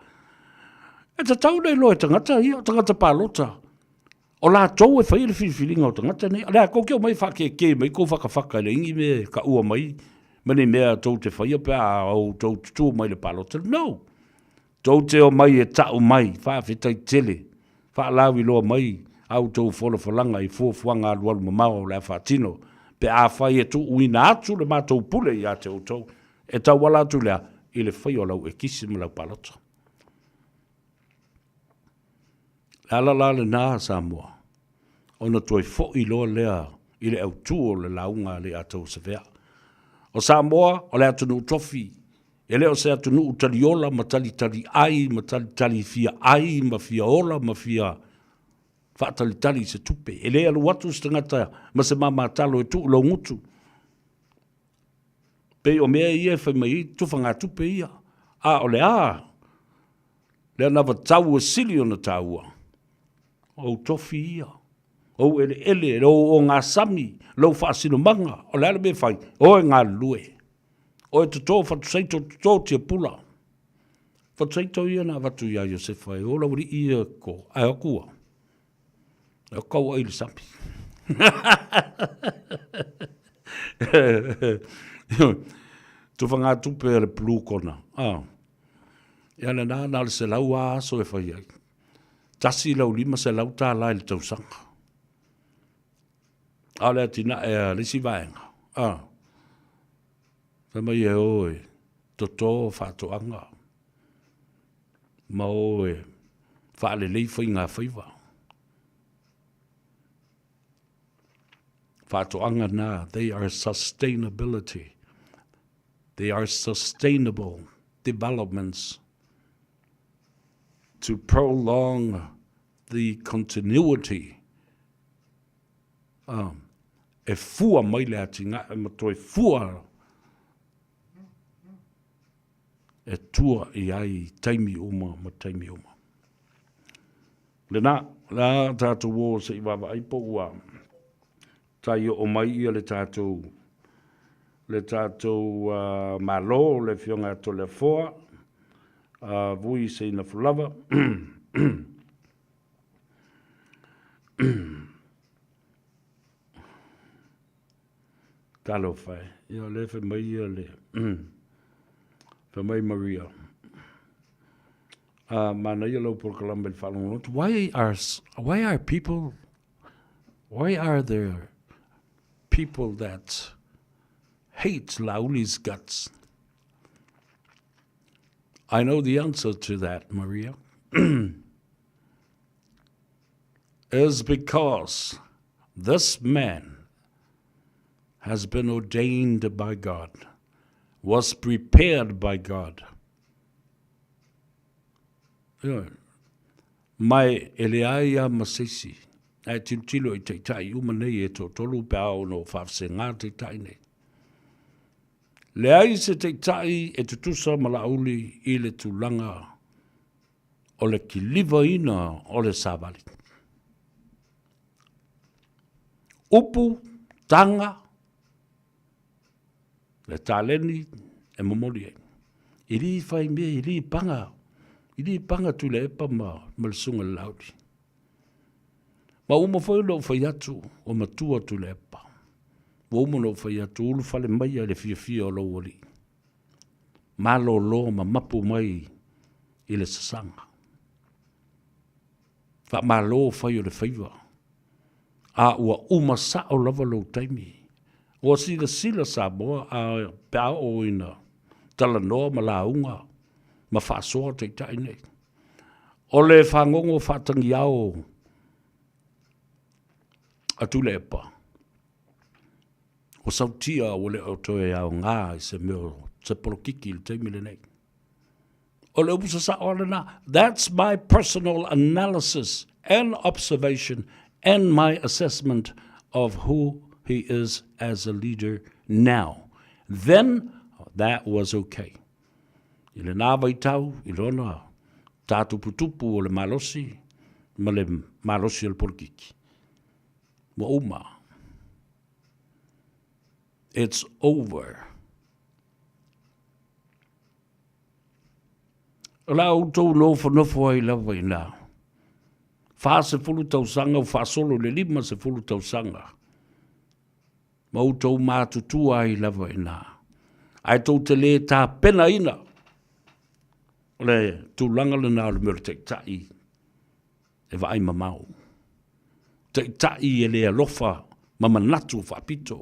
E ta tau nei loa e tangata ia, o tangata pālota. O lātou e whai le whiwhiringa o tangata nei. Lea kokeo mai whake mai ko whaka le ingi me ka ua mai. Mani mea tau te whai pe a o tau tutu mai le pālota. No. Tau te o mai e tau mai, whawhitai tele. Whaalawi loa mai. Au tau wholawhalanga I fuafuanga alualu mamao le whaatino. Pe a whai e tu uina atu le mātou pule I a te o tau. E tau wala atu lea I le whai o lau e kisi me lau palota. Ala le nā Samoa. Ona toi fo I loa lea I le au tu o le launga le atou se vea. O Samoa o le atu nu tofi. E leo se atu nu taliola ma tali ai, ma tali fia ai, ma fia ola, ma fia whaatalitali se tupe. E lea lu watu stangata ma se mama talo e tu lo ngutu. Pe o mea ia whai mai tufanga tupe ia. A o le a. Lea nawa tau e sili o na taua. O tofi ia. O ele, o ngā sami, lo whaasino manga. O lea le me whai, o e ngā lue. O e te tō whatusaito tō tia pula. Whatusaito ia nā watu ia Iosefa e ola wari ia ko. Ai o kua. O kau ai le sapi. Tu whanga tupe le blue corner. Ia le nā le se lau a aso e whai ai. Tasi lau lima se lau tā lai le tausanga. A le atina e le si vaenga. Whamai e oe, toto whātoanga. Ma oe, whaale lei whai ngā whaiwa. Whātoanga nā, they are sustainability. They are sustainable developments to prolong the continuity. E fua mai le ati ngā, e matoi fua e tua I ai taimi uma ma taimi uma. Le nā, la tātou wō se I wawa aipo ua tai o mai ia le tātou malo le fionga to le foa vui se ina fulava talo fai ia le fe mai ia le Famai Maria. Mana ia lau por kalamba I whalongot. Why are there people that hate Lauli's guts? I know the answer to that, Maria. Is because this man has been ordained by God. Was prepared by God. Mai eleaia masisi. Ai tilo I te tai umanei e to tolu pao no whafse ngā te tai nei. Le ai se te tai e tutusa malauli I le tulanga o le kiliva ina o le savali. Upu, tanga, le taleni e momoli ai. I li whai mea, I li panga tu le epa ma le sunga laudi. Ma uma foi lo foi atu o matua tu le pa. Wa uma lo foi atu ulu fale mai le fia o lo oli. Ma lo ma mapu mai i le sasanga. Fa ma lo foi o le faiva. A ua uma sa o lava lo taimi. O sila Samoa a pea o ina tala noa ma launga ma whaasoa te tai nei. O le whangongo whatangi au a tule epa. O sautia o le autoe au ngā i se meo se porokiki le teimile nei. O le upusa sa o na. That's my personal analysis and observation and my assessment of who he is as a leader now. Then, that was okay. I le nā vai tau, i lona, tātuputupu o le malosi, ma le malosi o le porokiki. Wa uma. It's over. La utou no whanofo ai lawa i nā. Wha se fulu tau sanga, wha solo le lima se fulu tau sanga. Ma utou mātutua ai lawa i nā. Ai tau te le tā pena ina. Le tūlanga le nā le mero te tai. E wa ai mamau. Te tai e le alofa mamanatu whapito.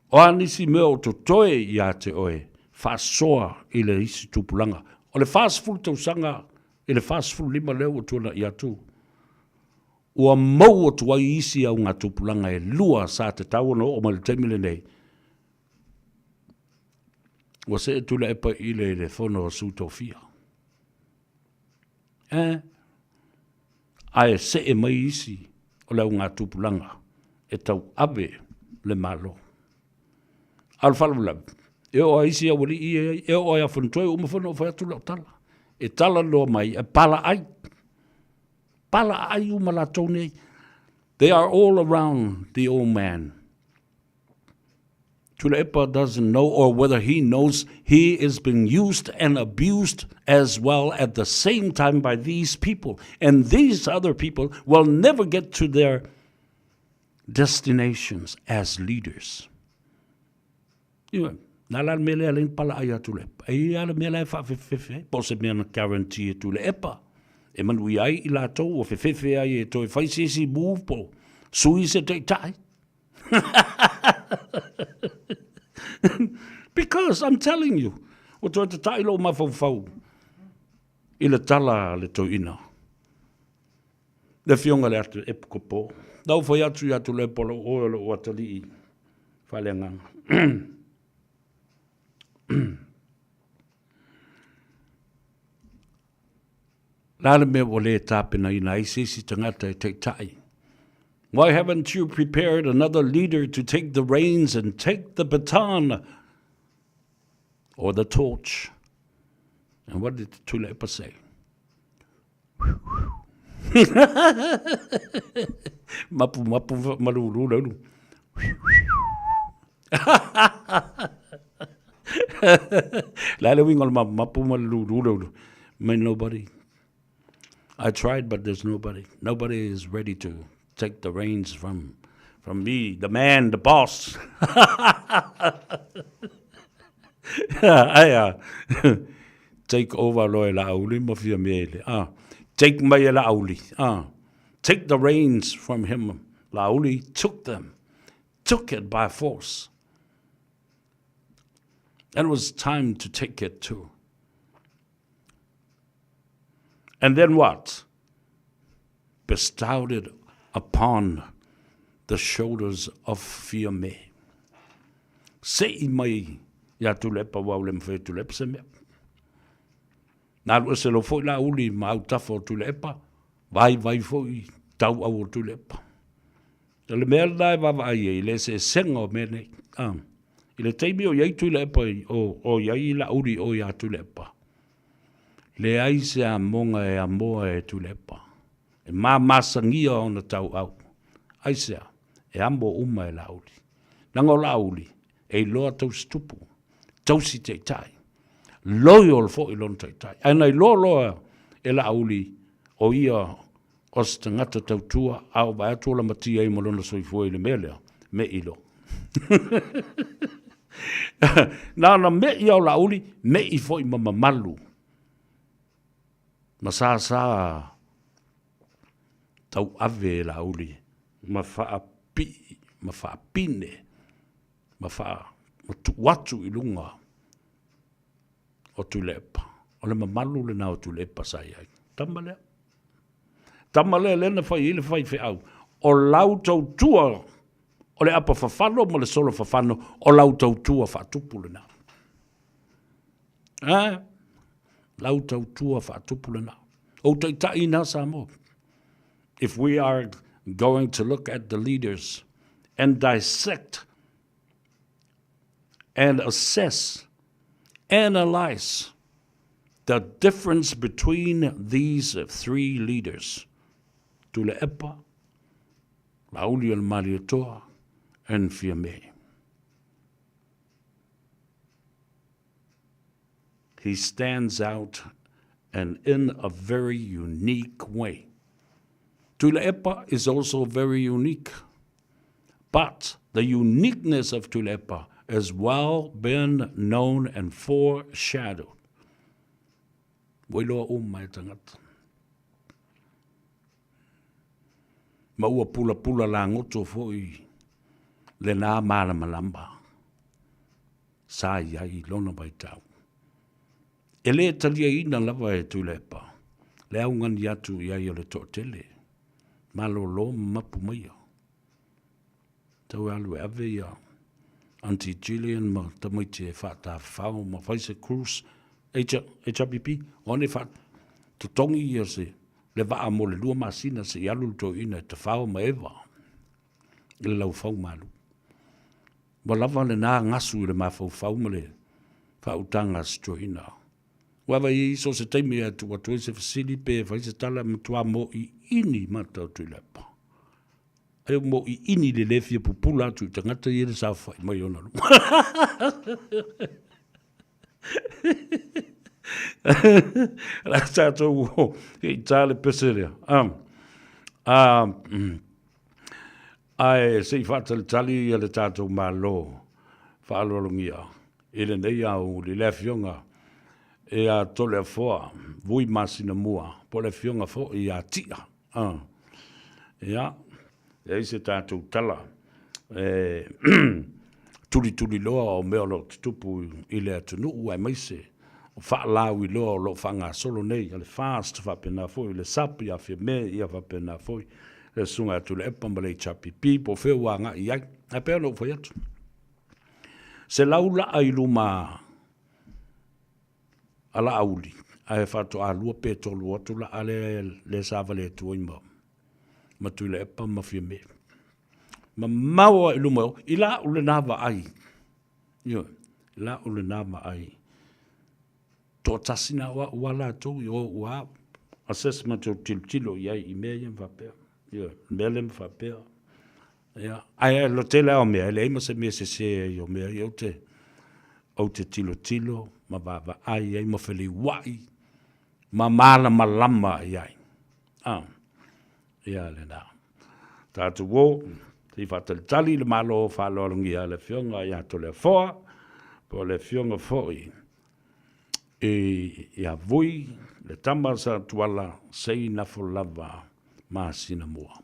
O anisi meo to toe i a te oe. Whasoa i le isi tūpulanga. O le whaasfulu tau sanga i le whaasfulu lima leo o tuana i atu. Ua mau o tuai isi au ngā tūpulanga e lua sa te tauano o mali teimile nei. Ua se e tula epa i le whono o sūtofia. Ai se e mai isi o leo ngā tūpulanga e tau ave le malo. Alwhalawalaw. E o isi a wali i e o a whantoe umawhana o whaiatu leo tala. E tala loa mai, e pala ai. Pala ai umalatou nei. They are all around the old man. Tula Epa doesn't know, or whether he knows, he is being used and abused as well at the same time by these people. And these other people will never get to their destinations as leaders. You know, nala mele alin pala aya Tula Epa. Ai ala mele fa fefe, po se mena guarantee Tula Epa. E manui ai I lātou o fefe ai e toi whaisesi move po. Sui se te tai. Because I'm telling you, o toi te tai lo mawhau I le tala le toi ina. Le fionga le atu epko po. Nau whai atu le polo o le o atali I whaleanganga. Lala me o le tāpena ina I sisi tangata e te tai. Why haven't you prepared another leader to take the reins and take the baton or the torch? And what did Tula Epa say? Mapu malulu. Lala wingol mapu malulu. May nobody. I tried, but there's nobody. Nobody is ready to take the reins from me, the man, the boss. Take over loe la auli mo fia mele. Take mai la auli. Take the reins from him. La auli took it by force. And it was time to take it too. And then what? Bestowed it upon the shoulders of Fiame. Sei mai ya tulepa waulem fe tulepa se mea. Nā rua se lo foi la uli mau tafo tulepa, vai foi tau au tulepa. Le mea lai wawai e le se senga o mea nei. I le teimi o iei tulepa o iei la uli o ya tulepa. Le ai se a monga e a moa e tulepa. E mā masangia o na tau au. Aisea, e ambo uma e lauli. Nango lauli, e loa tau stupu. Tau si te tai. Loi o fo I lon te tai. Ana I loa e lauli o ia o se tangata tautua au vai atu la matia i molona soifua i le melea, me ilo. Na me i au lauli, me i fo i mamamalu. Ma sa tau ave lauli, ma faa pine, ma tu watu i lunga o tulepa. O le mamalu le na o tulepa sai ai. Tamalea. Tamalea lena fai ile fai fe au. O lau tau tua, o le apa fafano, mo le solo fafano, o lau tau tua fa tupu le na. Lau tau tua fa tupu le na. O ta ina Samoa. If we are going to look at the leaders and dissect and assess, analyze the difference between these three leaders, Tule Epa, Lauli al Mariatoa, and Fiame. He stands out and in a very unique way. Tule Epa is also very unique, but the uniqueness of Tule Epa has well been known and foreshadowed. Wailoa o mai tangata. Maua pula la ngoto foi le nā mara malamba. Sa iai lona bai tau. E le talia ina lava e Tule Epa. Le au ngani atu iai o le tōtele. Malolo mapu maia. Tau alu e ave ia. Auntie Gillian ma tamaiti e whata whao ma Faisa Cruz HRPP. One wha tutongi ia se le waa mo le lua masina se ialu to ina te whao ma ewa. Ile lau whao malu. Wa lava le nā ngasu le ma whao ma le whautanga sto ina. Wawa i so se teimi atu watu e se fasili pe Faisa tala matua mo I ini matau Tule Epa. Ai mo I ini le lefia pupula atu tangata i le sa whai mai ona lu. La tātou I tāle peserea. Ai sei whatale tali I le tātou malo whaalolongia. I le nei au li lefionga e a tole a foa vui masina mua. Po le fionga fo I a tia. Ia. E se tātou tala. Tuli loa o mea lo tupu I le atunu ua maise. O whaalau I loa o lo whanga solo nei. Ale fast whapena foi. Le sapi a whia me ia whapena foi. Le sunga Tule Epa ma le chapipi. Po whea wanga I ai. A pēr no foi atu. Se laula ai luma ala auli. Ai whato a lua pe tolu atu la ale le savale tuoi ma. Ma Tule Epa ma whia me. Ma maua I luma o. I la ule nava ai. Io. La ule nava ai. Tō tasina wala tō I o ua. Assessment o tilo iai I mea iam whapea. Io. Mea lem whapea. Ia. Ai lo te leo mea. Ele ima se mea se I o mea. I o te tilo. Ma vava ai. Ai ma wheli wai. Ma mala malama iai. Ia le nā. Tātu wō, te whatalitali le malo o whalorungi a le fionga I ato le foa, po le fionga foi. Ia vui, le tamasa tuala, sei na lava, ma sina mua.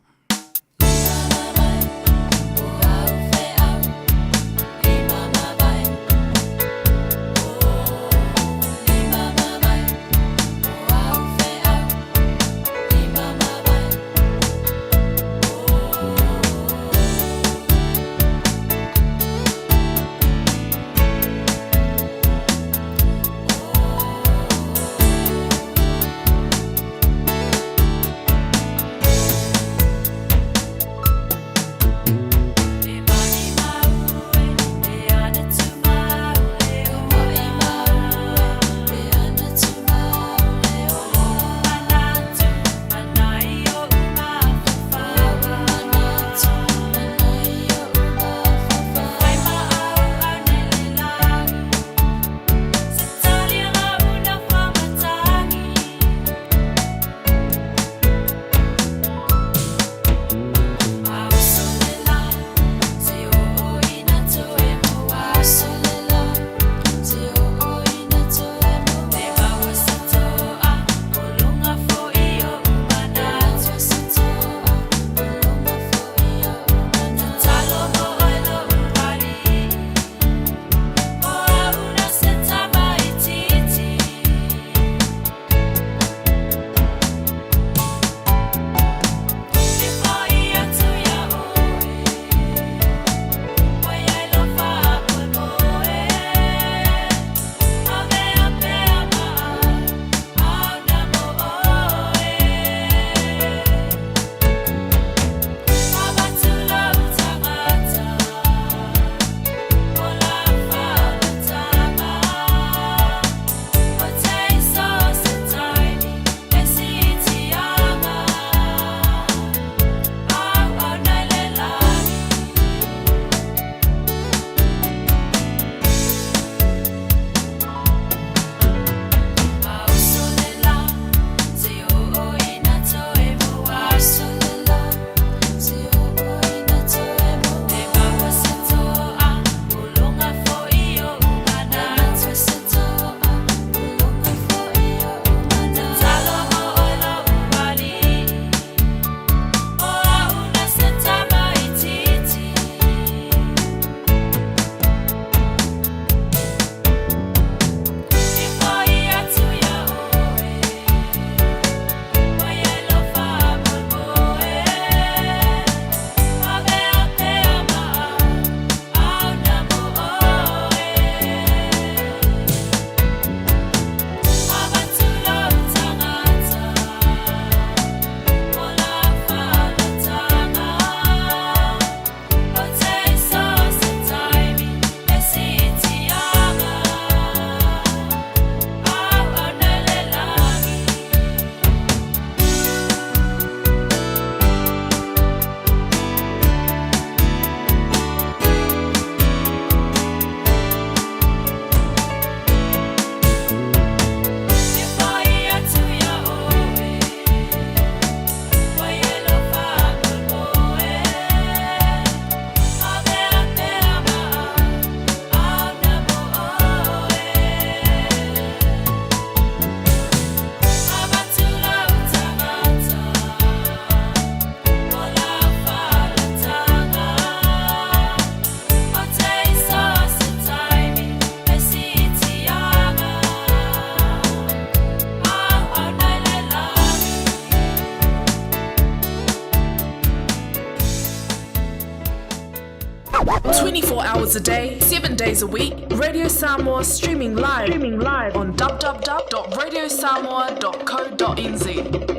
24 hours a day, 7 days a week. Radio Samoa streaming live on www.radiosamoa.co.nz.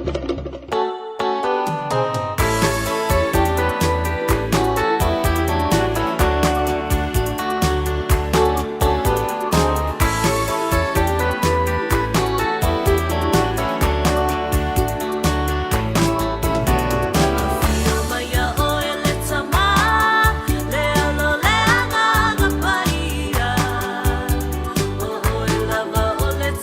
Lava, oh, let's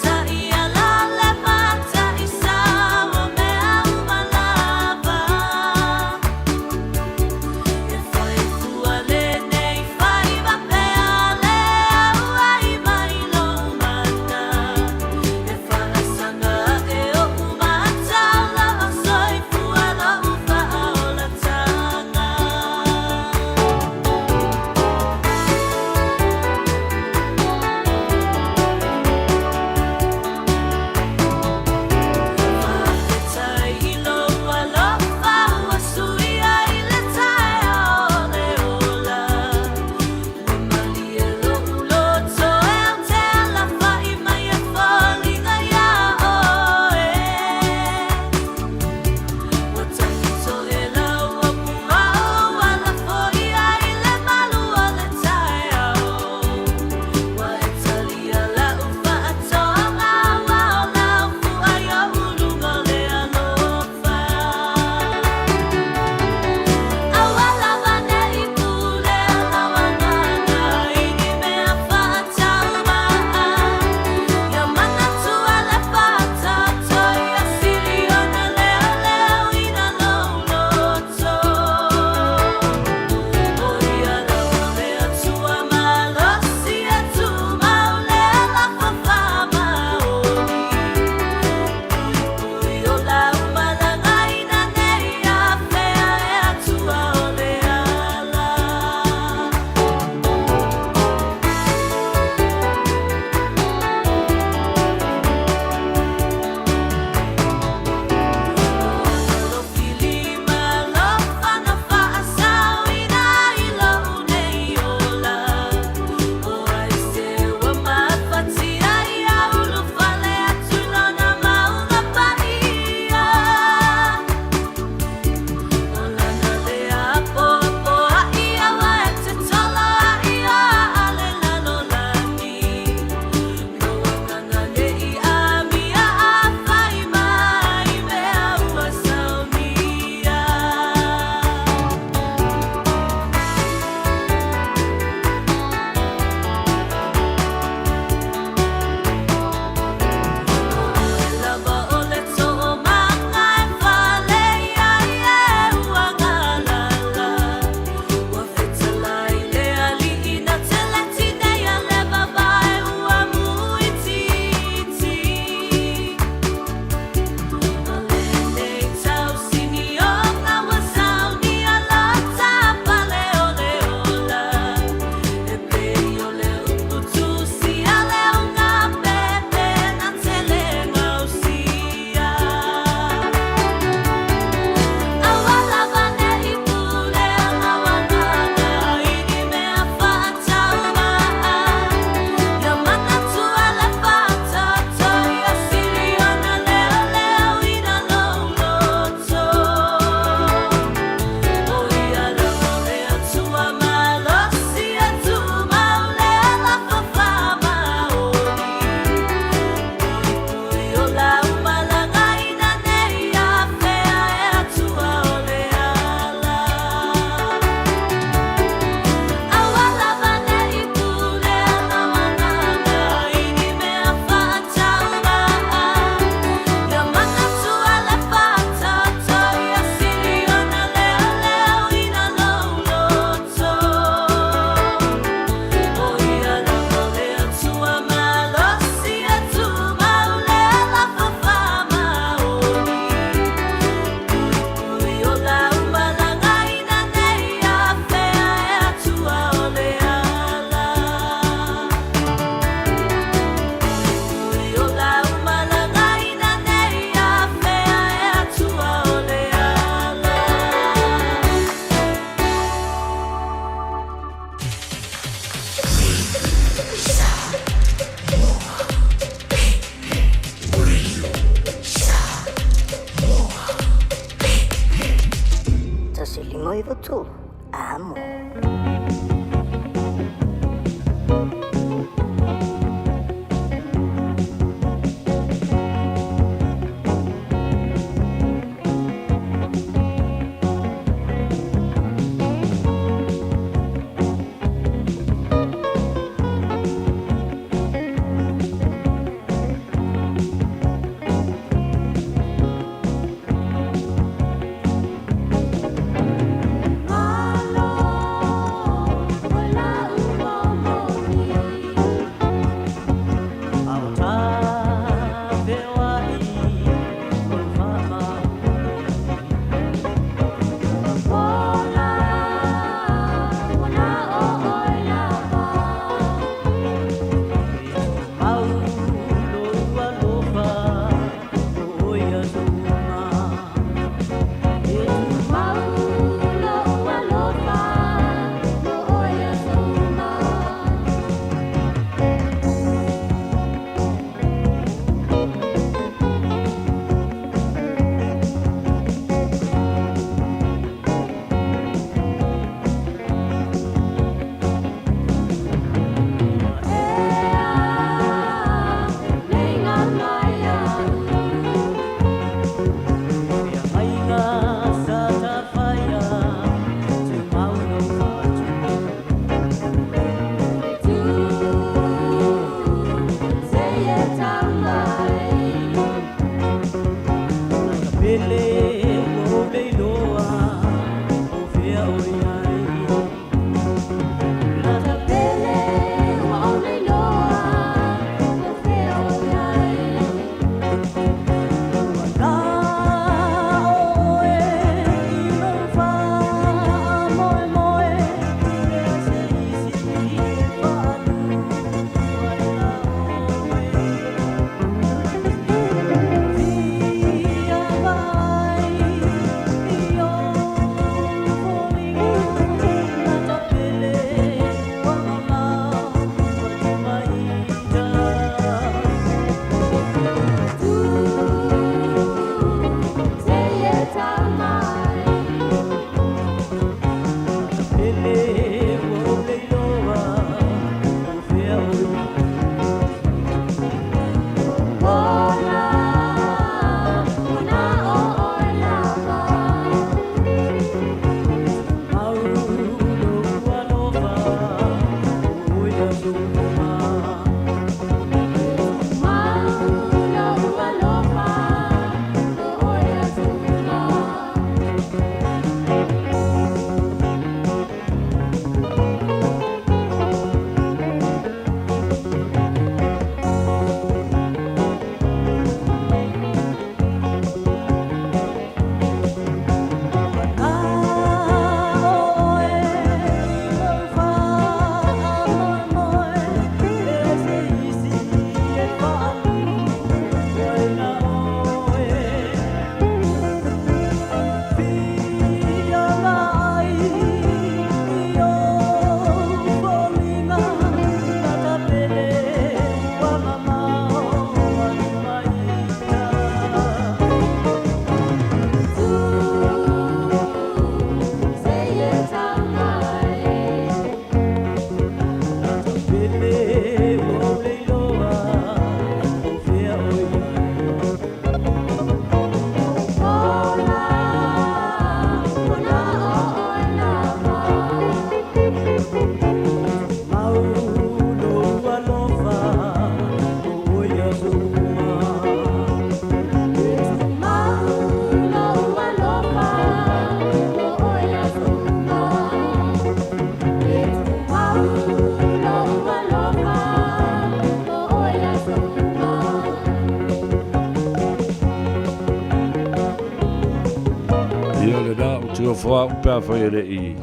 foa upea whaere I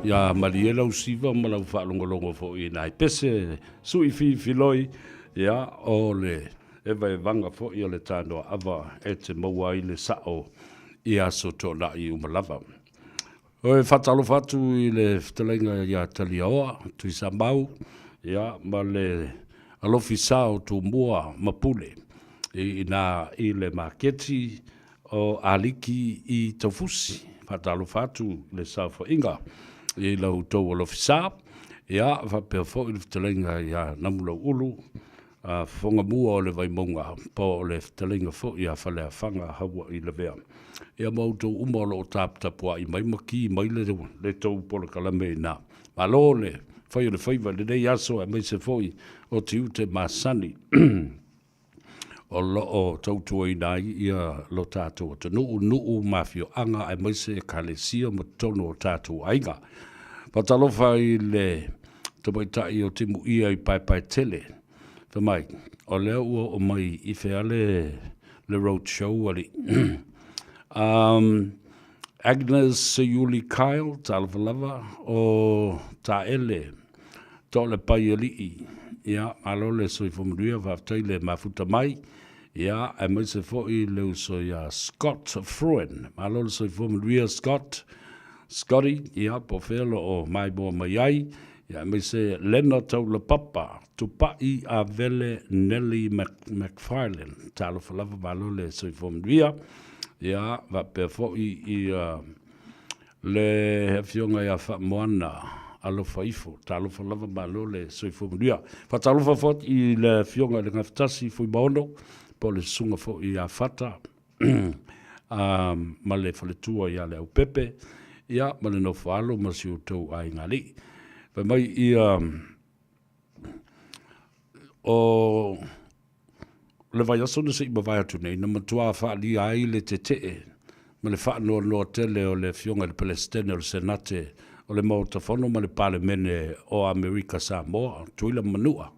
ia mariela usiva ma lau whaalongolongo fo I nai pese sui fi filoi ia o le e vanga fo I o le Tanoa Ava e te maua I le sao I aso tōna I umalava. Oe whatalo whatu I le whatalenga ia talioa tui Samoa ia ma le alofi sao tu mua mapule I le maketi o aliki I taufusi. Whatalo whatu le sao inga I lau tau alofi sao ia whapea fo I le whatalenga ia namulau ulu whonga mua o le vaimonga po o le whatalenga fo ia whalea whanga hawa I le vea. Ia mautou umolo o tapua I mai maki mai le tau pola kalame na. Malo le whai o le whaiva le nei aso e mai se foi o te ute masani. O lo o tautua I nai ia lo tātou o te nuu mafio anga e mai se kalesia ma tono o tātou ainga. Patalofa I le tamaitai o te muia I pai tele. Whamai, o leo ua o mai I wheale le road show ali. Agnes Sayuli Kyle, Talvalava, o Taele, Tole Paialii, ia, alo le soi fomuria, vaftai le mafuta mai, ia, e mai se foi le uso ia Scott Fruen, alo le soi fomuria Scotty, ia, po felo o mai bo mai ai, ia, mai se lena tau le papa, tupai a vele Nelly McFarlane, Talvalava, malo le soi fomuria, ia, va pe foi le hefionga ia fa moana alo faifo talo fa lava malo le soifo mulia fa talo fa fot I le fionga le ngaftasi foi bono po le sunga fo ia fata ma le fa le tua ia le pepe ia ma le no falo ma si utou ai ngali fa mai ia o le vai aso ne se I vai atu nei, na matua wha li ai le te ma le wha no tele o le fionga le Palestine o le Senate o le mautafono ma le Parlemene o Amerika Samoa, tuila manua.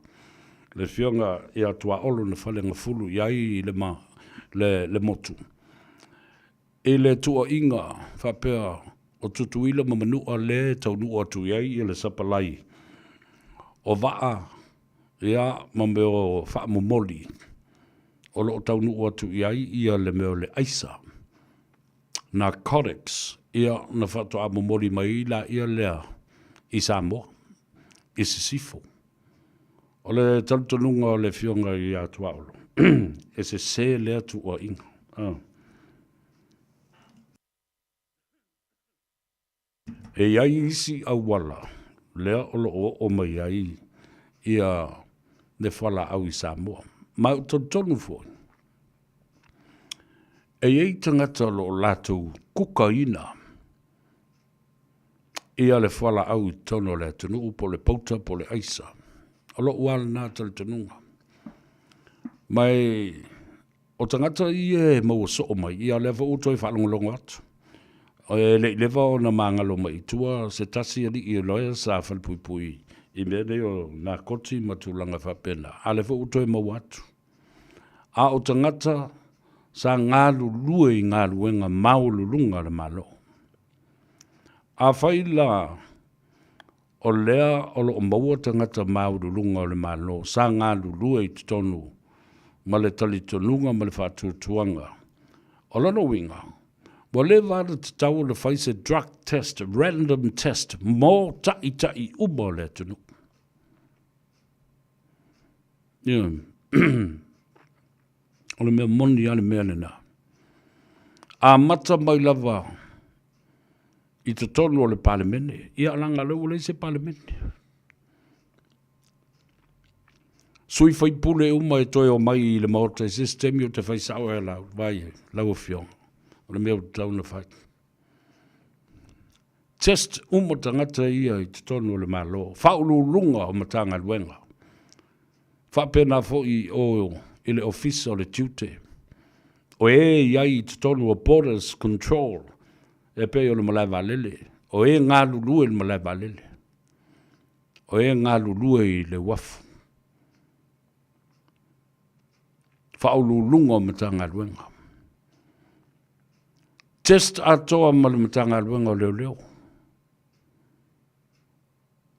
Le fionga ia tua olo na whale ngafulu iai le motu. E le tua inga whapea o tutuila ma manua le taunua tu iai I le sapalai. O waa ia ma meo wha momoli. O lo taunu o atu iai ia le meo le aisa. Narcotics, ia na whato a momori mai la ia lea I Samoa, I sifo. O le talutonunga o le fionga I atua olo. E se lea tu o inga. E iai isi au wala, lea olo o mai ai ia le whala au I Samoa. Ma tonu fo. E ei tangata lo latou kukaina. Ia le whala au tono le tunu po le pauta po le aisa. O lo uala nā tali tanunga. Mai o tangata I maua so o mai. Ia lewa utoi whalongolongo atu. O e lewa o na mangalo mai. Tua se tasi ali I loia sa whalpui I mene o nā koti matulanga whapena. A lewa utoi maua atu. A o tangata sa ngalu lue I ngalu enga maululunga le malo. A whaila o lea o lo maua tangata maululunga le malo sa ngalu lue I tonu ma le talitonunga ma le whatutuanga. O lano winga, wa le vada te tau le whaise drug test, random test, mō tai ubo le tunu. O le mea moni ale mea nena. A mata mai lava I te tonu o le Parlemene. Ia langa leu le se Parlemene. Sui fai pule uma e toi o mai I le maota sistemi o te fai sao e lau. Vai, lau o fiong. O le mea tau na fai. Test uma tangata ia I te tonu o le malo. Faulu lunga o matanga luenga. Fa pena fo I o I le office o le tute. O iai te tonu o borders control. E pe o le malai valele. O ngā lulue le malai valele. O ngā lulue I le wafu. Fa o lulunga o matanga luenga. Test atoa malamatanga luenga o leo.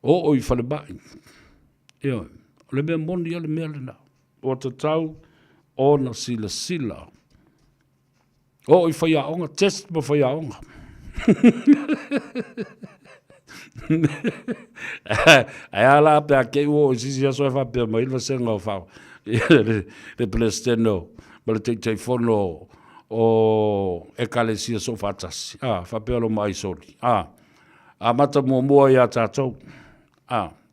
O i whale bai. Ia, le mea moni ale mea lena. O te tau, o na sila sila. O i whaiaonga, test ma whaiaonga. Ai ala pe a kei o i sisi aso e whapea ma ilwa senga o whao. Le plesteno, ma le tei whono o ekalesia so whatasi. Whapea lo mai soli. A mata mua ia tātou.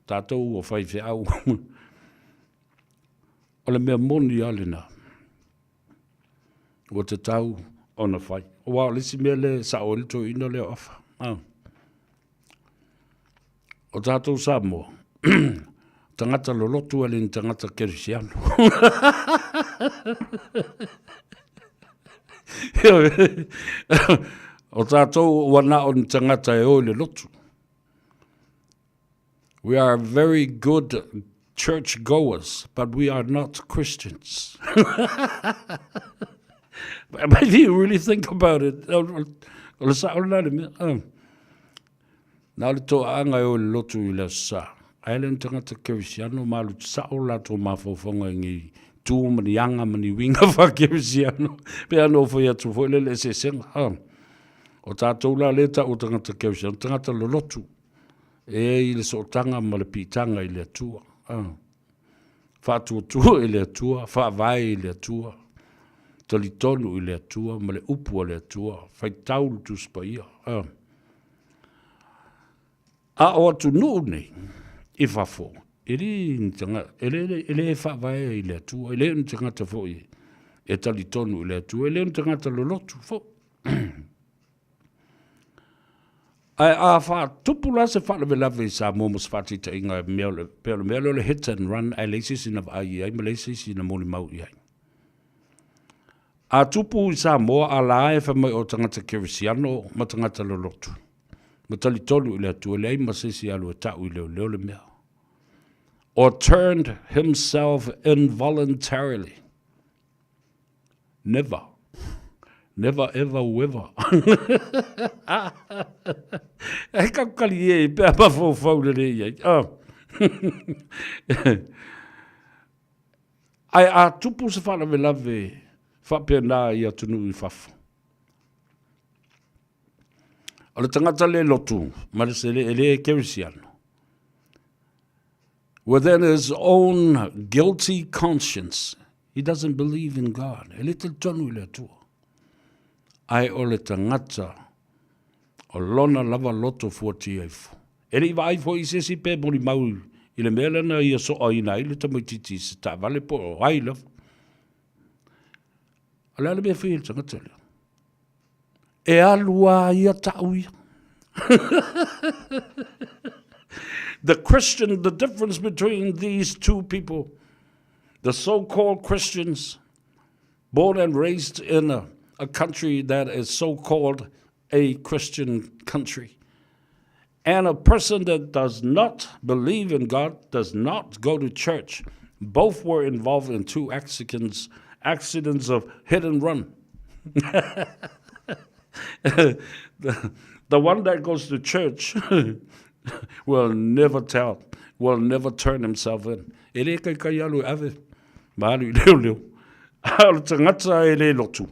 Tātou o whai au. O le mea moni alena. O te tau o na whai. O wao lisi mea le sa o lito ina le ofa. O tātou Samoa. Tangata lolotu alin tangata kerisiano. O tātou wana o tangata e o le lotu. We are very good church goers, but we are not Christians. But if you really think about it, nā le tō anga e o le lotu I le sa. Ai le tangata kerisiano malu sa o lato mawhawhonga ngi tū mani anga mani winga wha kerisiano. Pea no whai atu fo le se senga. O tātou la leta o tangata kerisiano, tangata lo lotu. E le sotanga ma le pitanga I le atua. Whātua I le atua, whaavai I le atua. Talitonu I le atua, ma le upu le atua. Whai taulu tu spaia. A o atu nuu nei, I whafo. Ele whaavai I le atua, ele un tangata fo I. E talitonu I le atua, ele un tangata lo lotu fo. Ai a wha tupula se wha lewe lawe sa momos whati ta inga peolo mealo le hit and run ai leisis ina ai ma leisis ina moni mau I ai. A tupu I Samoa a la e whamai o tangata kerisiano ma tangata lolotu. Ma tali tolu I le atu le ai ma sisi alu e tau I leo le mea. Or turned himself involuntarily. Never. Never, ever, ever. E kakali e, pēr pa fau le rei. Ai a tupu se whana me lave, whapea nā I atunu I whafo. O le tangata le lotu, marese le kerisiano. Within his own guilty conscience, he doesn't believe in God. E le te tonu le atua. Ai o le tangata o lona lava loto fuati aifu. E le iwa aifo I sesi pe mori mau I le mele na ia so aina I le tamaititi se ta vale po o aila. Ala le mea whia le tangata lea. E alua ia tauia. The difference between these two people, the so-called Christians, born and raised in a country that is so-called a Christian country, and a person that does not believe in God, does not go to church, both were involved in two accidents of hit and run. The one that goes to church will never turn himself in. Ele kai alu ave, malu leo. Al tangata ele lotu.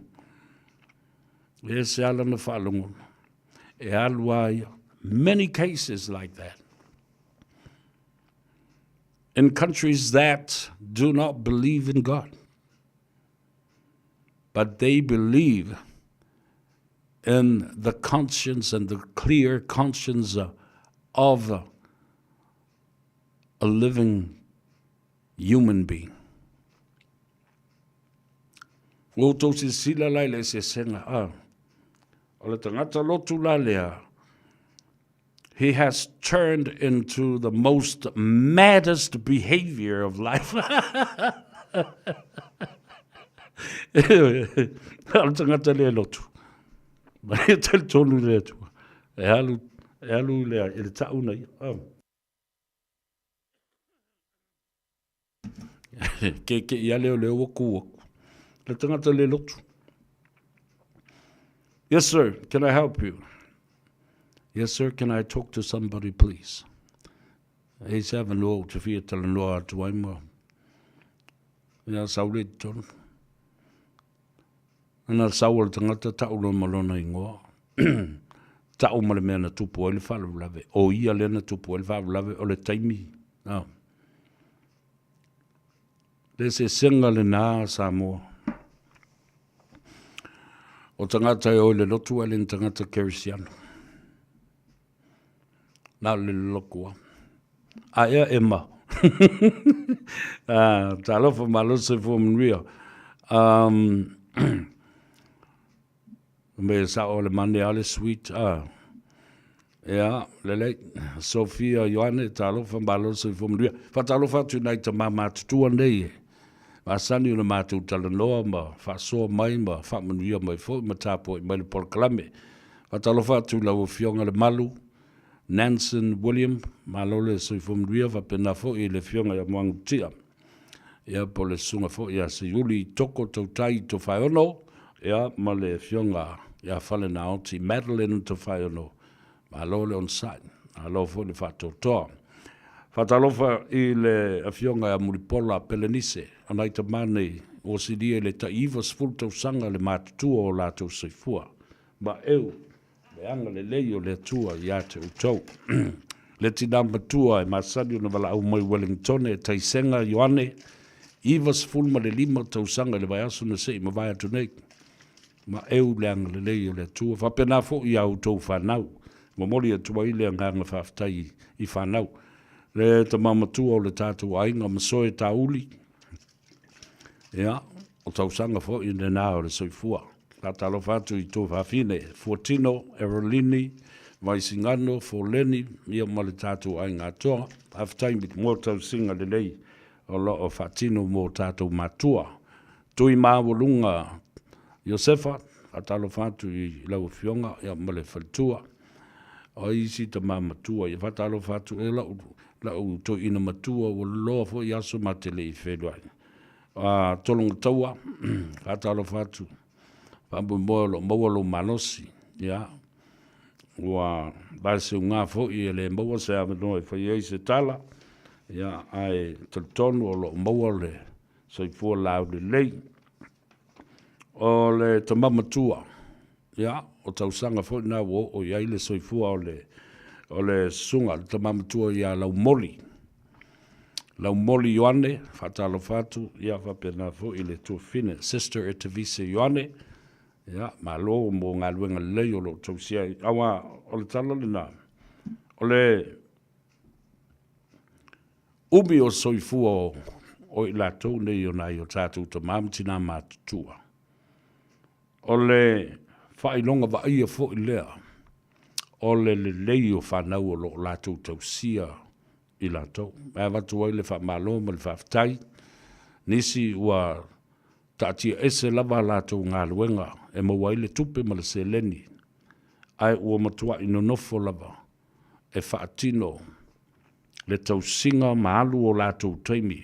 Many cases like that. In countries that do not believe in God, but they believe in the conscience and the clear conscience of a living human being. O tō si sila lai le se senga o le tangata lotu la lea. He has turned into the most maddest behavior of life. Al tangata le lotu. Ma e tel tonu le tu. E alu le e le tauna ia. Ke ia leo waku. Le tangata le lotu. Yes, sir. Can I help you? Yes, sir. Can I talk to somebody, please? He's having no to fear telling no to him. Yeah, Saudi John. And I'll Saul Tangata Taulo Malona Ingo. Tau Malamena to Poil Fav O Yalena to Poil Fav Lave or the Taimi. Oh. There's a single in Samoa. O tangata o le lotu ale tangata Kerisiano. Nā le lokua. A ea Emma. Talofa malose fo mnuia. Me sa o le mane ale sweet. Ja, lele. Sofia Johanne talofa malose fo mnuia. Fa talofa tonight to mama tu nei. Asani una matu talanoa ma fa so mai ma fa mnuia mai fo ma tapo mai le porklame. Fa talofa tu la fionga le malu. Nansen William malole so fo mnuia fa pena fo I le fionga ya mwangutia. Ya po le sunga fo ya se yuli toko to tai to faiono. Ya ma le fionga ya fale na oti Madeline to faiono. Malole on side. Alo fo le fa to. Fatalofa I le afionga ya mulipola pelenise. Anai ta mane o sidia le taivas fulto sanga le matutua o lato seifua. Ma eu, le anga le leio le tua ya te utau. Le tinamba tua masani na wala au mai Wellington e taisenga Ioane. Ivas fulma le lima tau sanga le vaiasu na sei ma vai atunei. Ma eu le anga le leio le tua. Fapena fo I au tau whanau. Ma mori atua I le anga whaftai I whanau. Le ta mamatua o le tātou ainga masoe tauli. Ja, o tausanga fo I le nā o le soifua. La talo fatu I tō whawhine. Fortino, Erolini, Vaisingano, Forleni, ia ma le tātou ainga atoa. Haftai mit mō tau singa le lei o lo o Fatino mō tātou matua. Tui māwolunga Josefa, a talo fatu I lau fionga, ia ma le faltua. O isi ta mamatua, ia fatalo fatu e lau to ina matua o loa fo I aso matele I whenua. Tolonga taua, fatalo fatu, pambu mawalo manosi, ya. Wa base ngā fo I le mawa se avanoa I whai se tala, ya, ai tonu o lo mawale, so I fua lau le lei. O le tamamatua, ya, o tausanga fo na wo o ia ile so I fua o le sunga, le tamamatua ia lau moli. Lau moli Ioane, fatalo fatu, ia whapena fo I le tuafine. Sister e Tavise Ioane, ia, malo mo ngā luenga lei o lo tausia. Awa, o le tala le nā. O le ubi o soifua o I latou nei o nai o tātou ta mamtina mātutua. O le whailonga wa ia fo I lea. O le lei o whanau o lo latou tausia I latou. Mea watu ai le whamalo ma le whaftai. Nisi ua tātia ese lava latou ngā luenga. E mawai le tupe ma le seleni. Ai ua matua ino nofo lava. E whaatino. Le tausinga maalu o latou taimi.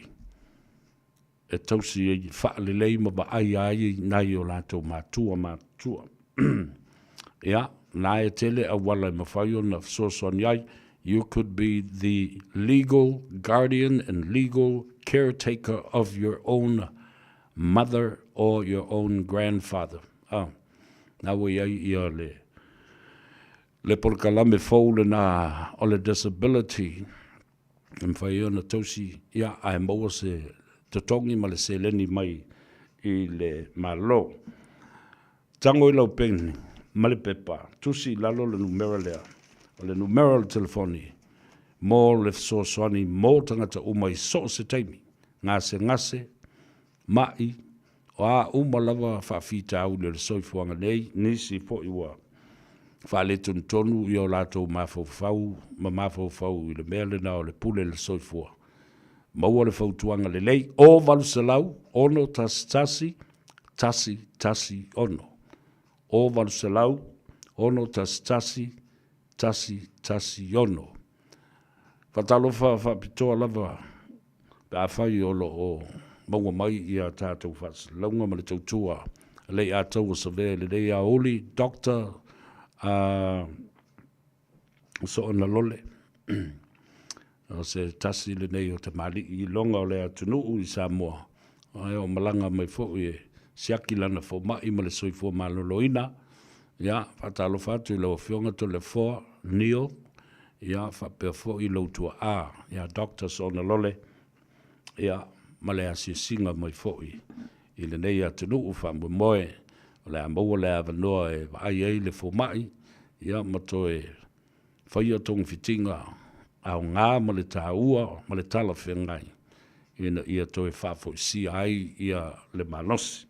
E tausi e whaalelei ma ba ai nai o latou matua. Ia, nā e tele a wala I mawhaio na soson iai. You could be the legal guardian and legal caretaker of your own mother or your own grandfather. Nā wei ai ia le porkalame fōle nā o le disability. Mwhaio na tausi ia ai maua se tatongi ma le se leni mai I le malo. Tango I lau peni, ma le pepa, tusi lalo le numera lea. O le numero le telefoni, mō le sosoani, mō tangata umai so se taimi, ngase, mai, o a umalawa whawhita au le soifuanga nei, nisi po iwa, whale tonu I o lato mafau I le mele na o le pule le soifua. Maua le fautuanga le lei, o valu salau, ono tasi, ono. O valu salau, ono tasi, ono. Fatalofa whapitoa lava, pe a whai o lo o maua mai I a tātou whas, launga ma le tautua, le a tau sa ve le a oli doctor so na lole o se tasi le nei o te mali I longa o le atunu I Samoa ai o malanga mai fo e siaki lana fo mai ma le soifo maloloina ya fatalo fatu lo fionga to le fo nio ya fa pe fo I lo tua a ya doctor so na lole ya male asi singa mai fo I le nei atunu fa mo moe le amo le avano e ai le fo mai ya mato e faia tong fitinga au ngā ma le tāua ma le tala whengai ina ia toi whafo si ai ia le manosi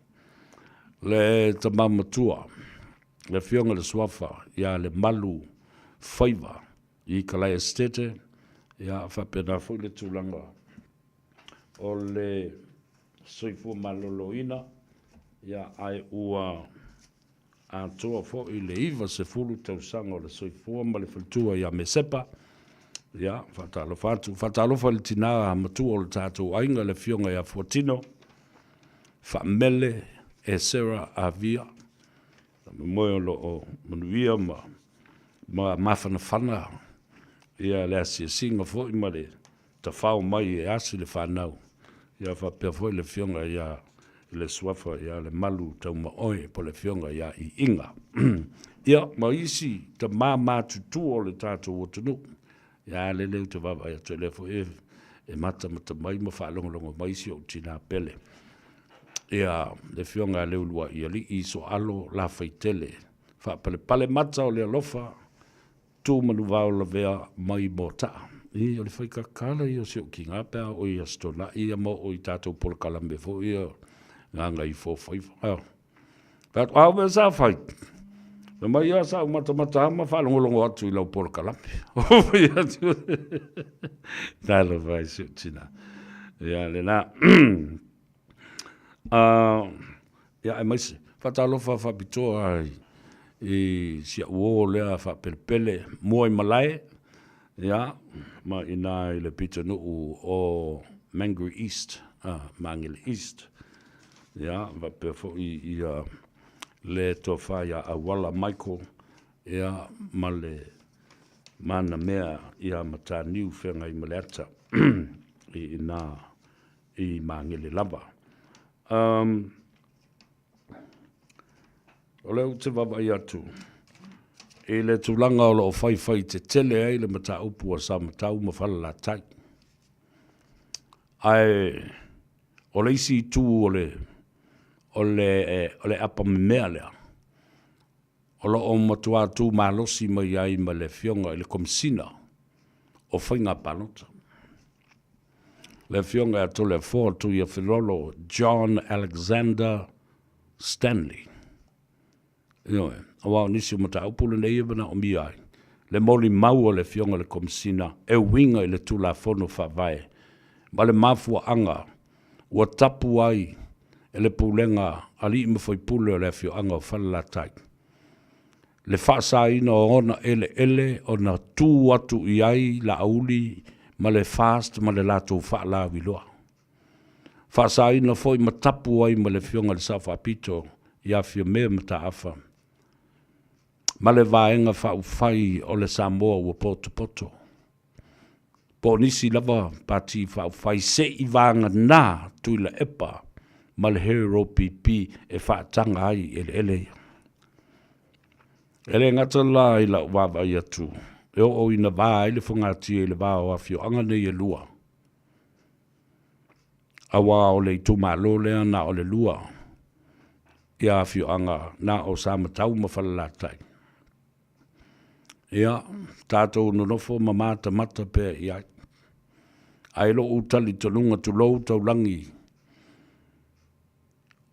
le tamamatua le whionga le swafa ia le malu whaiva I kalai estete ia whapena fui le tūlanga o le soifu maloloina ia ai ua a toa fo I le iva se fulu tausanga o le soifua ma le faltua ia me sepa ia fatalo fa le tina matua o le tātou ainga le fionga ia Fortino fa mele e Sarah Avia moe o lo o manuia ma mawhanawhana ia le asia singa fo I ma le ta whao mai e asi le whanau ia fa pia fo le fionga ia le swafa ia le malu tau ma oe po le fionga ia I inga ia ma isi ta mā tutu o le tātou o tunu ia le te vava ia te lefo e mata mai ma whaalongo mai si o tina pele ia le fionga le ulua ia li I so alo la faitele pale mata o le alofa tu manu vau la vea mai mota I o le whai kakala I o se o ki ngāpea o I astona I a mo o I tātou polo kalambe fo I ngā ngai fo whaifa Pat au me sa whai na mai ia sa mata ma whalongolongo atu I lau polo kalambe o ia tu tālo vai se o tina ia le na ia e maise whatalofa whapitoa I sia uo lea whapelepele mua I malai ia ma ina I le pita nuu o Mangere East Mangere East ia whapefo I le tofa ia awala Michael ia ma le mana mea ia mata niu whenga I maleata I ina I Mangere lava o leo te wapa I atu e le tūlanga o lo whai te tele ai le mata upu a sa matau ma whala la tai ai o le isi tū o le apa mea lea o lo o matua tū malosi mai ai ma le fionga I le komisina o whainga panota le fionga ato le fō tu ia filolo John Alexander Stanley ioe awa nisi o mata upule nei evana o mi ai le moli mau o le fionga le komisina e winga I le tula fono whawai ma le mafua anga ua tapu ai e le pulenga ali I mawhai pule o le fio anga o whalalatai le whaasa ina o ona ele o na tū atu I ai la auli ma le fast ma le lato whaala wiloa whaasa ina foi ma tapu ai ma le fionga le sa whapito ia fio mea mata afa ma le vaenga whai o le Samoa ua poto. Po nisi lava pati whai se I vanga nā tui la epa ma le hero pipi e whaatanga ai ele. Ele ngata la I la wawa I atu. E o ina vā ele whangati e le vā o awhio anga nei e lua. Awa o le I tumalo lea na o le lua. Ia awhio anga na o sa matau ma whalalatai. Ia, tātou nonofo mamata mata pēr ia. Ai lo utali tonunga tu lou tau langi.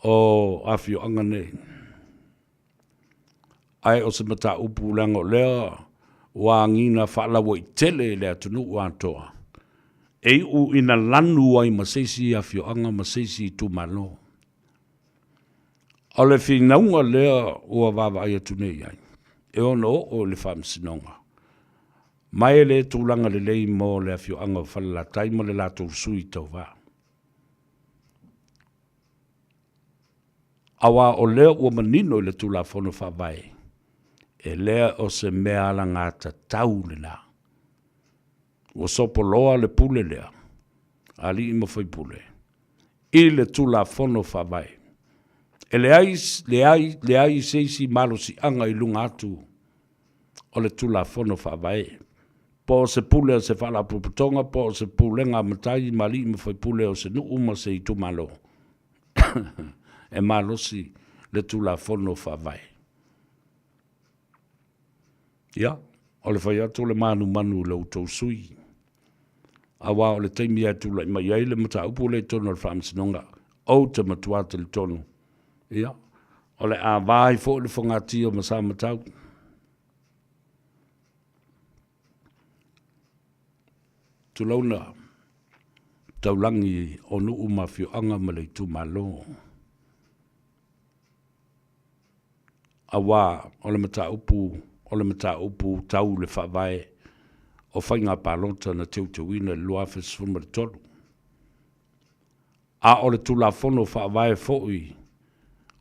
O awhio anga nei. Ai o se mata upu lango lea. Wa ngina whaalawa I tele lea tunu uatoa. E u ina lanu ai maseisi awhio anga maseisi tu malo. O le whinaunga lea ua wawa ai atunei ai. E ono o le whamsinonga. Mai le tūlanga le lei mo le awhio anga o whalalatai mo le lato sui tau wā. Awa o lea ua manino i le tulafono whawai. E lea o se mea ala ngata tau le nā. Ua sopo loa le pule lea. Ali ima whai pule. I le tulafono whawai. E le ai seisi malo si anga i lunga atu o le tulafono whawai. Po se pule o se whala puputonga, po se pule ngā matai mali ima whai pule o se nuu ma se i tu malo. E malo si le tulafono whawai. Ia, o le whai atu le manu le utou sui. Awa o le teimi atu le mai ai le mata upu le tono le whaamsinonga. O te matuata le tono. Ia, o le a vai fo le whangati o masa matau. Tulauna, taulangi o nuu mawhio anga ma le tu malo. Awa, o le mata upu tau le whawai o whainga pālota na teuteuina le luafe sifuma le tolu. A o le tulafono whawai fōi,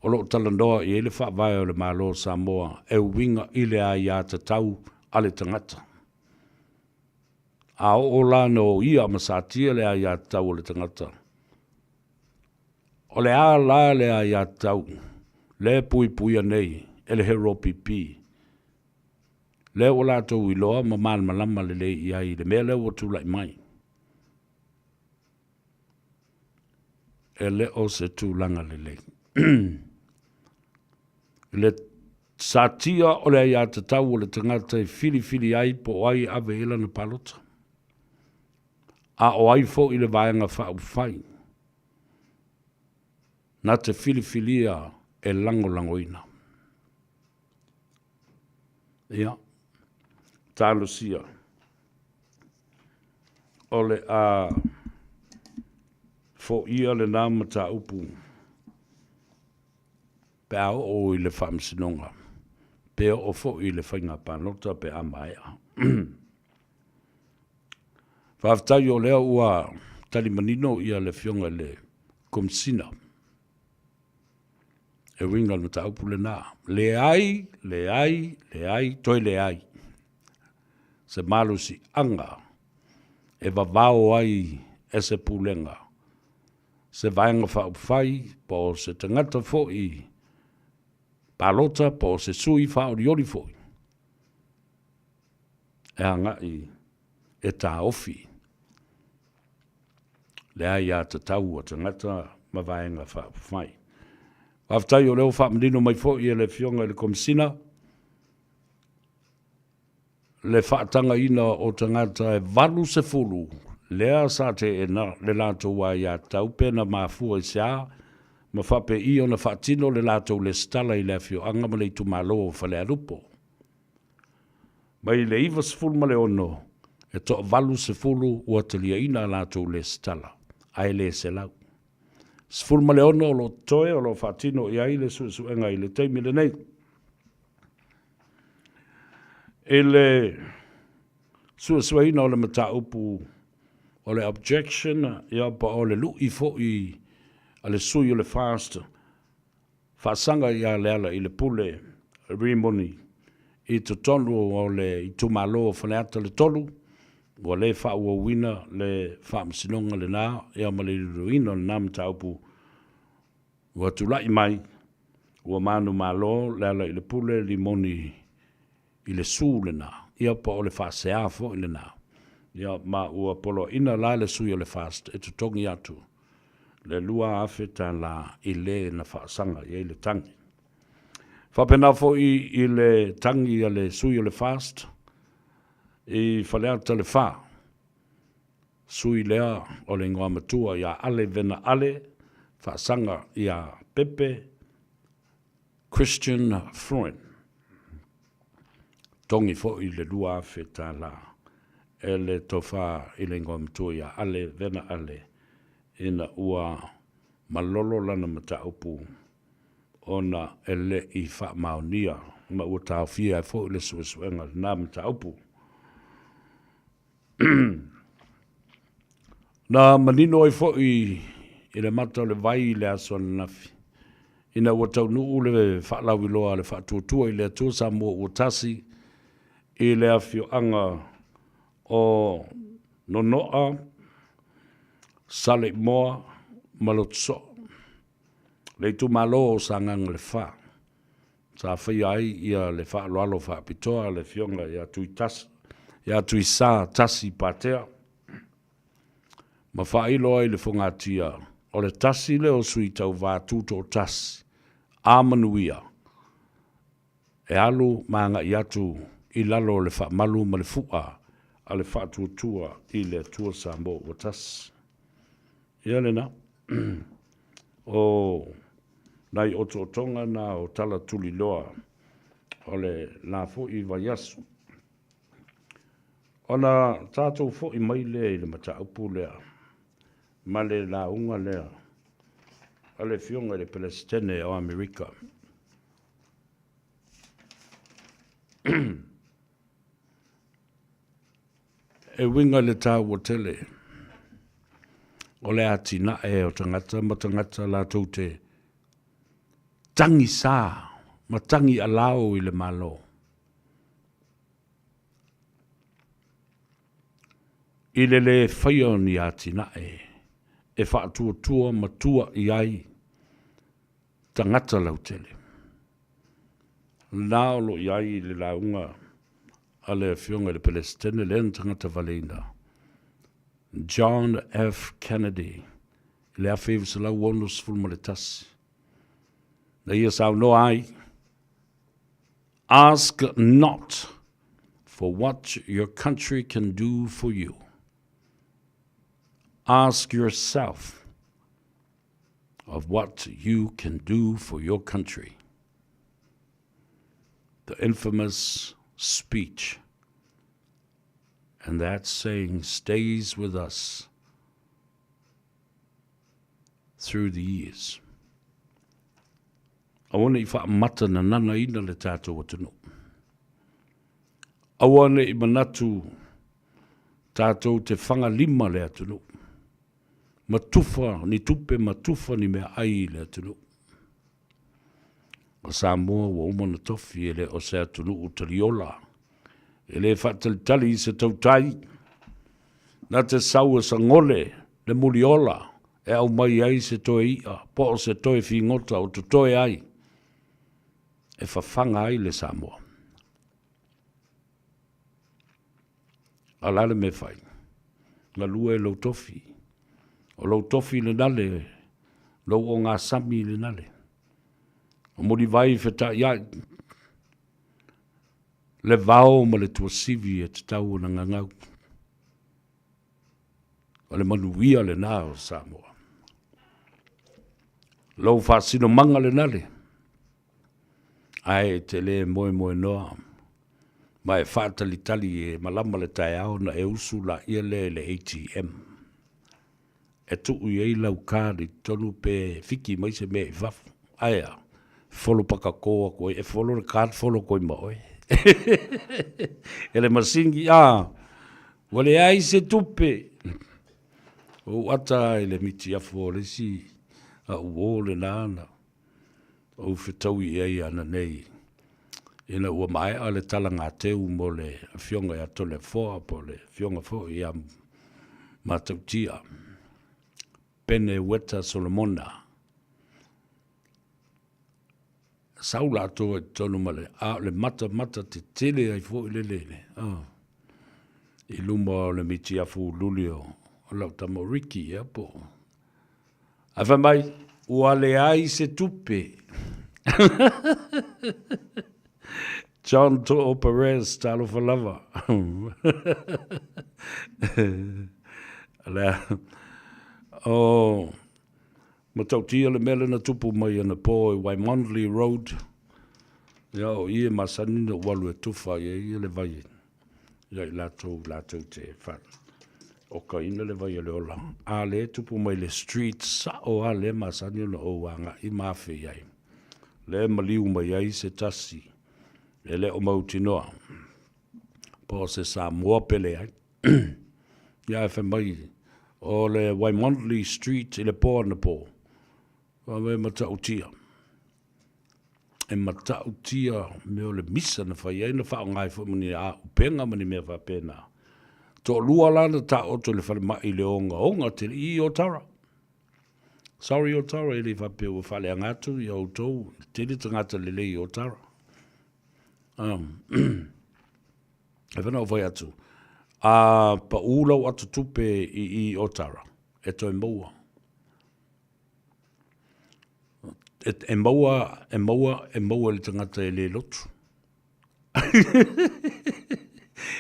o lo talandoa i ele whawai o le malo Samoa, e winga ile a ia te tau ale tangata. A o la no ia masatia le a ia tau o le tangata. O le a la le a ia tau, le pui anei, ele hero pipi. Le o la tau i loa ma malama le i ai, le mea le o tu lai mai. E le o se tu langa le. Le satia o le ia te tau o le tangata e fili ai po ai ave ila na palota. A o ai fo i le vaenga whau whai. Na te filifilia e langoina. Ia, tālo sia. O le a fo ia le nama tā upu. Pe au o i le whamsinonga. Pe o fo i le whainga pānota pe amaea. Whaftai o lea ua tali manino ia le fionga le kumsina. E winga no ta upu le nā. Le ai, toi le ai. Se malu si anga. E vavao ai e se pulenga. Se vaenga whai, po se tangata foi. Palota, po se sui whao riori foi. E anga i e tā ofi. Le ai a te tau o tangata ma vaenga whai. Aftai o leo whaamdino mai fo i le fionga le komsina. Le whaatanga ina o tangata e valu se fulu. Lea sa te e na le lato wa ia taupena ma fua i sea. Ma whape i o na whaatino le lato le stala i le fio anga ma le tu malo o whale arupo. Mai le iwa se fulu ma le ono. E to valu se fulu ua te lia ina lato le stala. Ai le se lau. Sfulma le ono o lo toe o lo whaatino i aile suenga i le teimi le nei. E le suesueina o le mata upu o le objection ia pa o le lui fo i a le sui o le fast. Whaasanga i a le ala i le pule rimoni i to tonu o le i tumalo o whaneata le tolu. Wa le wha ua wina le wha msinonga le nā, ea ma le ruina le nā mta upu. Wa tulai mai, ua manu malo, le ala i le pule limoni i le su le nā. Ia pa o le wha seafo i le nā. Ia ma ua polo ina la le sui o le fast, e tutongi atu. Le lua afe ta la i le na wha sanga, i le tangi. Wha pena fo i le tangi a le sui o le fast, i whaleata le wha. Sui lea o le ngoa matua ia ale vena ale, whaasanga ia Pepe, Christian Freund. Tongi fo i le lua wheta la, e le tofa i le ngoa matua ia ale vena ale, ina ua malolo lana mata upu, ona ele i wha maonia, ma ua tau fia e fo i le suesuenga na mata upu. Na manino ai fo i le mata le vai le aso nafi. ina ua taunuu le whaalauiloa le whaatuatua i le atua Samoa ua tasi i le awhioanga o nonoa, sale moa, malotso. Le tu malo o sangang le wha. Sa whai ai ia le wha aloalo wha pitoa le fionga ia tui tas, ia tui sa tasi patea. Ma wha ilo ai le whangatia o le tasi le o sui tau vātuto o tasi. Amanuia. E alu maanga i atu i lalo le wha malu ma le fua a le wha tuatua i le tua Samoa o tasi. Ia lena. O nai o tonga na o tala tuli loa o le la fo i vaiasu. Ona tātou fo i mai lea i le mata upu lea. Ma le la unga lea. A le fionga le Palestine o Amerika. E winga le tā ua tele. O le atina e o tangata ma tangata la tau te tangi sā, ma tangi alao i le malo. I le whaia ni atina e whaatua tua ma tua i ai tangata lau tele. Naolo i ai le launga a le fionga le Palestine le tangata valena. John F. Kennedy, le a whewisa lau onus fulmaletasi. Na ia sao no ai, ask not for what your country can do for you. Ask yourself of what you can do for your country. The infamous speech. And that saying stays with us through the years. Awana I whaamata na nana ina le tātou atunu. Awana I manatu tātou te whanga lima le atunu. Matufa, ni tupe matufa ni mea ai le atunu. O Samoa wa umana tofi ele o se atunu utaliola. Ele whaatalitali I se tautai. Na te saua sa ngole, le muliola, e au mai ai se toe ia, po o se toe whingota o to toe ai. E whawhanga ai le Samoa. Alale me whai. La lua e lau tofi. O lau tofi le nale, lau o ngā sami le nale. O mori vai wheta iai. Le vao ma le tua sivi e te tau na ngangau. O le manuia le nā o Samoa. Lau whaasino manga le nale. Ai te le moe moe noa. Ma e whaatali tali e malama le tae au na e usu la ia le ATM. E tuu i ei lau kāri tonu pe fiki mai se me e wafu. Aia, folo paka koa koe, e folo le kāri folo koe maoe. Ele masingi wale ai se tupe o ata ele miti afo le si a uole nana o fitaui ai ana nei ina ua mai ale talanga teu mo le fionga ya tole foa po le fionga fo ia matautia pene weta Solomona saula to tonu male le mata te tele ai fo le I luma le miti afu lulio o lau tamoriki e po afa mai ua le ai se tupe John To'o Perez talo falava o matautia le mele na tupu mai ana po I Waimanley Road. Ia o ie masani na walu e tufa ie le vai. Ia I latou te whan. O ka ina le vai le ola. A le tupu mai le street sa o a le masani na o wanga I mawhi iai. Le maliu mai ai se tasi. E le o mautinoa. Po se Samoa pele ai. Ia e mai. O le Waimanley Street I le po ana po. Wa me matautia. e matau tia me o le misa na whai e na whao ngai fo mani a upenga mani mea whapena. Tō lua lana ta o to le whare mai le onga te I o tara. Sorry o tara e le whape o whale angatu I o tō te li tangata le le I o tara. E whana o vai atu. Pa ulau atu tupe I o tara. E toi maua. E maua le tangata e le lotu.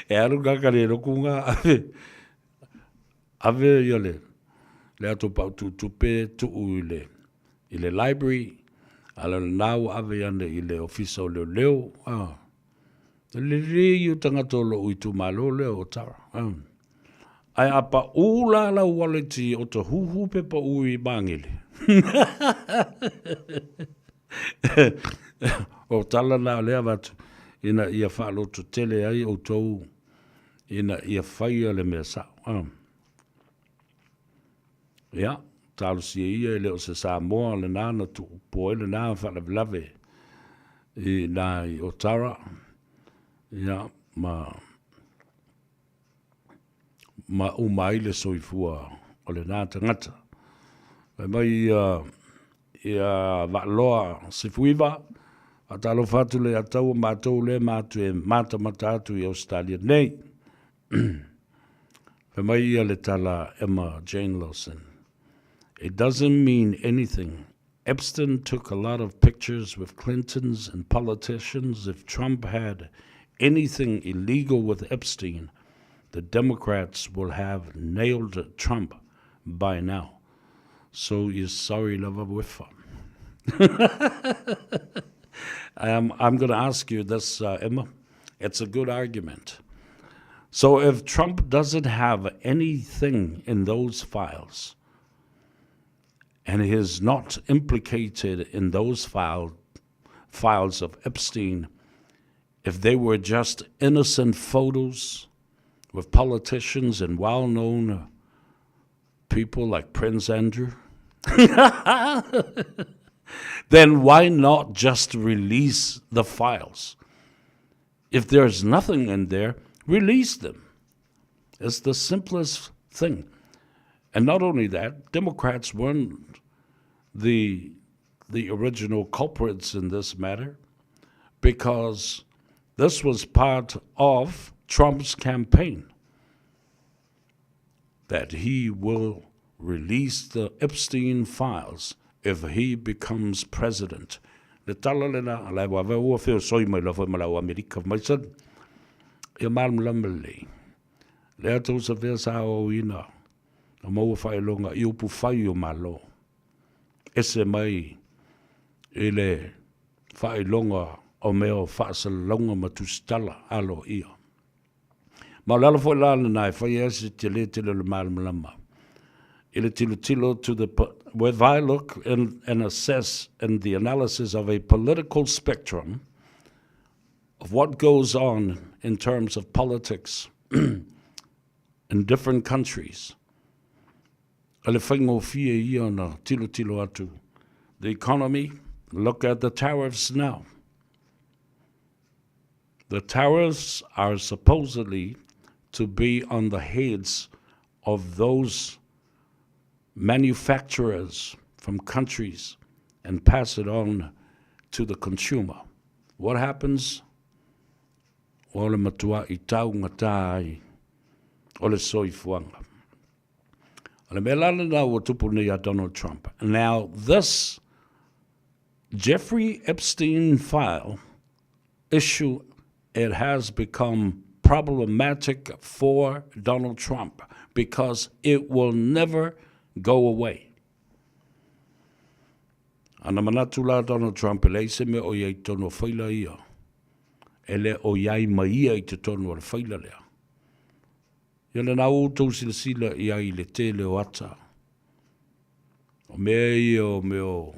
E aru kakare rokunga ave yole. Le ato pau tupe tuu I le library. Ala nau ave yane I le ofisa o leo. Le rei o tangata o lo uitu malo leo o tara. Ai apa ula la waleti o te huhu pe pa ui bangele. O tala na lea watu. Ina ia whaalo to tele ai o tau. Ina ia whaia le mea sa. Ia, talo si ia leo se Samoa le nana tu poe le nana whala vlave. I nā I o tara. Ia, ma umai le soifua o le nā tangata. Mai ia waloa sifuiva. A talo fatu le atau mātou le mātu e māta matatu I Australia nei. Mai ia le tala Emma Jane Lawson. It doesn't mean anything. Epstein took a lot of pictures with Clintons and politicians. If Trump had anything illegal with Epstein, the Democrats will have nailed Trump by now. So you're sorry, love with I'm going to ask you this, Emma. It's a good argument. So if Trump doesn't have anything in those files, and he is not implicated in those files of Epstein, if they were just innocent photos with politicians and well-known people like Prince Andrew, then why not just release the files? If there's nothing in there, release them. It's the simplest thing. And not only that, Democrats weren't the original culprits in this matter, because this was part of Trump's campaign, that he will release the Epstein files if he becomes president. Le tala le na la wa wa fe soi mai la fa mala wa America mai san e mal mlamle le ato sa ve sa o ina o mo fa longa I upu fai o malo ese mai ele fa longa o meo fa sa longa matustala alo ia ma la fo la na fa yes te le mal mlama ele tilo to the where I look and assess in the analysis of a political spectrum of what goes on in terms of politics in different countries. The economy, look at the tariffs now. The tariffs are supposedly to be on the heads of those manufacturers from countries and pass it on to the consumer. What happens? Ole matua I tau ngatai, ole soifuanga. Ole melana na o tupu ni a Donald Trump. Now this Jeffrey Epstein file issue, it has become problematic for Donald Trump because it will never go away. Ana manatu la Donald Trump ele se me o ye tono faila ia. Ele o yai mai ia I te tono o faila lea. Yana na o tau sila ia I le tele o ata. O meo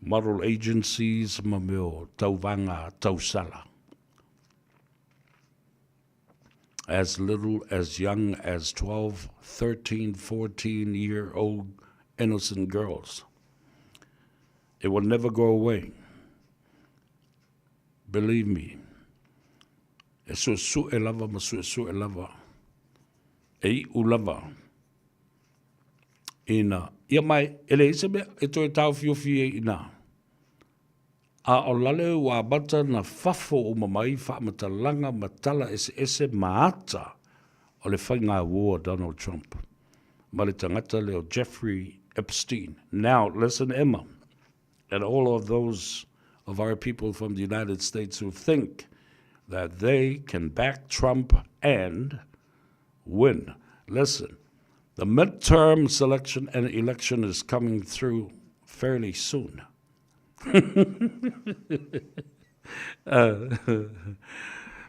moral agencies ma meo tauvanga tausala. As little as young as 12, 13, 14-year-old innocent girls. It will never go away. believe me, e su e lava ma su e lava. E u lava. Ina, ia mai, ele ise mea, e toi tau fio ina. A o lale wa bata na fafo o mamai wha matalanga matala ese maata o le whainga war Donald Trump. Ma le tangata leo Jeffrey Epstein. Now, listen, Emma, and all of those of our people from the United States who think that they can back Trump and win. Listen, the midterm selection and election is coming through fairly soon.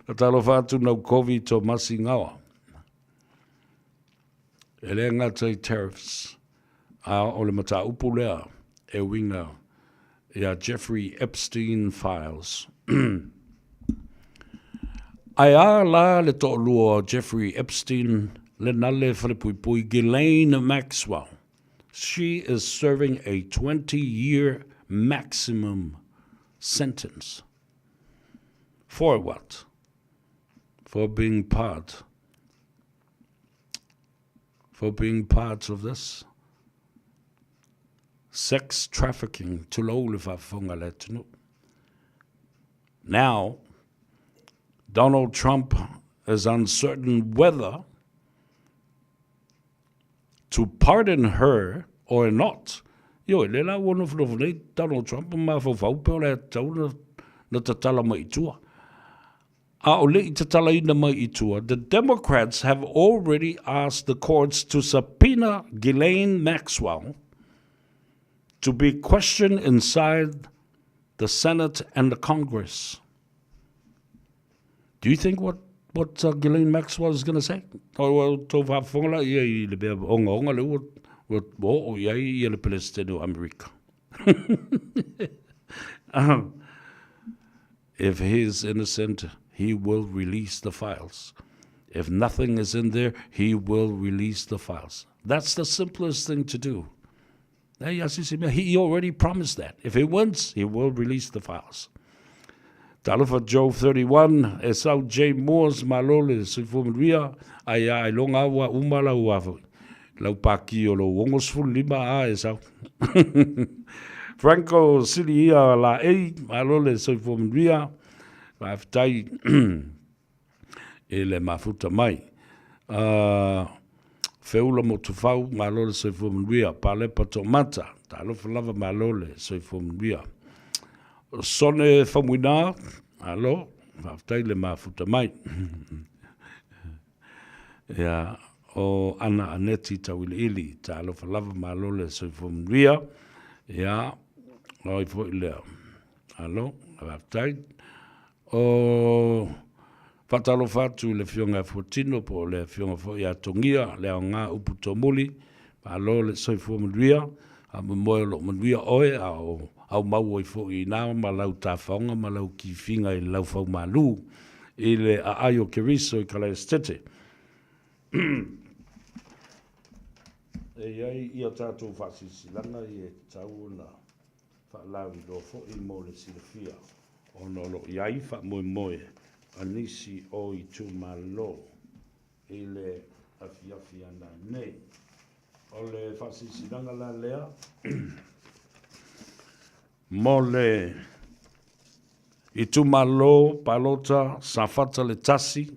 Talo fatu nau COVID to masingawa. Ele ngata tariffs a ole mata upulea e winga ia Jeffrey Epstein files. Ai a la le to lua Jeffrey Epstein le nale pui Ghislaine Maxwell. She is serving a 20-year maximum sentence. For what? For being part of this sex trafficking to lolifa fongaletnu. Now, Donald Trump is uncertain whether to pardon her or not. Yo, lela one of the Donald Trump ma fo pe le tau na tatala mai tua. The Democrats have already asked the courts to subpoena Ghislaine Maxwell to be questioned inside the Senate and the Congress. Do you think what Ghislaine Maxwell is going to say? If he is innocent, he will release the files. If nothing is in there, he will release the files. That's the simplest thing to do. He already promised that. If he wins, he will release the files. Talofa Job 31, Esau J. Moore's malole sifumiria aya ilonga wa umala uavu. Lau paki o lo wongos ful lima a Esau. Franco Silia la e malole sifumiria. Waftai ele mafuta mai. Feula motufau malole sifumiria. Pale patomata. Talofa lava malole sifumiria. Sone famwina, alo, whaftai le mafuta mai. Ia, o ana aneti tawili ili, ta alo falava malole so fumria. Ia, o ifo ilea. Alo, whaftai. O fatalo fatu le fionga fotino po le fionga fo ia tongia, le o ngā uputomuli, alo le so fumria, a moe lo mnuia oe, au mau i fo i nā malau tāwhaonga, malau ki whinga i lau whau malu, i le a aio keriso i kalai estete. E iai i a tātou whasisilanga i e tau na whaalau i lo fo i mo le silafia. O no lo iai wha moe moe, anisi o i tu malo, i le afiafi ana nei. O le whasisilanga la lea, mole i tu malo palota sa fata le tasi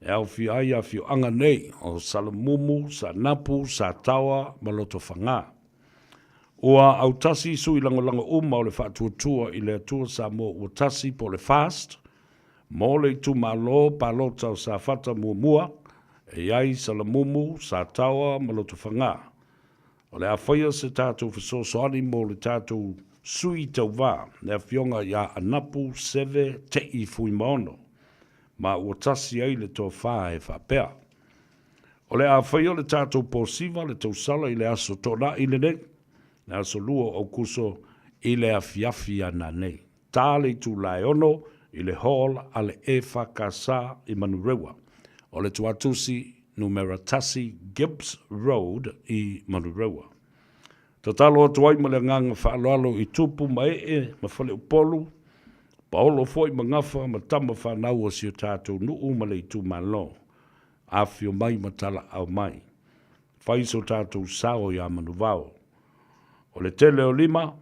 e au fi aia fi anga nei o salamumu sa napu sa tawa maloto fanga ua au tasi su i lango uma o le fatuatua i le atua sa mo ua tasi po le fast mole i tu malo palota o sa fata muamua e ai salamumu sa tawa maloto fanga o le awhaia se tātou fisosoani mo le tātou sui tau wā, nea fionga ia anapu seve te i fui maono, ma ua tasi ai le tō whā e whapea. O le a whaio le tātou pōsiva le tau sala i le aso tōna i le nei, le aso lua o kuso i le afiafi ana nei. Tāle i tū lai ono i le hall a le e whakasa i Manurewa. O le tuatusi numera tasi Gibbs Road i Manurewa. Ta talo atu ai ma le nganga whaaloalo i tupu ma ma whale upolu, Paolo foi mangafa ma tama whanau o si o tātou nuu ma le tu malo. A fio mai matala au mai. Whai so tātou sao ia manu vao. O le tele o lima,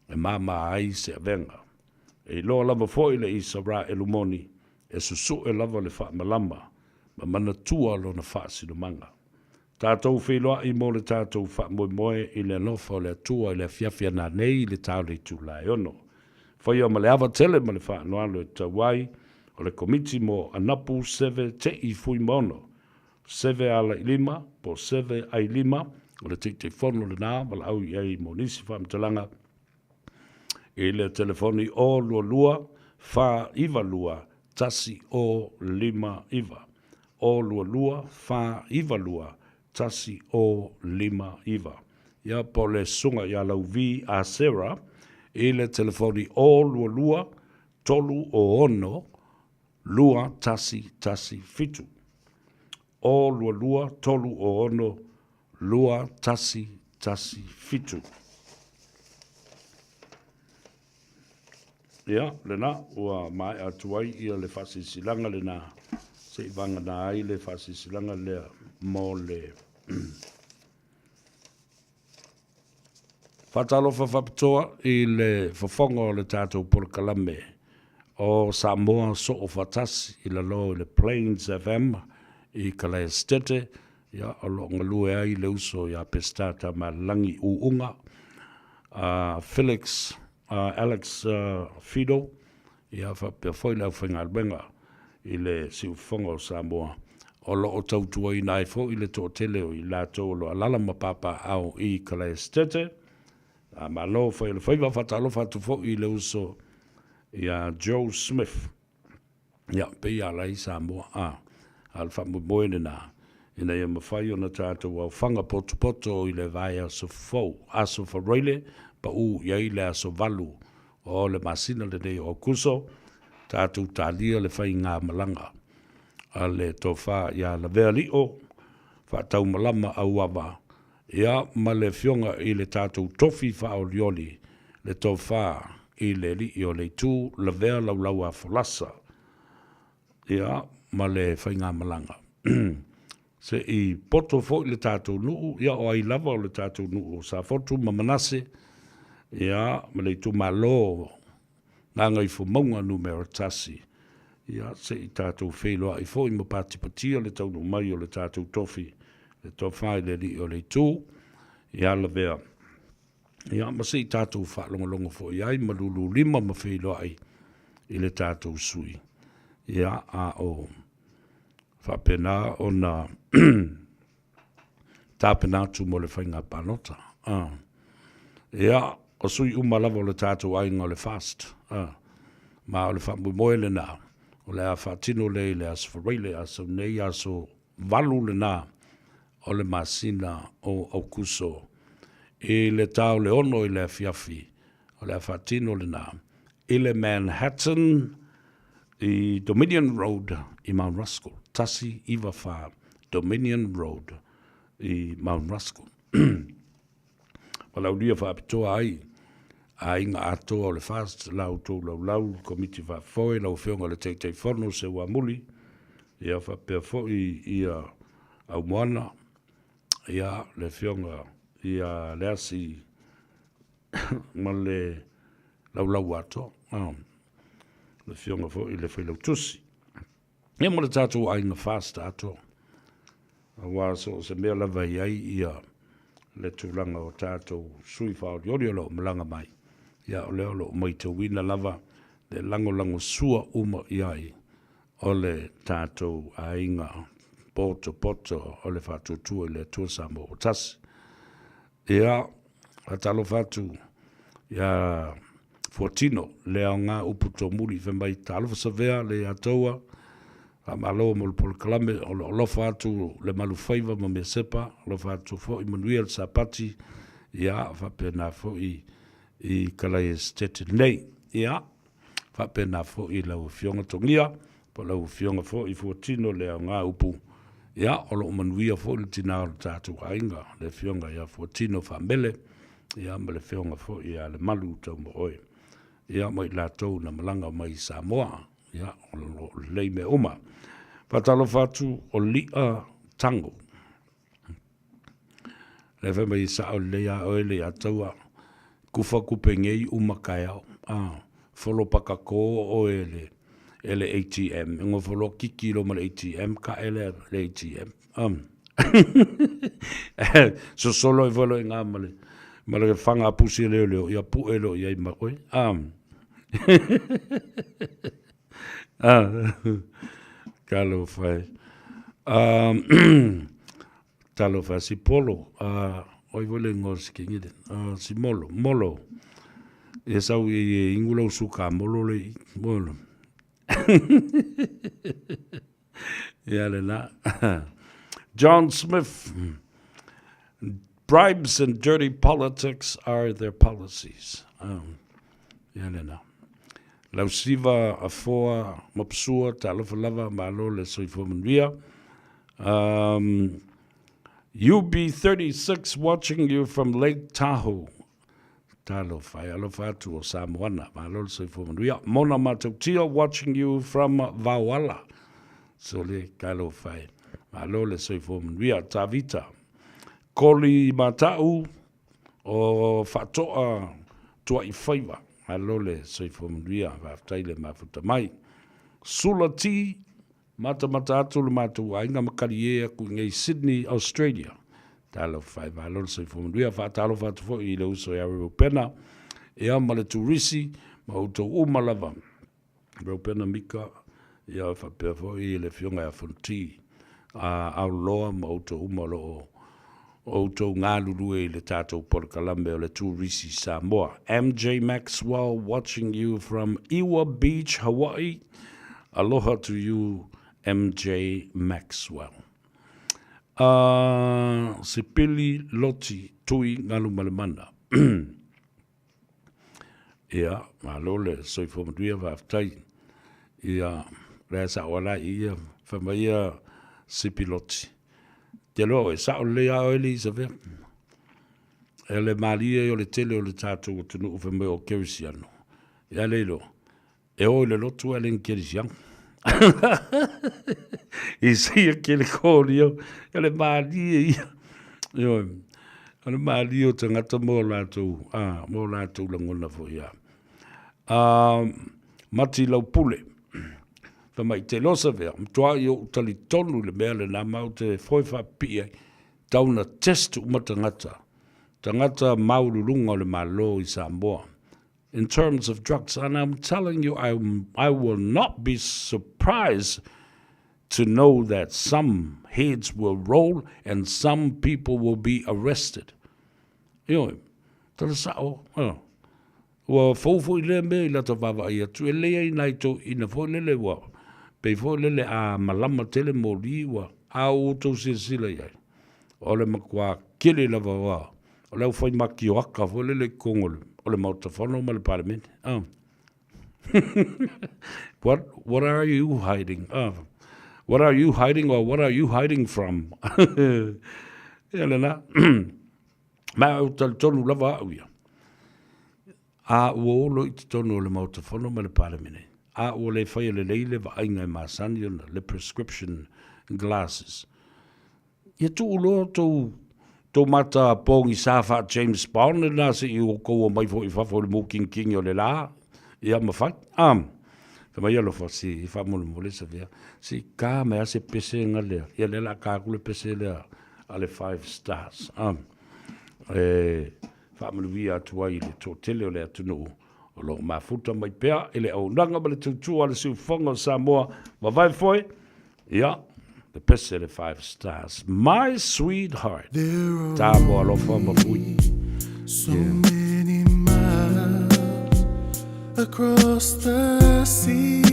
e mama ai se avenga. E loa lava foi le isa ra e lumoni, e susu e lava le wha malama, ma mana tua lo na wha sinu manga. Tātou whiloa i mo le tātou wha moe moe i le nofa o le atua i le fiafia nā nei le tāu le tū lai ono. Whai o ma le awa tele ma le wha noalo e tawai, o le komiti mo anapu seve te i fui mono. Seve ala i lima, po seve ai lima, o le te whono le nā, wala au i ai mo nisi whamtalanga, e le telefoni o lua lua, wha iwa lua, tasi o lima iwa. O lua lua, wha iwa lua, tasi o lima iwa. Ia po le sunga ia lau vi a Sarah, e le telefoni o lua lua, tolu o ono, lua tasi tasi fitu. O lua lua, tolu o ono, lua tasi tasi fitu. Ia, lena, ua mai atuai ia le whasisilanga lena, se vanga na ai le whasisilanga lea mo le. Whatalofa whapitoa i le whafonga o le tātou Polokalame o Samoa so o whatasi i la lo le Plains FM i Kalea Stete, ia o lo ngalue ai le uso ia pestata ma langi uunga, Felix, Alex Fido, ia whapea whoi lau whainga albenga i le siufonga o Samoa. O lo o tautua i nai fo i le tō tele o i la tō lo alala mapapa au i Kalea Stete, ma lo whai le whaiwa whatalo whatu fo i le uso ia Joe Smith, ia pe ia lai Samoa, alfa moene na ina ia mawhai o na tātou au whanga poto i le vai aso fau, aso whareile, pa u iai le aso valu o le masina le nei o kuso, tātou tālia le whai ngā malanga. A le tō wha ia la vea li o, whatau malama au awa, ia ma le fionga i le tātou tofi wha o lioli, le tō wha i le li o le tū, la vea lau lau a folasa, ia ma le whai ngā malanga. Se i poto fo i le tātou nuu, ia o ai lava o le tātou nuu, sa fotu ma manase, ia ma le tu malo, nganga i fo maunga numero tasi, ia se i tātou wheloa i fo i ma patipatia le taunu mai o le tātou tofi, le tō whai le li o le tū, ia la vea. Ia ma se i tātou whaalonga fo i ai, ma lulu lima ma wheloa i le tātou sui. Ia a o whapena o na tāpena tu mo le whainga panota. Ia, o sui umalava o le tātou ainga o le fast. Ma o le whambu moe le nā. O le a whatino le le aso whareile aso nei aso valu le nā. O le masina o aukuso. I le tau le ono i le fiafi. O le a whatino le nā. I le Manhattan, i Dominion Road i Mount Ruskell. Tasi iwa wha Dominion Road i Mount Ruskell. Walau lia wha apitoa ai, a inga atoa o le fast, lau tō lau, komiti wha foe, lau whionga le teitei whono se wa muli, ia wha pia foe ia au moana, ia le whionga, ia le asi, ma le lau atoa, le whionga foe i le whailau tusi. Ia mo le tātou a inga fast atoa, a wā so se mea lava iai ia, le tūlanga o tātou sui whao diori o lo malanga mai. Ia o leo lo mai te wina lava le lango sua uma iai o le tātou a inga poto o le whātutua i le tuasa mo o tasi. Ia a talo whātu ia Fortino leo ngā uputo muri whemai talo whasavea le atoa a malo mo le Polokalame o lo fatu le malu faiva ma me sepa lo fatu fo i manuel sapati ia fa pena fo i Kalea Stete nei ia fa pena fo i la fionga tongia po la fionga fo i Fortino le nga upu ia o lo manuia fo le tina o tatu ainga le fionga ia Fortino fa mele ia ma le fionga fo ia le malu tau mo oi ia mai lātou na malanga mai Samoa, ia o lei me oma. Whatalo whatu o lia tango. Lewe mai sa o lea o ele ataua, kufa kupengei umakai au. Wholo pakako o ele ATM. Ingo wholo kikilo ma ATM, ka ele ATM. So solo e wholo i ngā male. Male ke whanga pusi leo leo, ia pu e leo, ia i makoi. Kalo whai. Talo whai, si polo. Oi wole ngos ki ngide. Si molo. E sau i ingulau suka molo le. Molo. Ia le na. John Smith. Bribes and dirty politics are their policies. Ia le na. Lau siva a foa mapsua talofa lava malo le soifomanuia. UB36 watching you from Lake Tahoe. Talo fai alofa atu o Samoana malo le soifomanuia. Mona Matautia watching you from Vauala. So le kalo fai malo le soifomanuia. Tavita. Koli matau o fatoa tua I whaiva. Alole soifomanuia whaftaile mafuta mai. Sulati mata atu le matu ainga makari e ku ngai Sydney, Australia. Talo whaiva alole soifomanuia whaatalo whaatufo I le uso ya Reupena. Ea male turisi mauto umalava. Reupena mika ia whapea fo I le fionga ya fonti. Au loa mauto umalo o tau ngā lulu e le tātou Porkalambe o le tūrisi Samoa. MJ Maxwell watching you from Iwa Beach, Hawaii. Aloha to you, MJ Maxwell. Sipili Loti Tui Ngalu Malemana. Ia, malo le soifomanuia whaftai. Ia, rea sa wala ia, whamaia Sipiloti. Te loa e sao lea o ele isa vea. E le malia o le tele o le tātou o tunu uwe me o kerisiano. Ia leilo. E o le lotu e len kerisiano. I sia ke le kōri o. E le malia ia. Io, e le malia o tangata mō lātou. Mō lātou langona fo ia. Mati lau pule. Mai te losa vea, mtua I o tali tonu le mea le namau te whoiwha pia tauna testu umatangata. Tangata maurulunga o le malo I Samoa. In terms of drugs, and I'm telling you, I will not be surprised to know that some heads will roll and some people will be arrested. Ioi, tala sao, Ua fōfo I le mea I lata wawa ia, tu e lea I naito ina fō lele wa. Pei fō lele a malama tele mō liwa, a outou sila iai. O le makua kele lava wā. O leu whai maki o aka fō lele kongolu. O le mautafono ma le parliament. What are you hiding? What are you hiding or what are you hiding from? Ele na. Ma o tonu lava au ia. A uo lo I tonu o le mautafono ma le parliament. A o le whai le leile wa ainga I masani le prescription glasses. Ia tu ulo tau mata pongi safa James Bond na se I o kou o mai fo I whafo le mūking king o le la. Ia mawhai. Ka mai alo fa si I whamole mole sa vea. Si ka mea se pese nga lea. Ia le la ka kule pese lea ale 5 stars. Whamole via atua I le tō tele o le atunu. O lo mafuta mai pea, ele au nanga ma le tutua le siufonga o Samoa, ma vai foi, ia, le pese le 5 stars. My sweetheart. Tā moa lo whama fui. So many miles across the sea.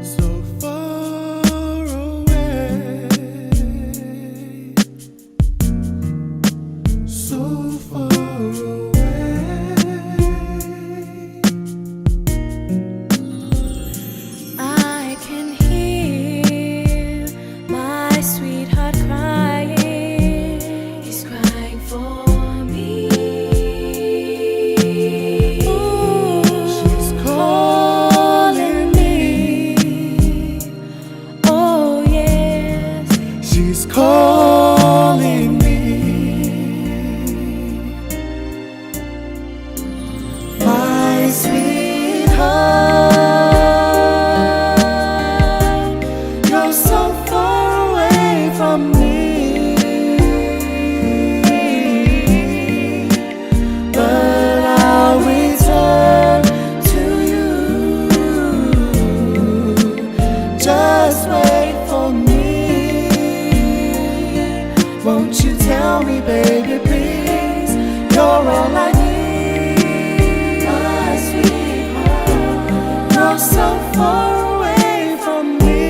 So far away. So far I can hear my sweetheart cry. He's crying for me. Won't you tell me, baby, please? You're all I need, my sweetheart. You're so far away from me,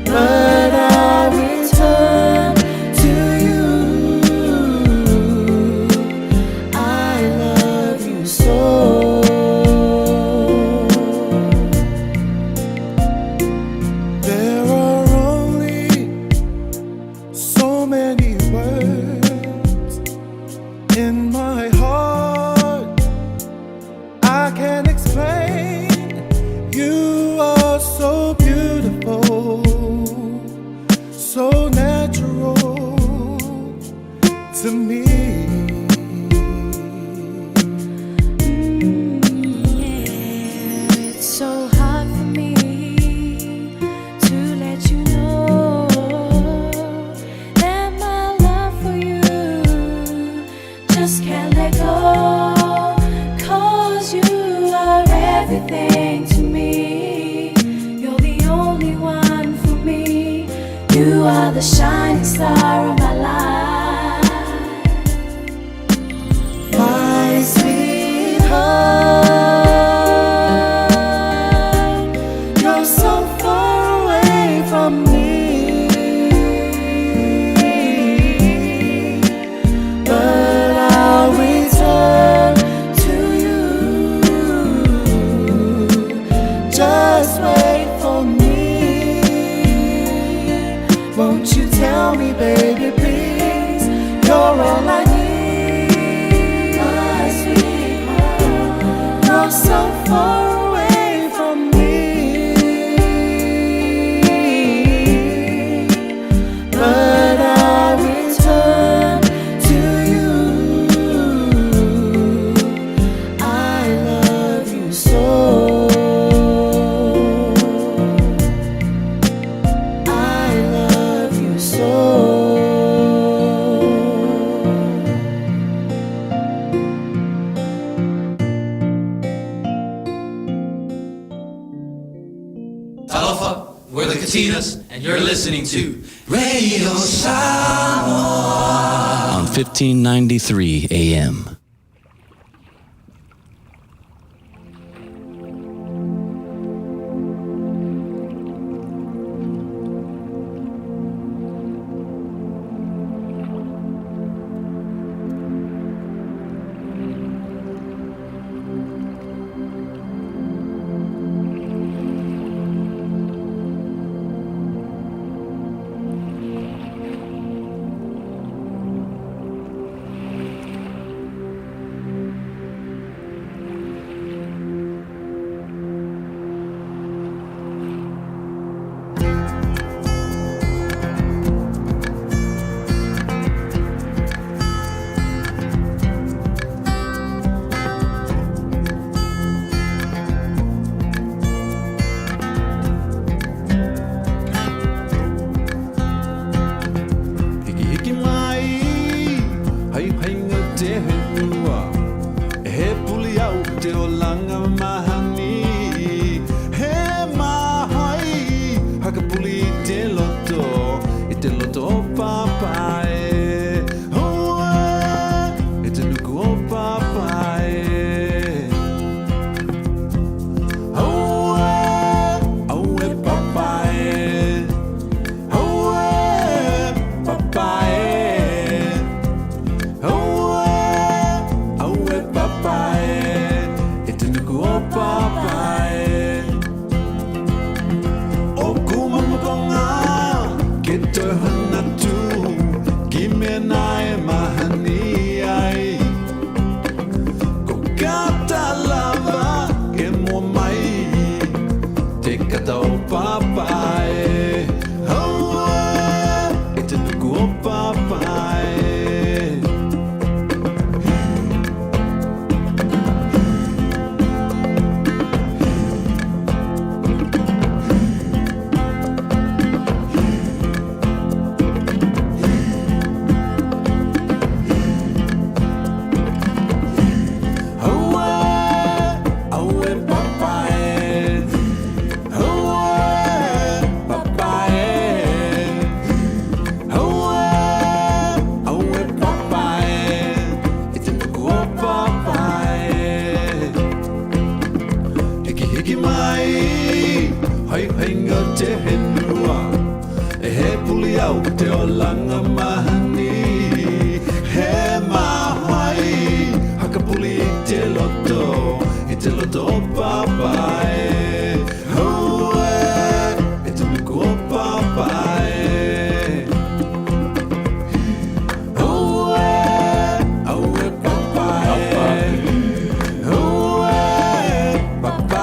but I return to you. I love you so. There are only so many words in my heart. I can't explain. You are so beautiful, so natural to me. It's so hard for me to let you know that my love for you just can't let go, 'cause you are everything to me. You're the only one for me. You are the shining star of my life, My sweetheart, you're so far away from me, but I'll return to you. Just wait for me. Won't you tell me, baby, please? You're all I need, my sweetheart. You're so far away from me, but I return to you. I love you so. I love you so. Aloha, we're the Katinas, and you're listening to Radio Samoa on 1593 AM. au te o langa mahani he mahai hakapuli i te loto o papai hoe e te nuku o papai hoe aue papai hoe papai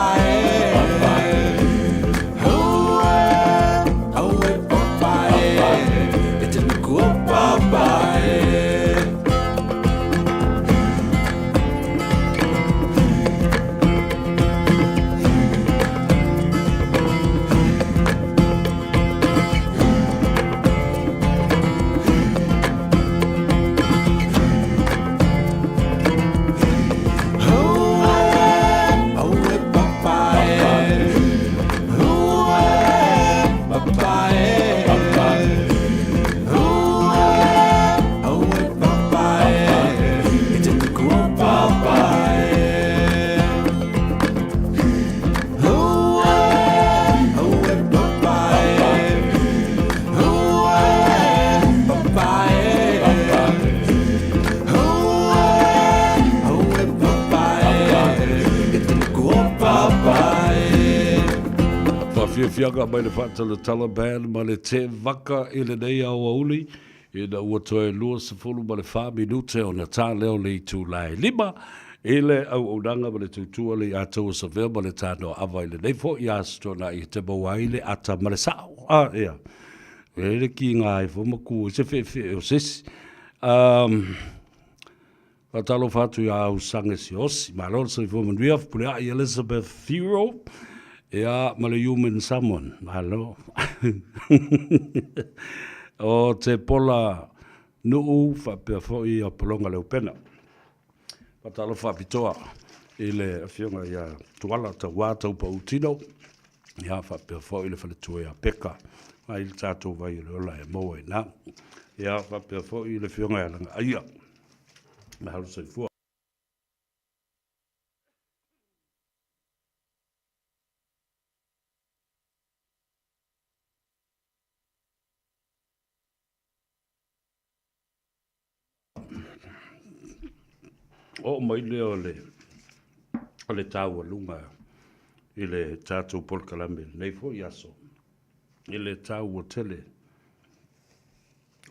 Fianga mai le whaatala Taliban ma le te waka i le nei au auli i na ua toe lua se fulu ma le 5 minute o na tā leo le i tū lai lima i le au aunanga ma le tūtua le atua sa vea ma le Tanoa Ava i le nei fo i astro na i te maua i le ata ma le sao ea e le ki ngā i fo maku se fe o sisi Watalo fatu i au sange si osi ma lor sa i fo manuia pule a i Elizabeth Theroux Ia, ma le human salmon, malo. O te pola nuu whapea fōi a polonga leo pena. Patalo whapitoa i le whionga ia tuala ta wātau pa utino. Ia whapea fōi le whaletua ia peka. Ai le tātou vai le ola e moa i nā. Ia whapea fōi le whionga ia langa aia. Me haru sai fua. O mai leo le tāua lunga i le tātou polkalame nei fo i aso. I le tāua tele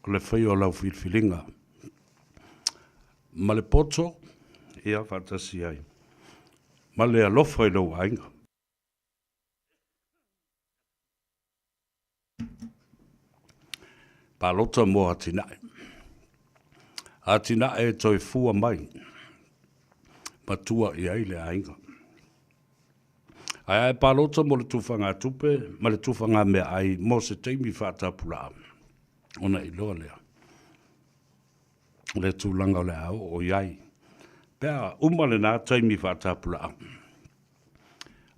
o le whai o lau whilwhilinga. Ma le poto ia whatasi ai. Ma le alofa i lau ainga. Palota mo atinae. Atinae toi fua mai. Patua i aile ainga. Ai palota mo le tufanga tupe, ma le tufanga me ai mo se teimi whatapula. Ona i loa lea. Le tūlanga le au o iai. Pea umale nā teimi whatapula.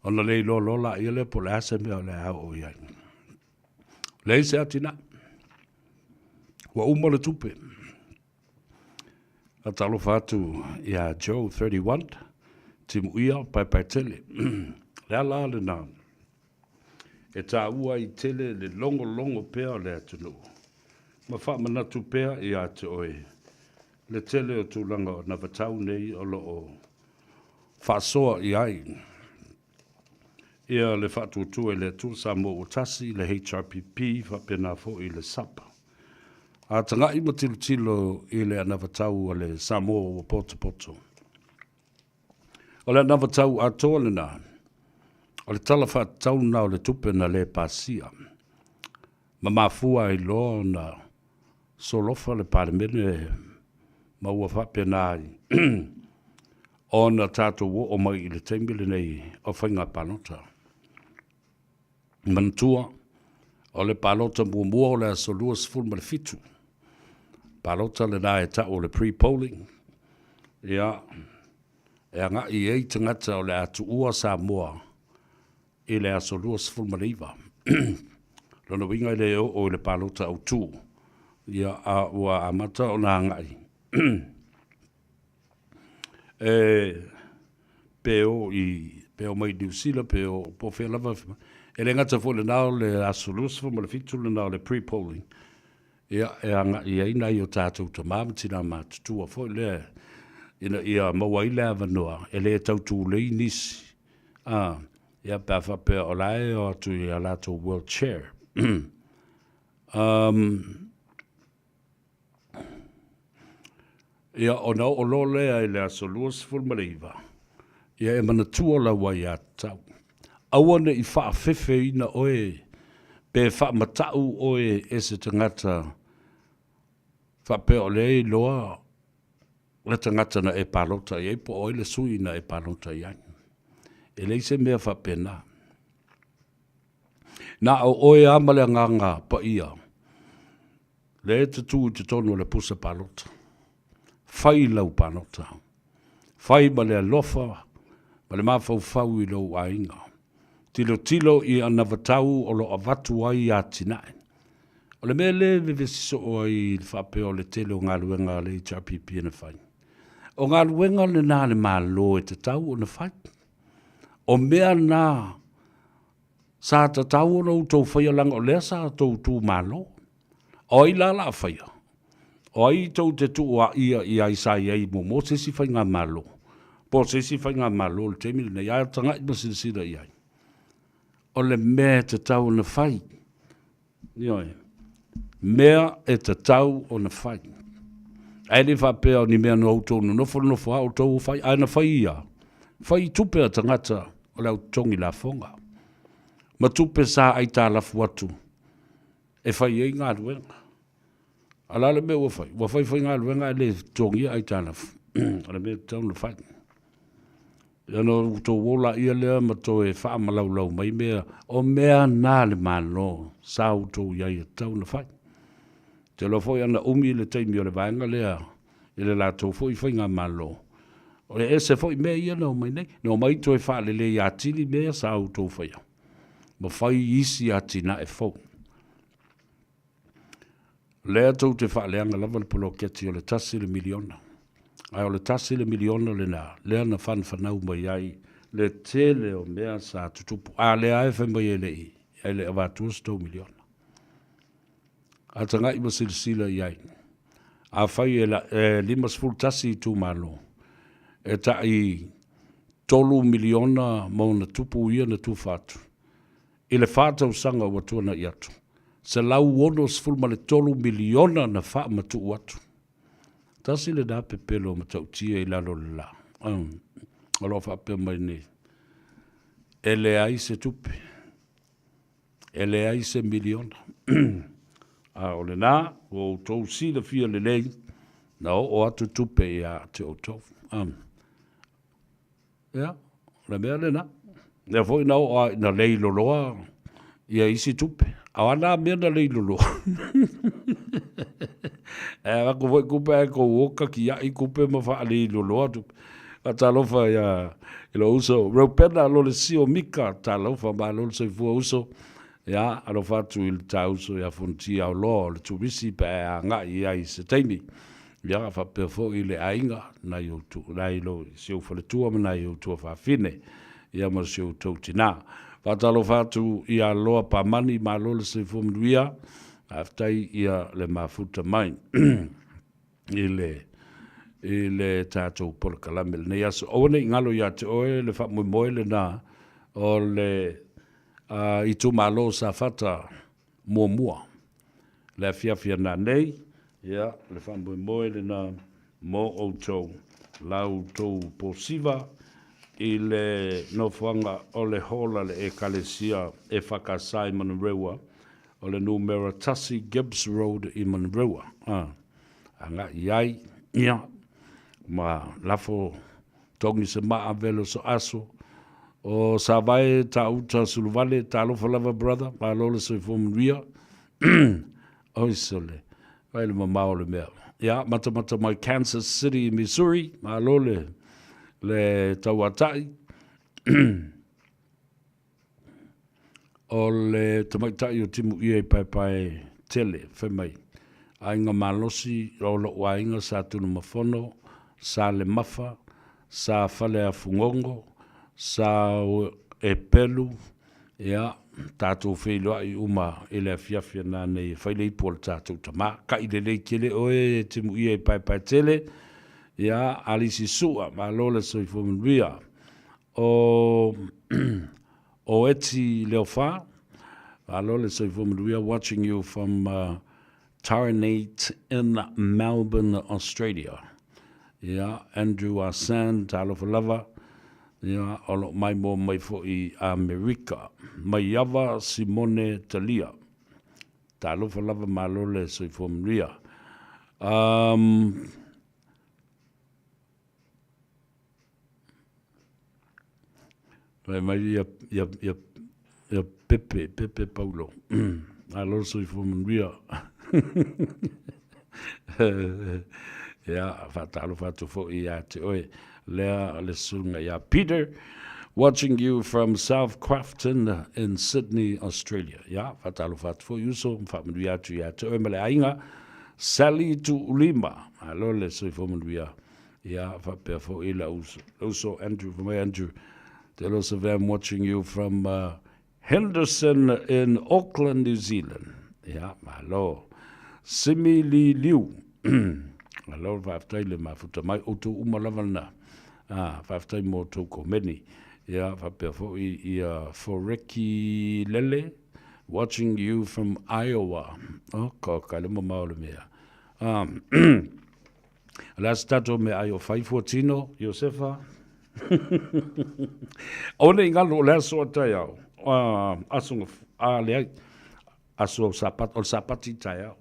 Ona le ilo lola i le po le ase mea le au o iai. Le se atina. Wa umale tupe. A talo fatu ia Joe 31, timu ia pai tele. Lea la le nā. E tā ua i tele le longo pea le atunu. Ma wha manatu pea i ate oe. Le tele o tūlanga o navatau nei o lo o whasoa i ai. Ia le fatu tue le tu Samoa o tasi le HRPP whapena fo i le sapa. A tanga i tilo i le anavatau o le Samoa o poto. O le anavatau a toa le nā. O le tala whatau na o le tupe na le pasia. Ma mafua i loa na solofa le parimene ma ua whapena ai. O na tātou o mai i le teimile nei o whainga palota. Mantua o le palota mua o le asolua sifuru ma le fitu. Palota le nā e ta o le pre-polling. Ia, e anga i ei tangata o le atu ua Samoa i le asolua sifuru ma le iwa. Lona winga i le o le palota au tū. Ia a ua amata o nā ngai. Peo mai New Zealand, peo po whea lava. E le ngata fo le nao le asolua sifuru ma le fitu le nao le pre-polling. Ia anga ina yo tātou te māmatina mātutua foi le ina ia mawaile avanoa ele tautu le nisi ia pa whapea o lae o atu ia lato world chair ia ona o lo lea ile aso luas fulmariva ia e mana tua la wai a tau awane i wha fefe ina oe pe wha matau oe e se tangata whapea o lei loa le tangata na e palota i po oe le sui na e palota i ai e lei se mea whapena na o oe amale nganga pa ia le te tu te tonu le pusa palota fai lau palota fai ma le alofa ma le mawhau i lau ainga tilo i ana vatau o lo avatu ai a tinae o le mea le vevesiso o ai whape o le tele o ngā luenga le HRPP na whai o ngā luenga le nā le mālo e te tau o na whai o mea nā sa ta tau o na utou whaia langa o lea sa tau tū mālo o ai la la whaia o ai tau te tu a ia i ai sa i ai mo se si whai ngā mālo po se si whai ngā mālo le te mili na ia tanga i masira i ai o le mea te tau na whai Ioi. Mea e te tau o na whai. Ai le whapea o ni mea no autou no nofo au tau whai. Ai na whai ia. Whai tupe a tangata o lau tongi la whonga. Ma tupe sa ai tā lafu atu. E whai ei ngā ruenga. Ala le mea ua whai. Ua whai ngā ruenga e le tongi ai tā lafu. Ala mea tau na whai. Ia no tō wola ia lea ma tō e wha malaulau mai mea. O mea nā le mālo. Sa autou iai e tau na whai. Te lo foi ana umi le taimi o le vaenga lea. I le lātou foi whai ngā mālo. O le ese foi mea ia no mai nei. No mai tō e wha le le ia tili mea sa autou whai. Ma whai isi ati na e fau. Lea tau te wha leanga lava le polo keti o le tasi le miliona. Ai o le tasi le miliona le nā. Lea na whanau mai ai. Le tele o mea sa tutupu. A lea e whai mai e le i. Ai le avatus tau miliona. A tanga i sila iai. A whai e limas full tasi i tū malo. E ta i tolu miliona mau na tupu ia na tū whātu. I le whātau sanga wa tuana i atu. Se lau wonos full ma le tolu miliona na wha ma tu atu. Tasi le nā pepelo ma tau tia i lalo le la. Alo whape mai ne. E le ai se tupe. E le ai se miliona. A o le nā, o tau si le fia le lei, na o atu tupe i a te o tau. Ia, le mea le nā. Nea foi na o a na lei loloa, i a isi tupe. A wana mea na lei loloa. E wako foi kupe e ko woka ki a i kupe ma wha lei loloa tupe. A talofa i lo uso. Raupena lo le si o mika, talofa ma lo le seifua uso. Ya, alo fatu il tauso ya funti au lo le turisi pa nga ia i se taimi. Ya fa perfo ile ainga na yo tu na ilo se o fale tua na yo tu fa fine. Ya mo se o tu tina. Fa talo fatu ia lo pa mani ma lo le se fo mduia. Aftai ia le mafuta mai. Ile tato por kalamel ne ya so one ngalo ya te oe le fa mo moile na o le I tu malo sa fata mua. Le fia na nei, ia, le whambu moe le na mo o tau, lau tau posiva, i le nofanga o le hola le e kalesia e whakasai Manrewa, o le numera Tasi Gibbs Road i Manrewa. Anga iai, ia, ma lafo tongi se maa velo so aso, o sa vai ta uta sulvale ta lo falava brother pa lo le se fom ria o sole vai le mama o le mea ya mata mai Kansas City Missouri ma lo le tawatai o le tamatai o timu ia pai tele femai ainga malosi o lo wainga sa tunu mafono sa le mafa sa fale a fungongo sa e pelu ia tātou wheloa I uma e le fiafia nā nei whaile I pōle tātou tamā. Ka I le kele oe te mu ia I pai tele. Ia, alisi sua, ma lole soi fumanuia. O eti leo wha, ma lole soi fumanuia, watching you from Taranate in Melbourne, Australia. Ia, Andrew Asan, talofa lava. Ia, olo mai mo mai fo I Amerika. Mai ava Simone Talia. Talofa lava ma lole soi fumanuia. Mai ia Pepe Paulo. Alo soi fumanuia. Ia, fatalo fatu fo ia te oe. Lea le sunga ia. Peter, watching you from South Crofton in Sydney, Australia. Ia, fatalo fatu fo yuso. Famanuia tu ia te oe male ainga. Sally tu ulima. Alo le soi fumanuia. Ia, fapea fo ila uso. Uso Andrew, from Andrew. Telo Savam watching you from Henderson in Auckland, New Zealand. Yeah, malo. Simi Li Liu. Malo, whaftai le mafuta mai oto umalavana. Whaftai mo toko meni. Yeah, whapea fo I Foreki Lele. Watching you from Iowa. Oh, ko kalema maole mea. Last tato me ayo 514, Josefa. Ona ingalo le so tai au. Asung le aso sapat ol sapati tai au.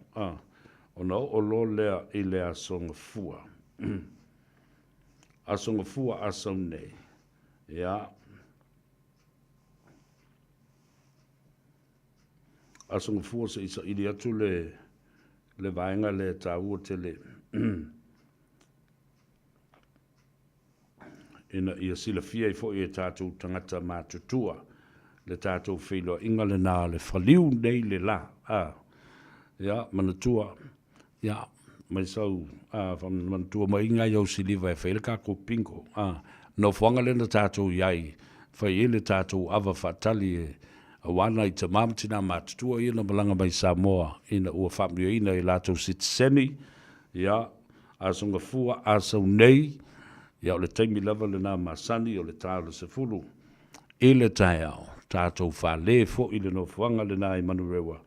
Ona o lo le I le asung fua. Asung fua asung nei. Ya. Asung fua se isa ili atu le vaenga le tau tele. Ina ia sila fia I fo I tātou tangata mātutua. Le tātou whilo inga le nā le whaliu nei le la. Ia, manatua. Ia, mai sau. Manatua mai inga iau siliva e whaile kako pinko. No whanga le na tātou iai. Whai ele tātou ava whatali e wana I te mamtina mātutua ina malanga mai Samoa. Ina ua whamio ina I lātou sitiseni. Ia, asunga fua asau nei. Ia o le taimi lava le nā masani o le tālo se fulu. E le tai au, tātou whale fo I le no fuanga le nā I manu rewa.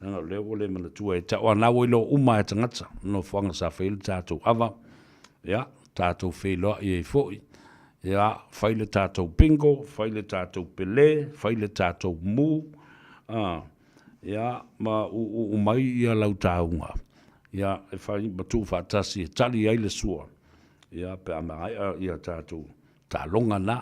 Nanga leo le manatua e tau anau I lo uma e tangata. No fuanga sa whaile tātou ava. Ia, tātou whailo I fo I. Ia, whaile tātou bingo, whaile tātou pele, whaile tātou mu. Ia, ma umai ia lau tāunga. Ia, e whai matu whatasi e tali ai le sua. Ia pe amai ia tātou tālonga na.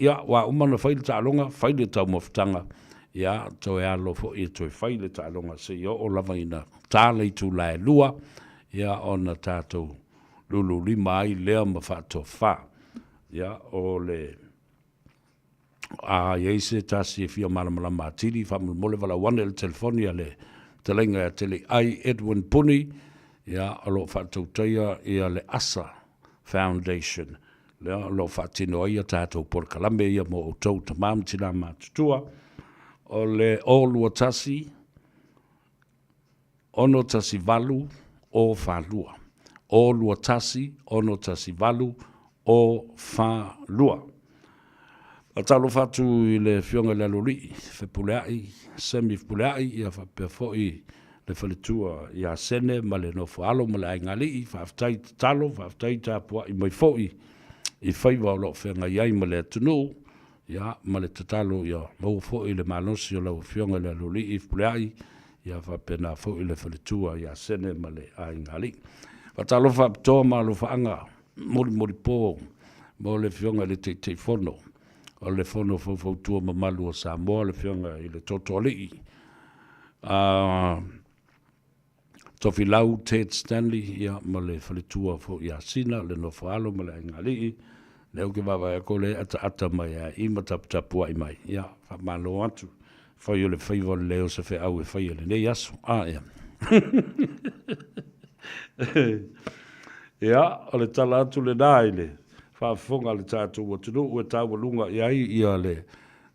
Ia wa umana whaile tālonga, whaile tau mawhtanga. Ia tau e alo fo I toi whaile tālonga se ia o lava ina tālei tū lai lua. Ia ona tātou lulu lima ai lea ma whātou whā. Ia o le Iaise tāsi e fia malamala mātiri. Whamul mole wala wane le telefonia le talenga e tele ai Edwin Puni. Ia alo whātou taia ia le asa. Foundation. Lea lo whatino ia tātou por kalame ia mo o tau tamam tina mātutua. O le olua tasi, ono tasi valu o whalua. Olua tasi, ono tasi valu o whalua. A talo whatu I le fionga le aluri, whepuleai, semi-puleai, ia whapewhoi le whaletua ia sene, ma le no whaalo, ma le aingali, whaftai talo, whaftai tāpua I mai fhoi, I whaiwa o lo whenga iai ma le atunu, ia, ma le tatalo, ia, mau fhoi le malosi o lau whionga le aluri I whuleai, ia whapena fhoi le whaletua ia sene, ma le aingali. Whatalo whaptoa ma lo whaanga, mori pō, mo le whionga le te whono, o le whono whautua ma malu o Samoa, le whionga I le totoli. Tofi lau Ted Stanley ia ma le whaletua fo ia sina le no whaalo ma le aingalii leo ke wawa e kole ata mai a ima tapua I mai ia whamalo atu whai o le whaiva leo se whi au e whai le nei aso ia ia o le tala atu le nai le whaafonga le tātou wa tunu ua tāua lunga ia le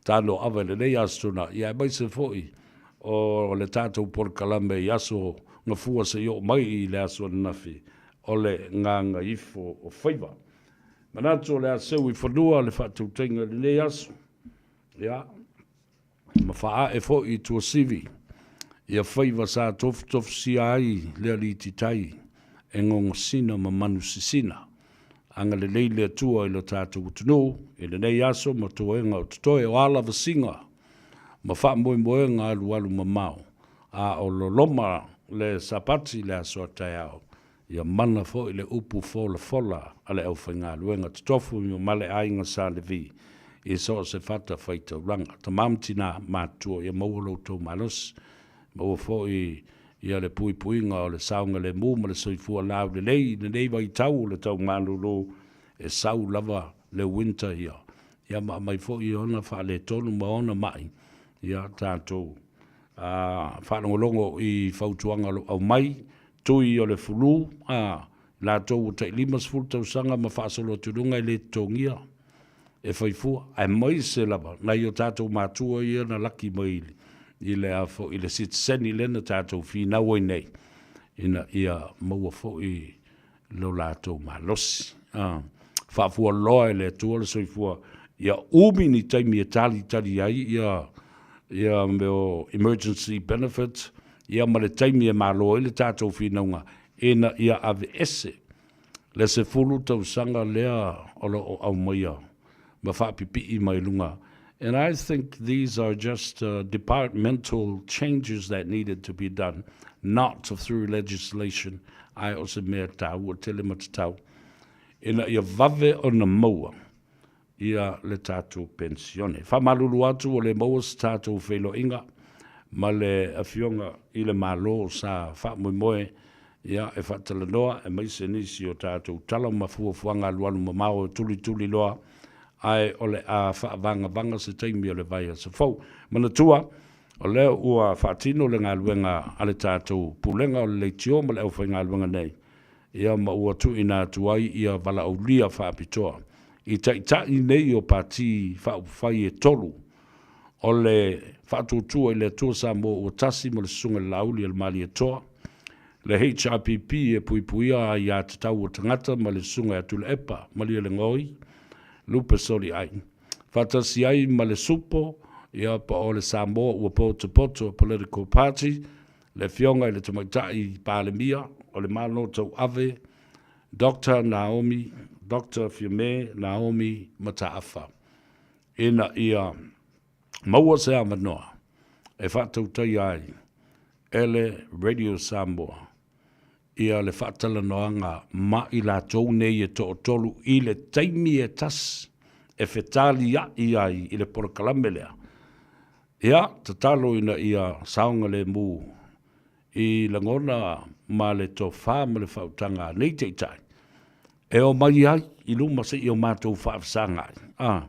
Tanoa Ava le nei asuna ia mai se foi o le tātou por kalame i aso ngā fua se yo mai i le aso nafi o le nganga ifo o whaiva. Manatu le aseu i whanua le whātou tenga le nei aso. Ia, ma wha e fo i tua sivi. Ia whaiva sa tof si ai le ali titai e ngongo sina ma manu sisina. Anga le leile atua i lo tātou utunu, i le nei aso ma toenga o tutoe o ala vasinga, ma wha moenga alu ma mau, a o lo loma le sapati le aso atai au, ia mana fo i le upu fola, ale au whainga luenga tutofu mi o male ainga sa le vi, i so se fata whaita uranga, ta mamtina mātua ia maulo tau malos, maua fo ia le puinga o le saunga le mūma le soifua lau le nei vai tau le tau manulu e sau lava le winter ia. Ia mai fo i ona wha le tonu ma ona mai ia tātou. Whanongolongo i whautuanga au mai, tui o le fulu, la tau o tai limas fulu tau sanga ma whaasolo turunga i le tongia e whaifua. Ai mai se lava, nai o tātou mātua ia na laki maili. I le afo i le citizen i lena tātou whina oi nei. Ina ia maua fo i lo lātou malosi. Whafua loa e le tua le soifua. Ia umi ni taimi e tali ai ia meo emergency benefits. Ia ma le taimi e malo i le tātou whina unga. Ina ia ave ese. Le se fulu tau sanga lea o au maia. Ma whapipi i mai lunga. And I think these are just departmental changes that needed to be done, not through legislation. I also mea tau, o tele mata tau. Ina ia vave o na maua, ia le tātou pensione. Whamalulu atu o le maua sa tātou whelo inga, ma le awhionga i le malo sa whamoimoe, ia e whatalanoa, e maise nisi o tātou tala mafuafuanga luanu mamao tuli loa, ai ole a whaavanga se taimi o le vai sa fau. Mana tua, o leo ua whaatino le ngā luenga ale tātou pulenga o le leitio ma le au whai ngā luenga nei. Ia ma ua tu ina tuai ia wala au lia whaapitoa. I tai nei o pati whai e tolu. O le whaatutua i le tua Samoa ua tasi ma le sunga lauli al mali e toa. Le HRPP e puipuia i a tatau o tangata ma le sunga atu le epa ma le ngoi. Lupe soli ai. Fatasi ai ma le supo, ia pa o le Samoa ua poto political party, le fionga i le tamaitai palemia, o le malo tau ave, Dr. Fiume Naomi Mataafa. Ina ia maua se amanoa, e fatau tai ai, ele Radio Samoa, ia le whaatalanoanga ma i la tau nei e to tolu i le taimi e tas e whetali i ai i le porokalamelea. Ia, tatalo ina ia saunga le mū i langona ma le to wha ma le whautanga nei teitai. E o mai ai i luma se i o mātou whaafsanga ai.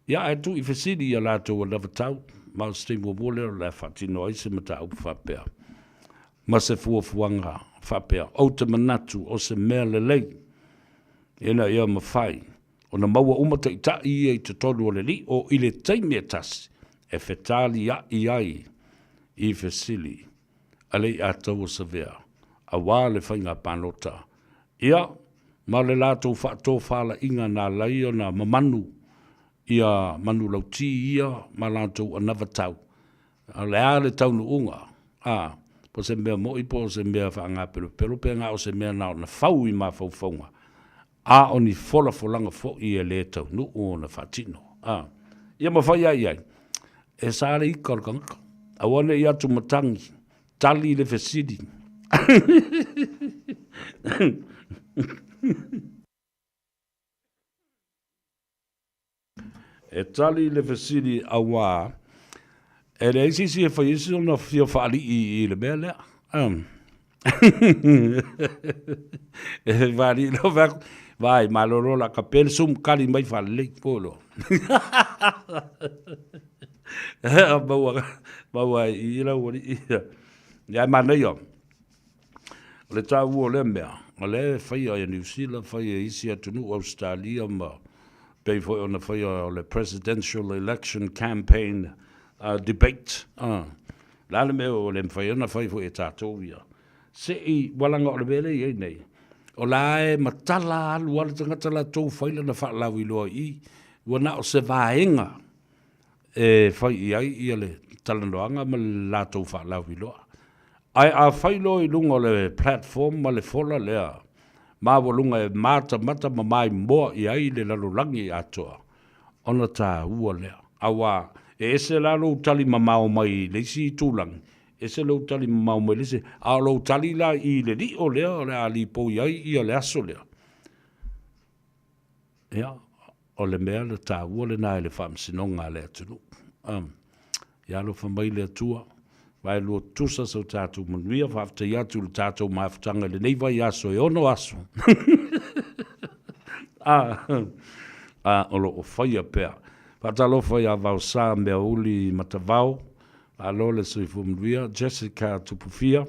Ia, e tu i whesiri i a lātou a lava tau, ma o stimu mole o le whatino ai se mata au whapea. Ma se fuafuanga whapea, o te manatu, o se mea lelei, ena ia mawhai, o na maua umata i tai i te tolu o le li, o i le taimea tasi, e whetali i ai, i whesili, alei a tau sa vea, a wā le whainga panota. Ia, ma le lātou whato whala inga nā lai o na mamanu, ia manu lauti ia, ma lātou another tau, a le a le tau nu unga, po se mea mo i po se mea whaanga pero pe ngā o se mea nao na whau i mā whauwhaunga. A o ni folanga fo i e le tau nu o na whatino. Ia ma whai ai ai. E sāre i korkanka. A wane i atu matangi. Tali le whesidi. E tali le whesidi a wā. E le isi e whai isi ona whio whaali i le mea lea. E whaali lo vek. Vai, maloro la kapel sum kali mai whaali polo. Baua i ila wari ia. Ia mana ia. Le tau o le mea. O le whai a New Zealand, whai a isi atunu Australia ma pei fo ona fai o le presidential election campaign debate. Lale me o le fai ona fai fo e tātou ia. Se I walanga o le bele I nei. O lae matala alu ala tangata la tau whaila na whaalau I loa I. Wana o se vaenga e whai I ai I le talanoanga ma la tau whaalau I loa. Ai a whailo I lunga le platform ma le fola lea. Ma walunga e mata ma mai moa I ai le lalurangi atoa. Ona tā ua lea. Awa e ese lalo utali mamao mai leisi tūlangi. Ese lo utali mamao mai leisi. A lo utali la I le li o lea o le a li po I ai I a le aso lea. Ia, o le mea le tā ua le nai le whamsinonga le atunu. Ia lo whamai le atua. Vai lua tusa sau tātou manuia, whafta iatu le tātou maafutanga le neiva I aso e ono aso. Olo o whaia pēr. Whatalo whaia vau sā mea uli matavau. Alo le soifu manuia, Jessica Tupufia.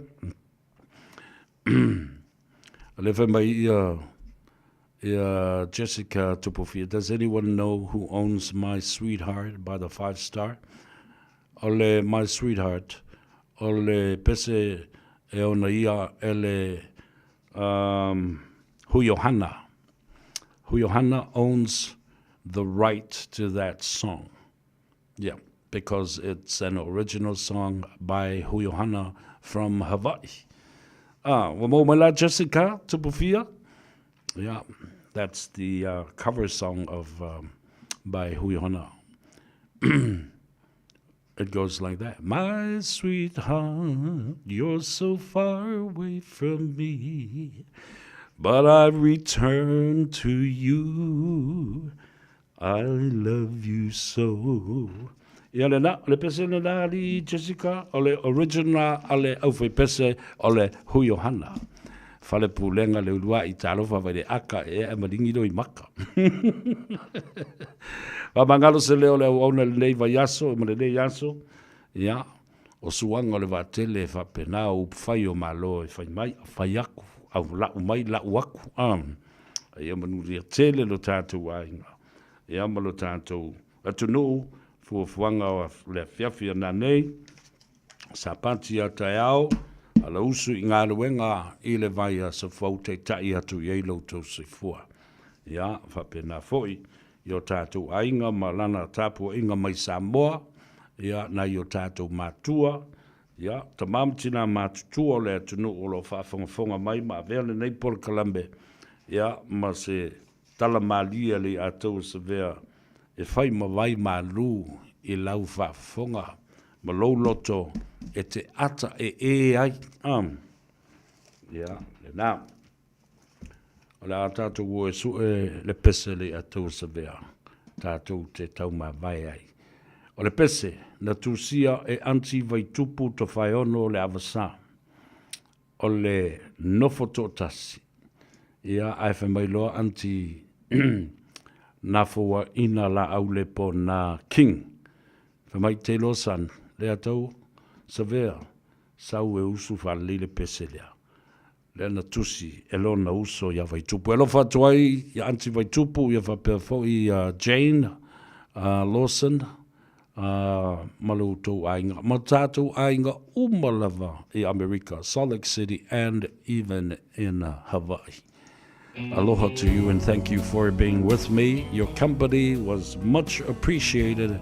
Le whamai Jessica Tupufia. Does anyone know who owns My Sweetheart by the 5-star? Ole My Sweetheart. Ole pese e ona ia ele Huyohana. Huyohana owns the right to that song. Yeah, because it's an original song by Huyohana from Hawaii. Wamomala Jessica Tupufia. Yeah, that's the cover song of by Huyohana. It goes like that. My sweetheart, you're so far away from me, but I return to you. I love you so. Ia le na, le pese le na li Jessica, o le original, ale au fai pese, o le Huyohana. Fale pulenga le ulua I talofa vai le aka e maringi do I maka. Wa mangalo se leo le ona le nei vai yaso, ma le nei yaso. Ya, o suanga le vatele fa pena u fai o malo e fai mai, fai aku, au la mai la uaku. Ia manu ria tele lo tātou ainga. Ia malo tātou atunu fuanga o le fiafia na nei. Sapati a tai au. Ala usu I ngā ruenga I le vai a sa fau te tai atu I eilo tau se fua. Ia, whapena foi, I o tātou ainga ma lana tāpua inga mai Samoa. Ia, na I o tātou mātua. Ia, ta mamtina mātutua le atunu o lo whaafongafonga mai ma vele nei por kalambe. Ia, ma se tala malia le atou se vea e whai ma vai ma lu I lau whaafonga. Ma lou loto e te ata e ai. Ia, le nā. O le a tātou o e su e le pese le atou sa vea. Tātou te tau ma vai ai. O le pese, na tūsia e anti vai tupu to whai ono le avasa. O le nofo tō tasi. Ia, ai whamai loa anti na fua ina la au le po na king. Whamai te lo san. Le atau, sa vea, sau e usu whale le pese lea. Le na tusi, e lo na uso ia vai tupu. E lo whatuai, ia anti vai tupu, ia whapea I Jane Lawson, malu tō ainga. Ma tātou ainga umalava I America, Salt Lake City, and even in Hawaii. Aloha to you and thank you for being with me. Your company was much appreciated.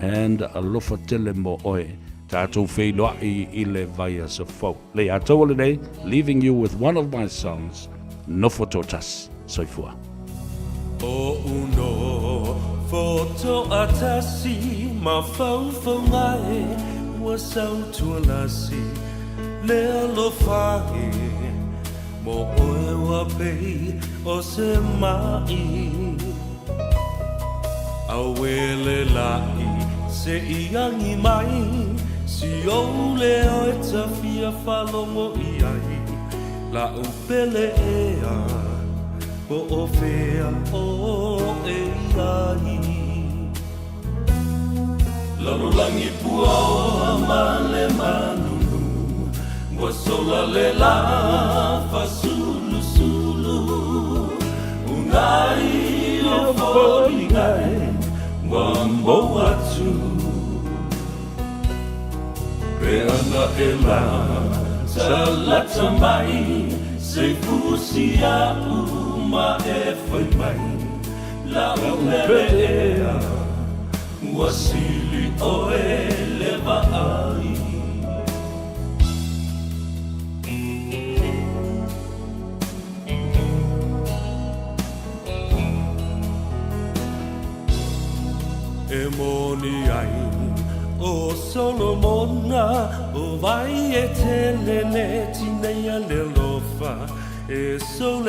And alofa tele mo oe, tātou whailoai I le vai sa fau. Le atou le nei, leaving you with one of my songs, Nofo Totas, soifua. O uno, foto atasi, ma fau ngai, wa sau tualasi, le alofahi, mo oe wa pei, o se mai. Awele lai, se iangi mai, si ole o e tawhia whalongo I ai, la upele ea, o o whea o e ai. Larulangi pua o amale manunu, wa sola le la, fa sulu sulu, unai o folingai Wambo atu Peana e la Salata mai Se fusia uma e foi mai La uperea Wasili o e leva ai E moni ai o Solomona o vai e te lele tinea le lofa e sole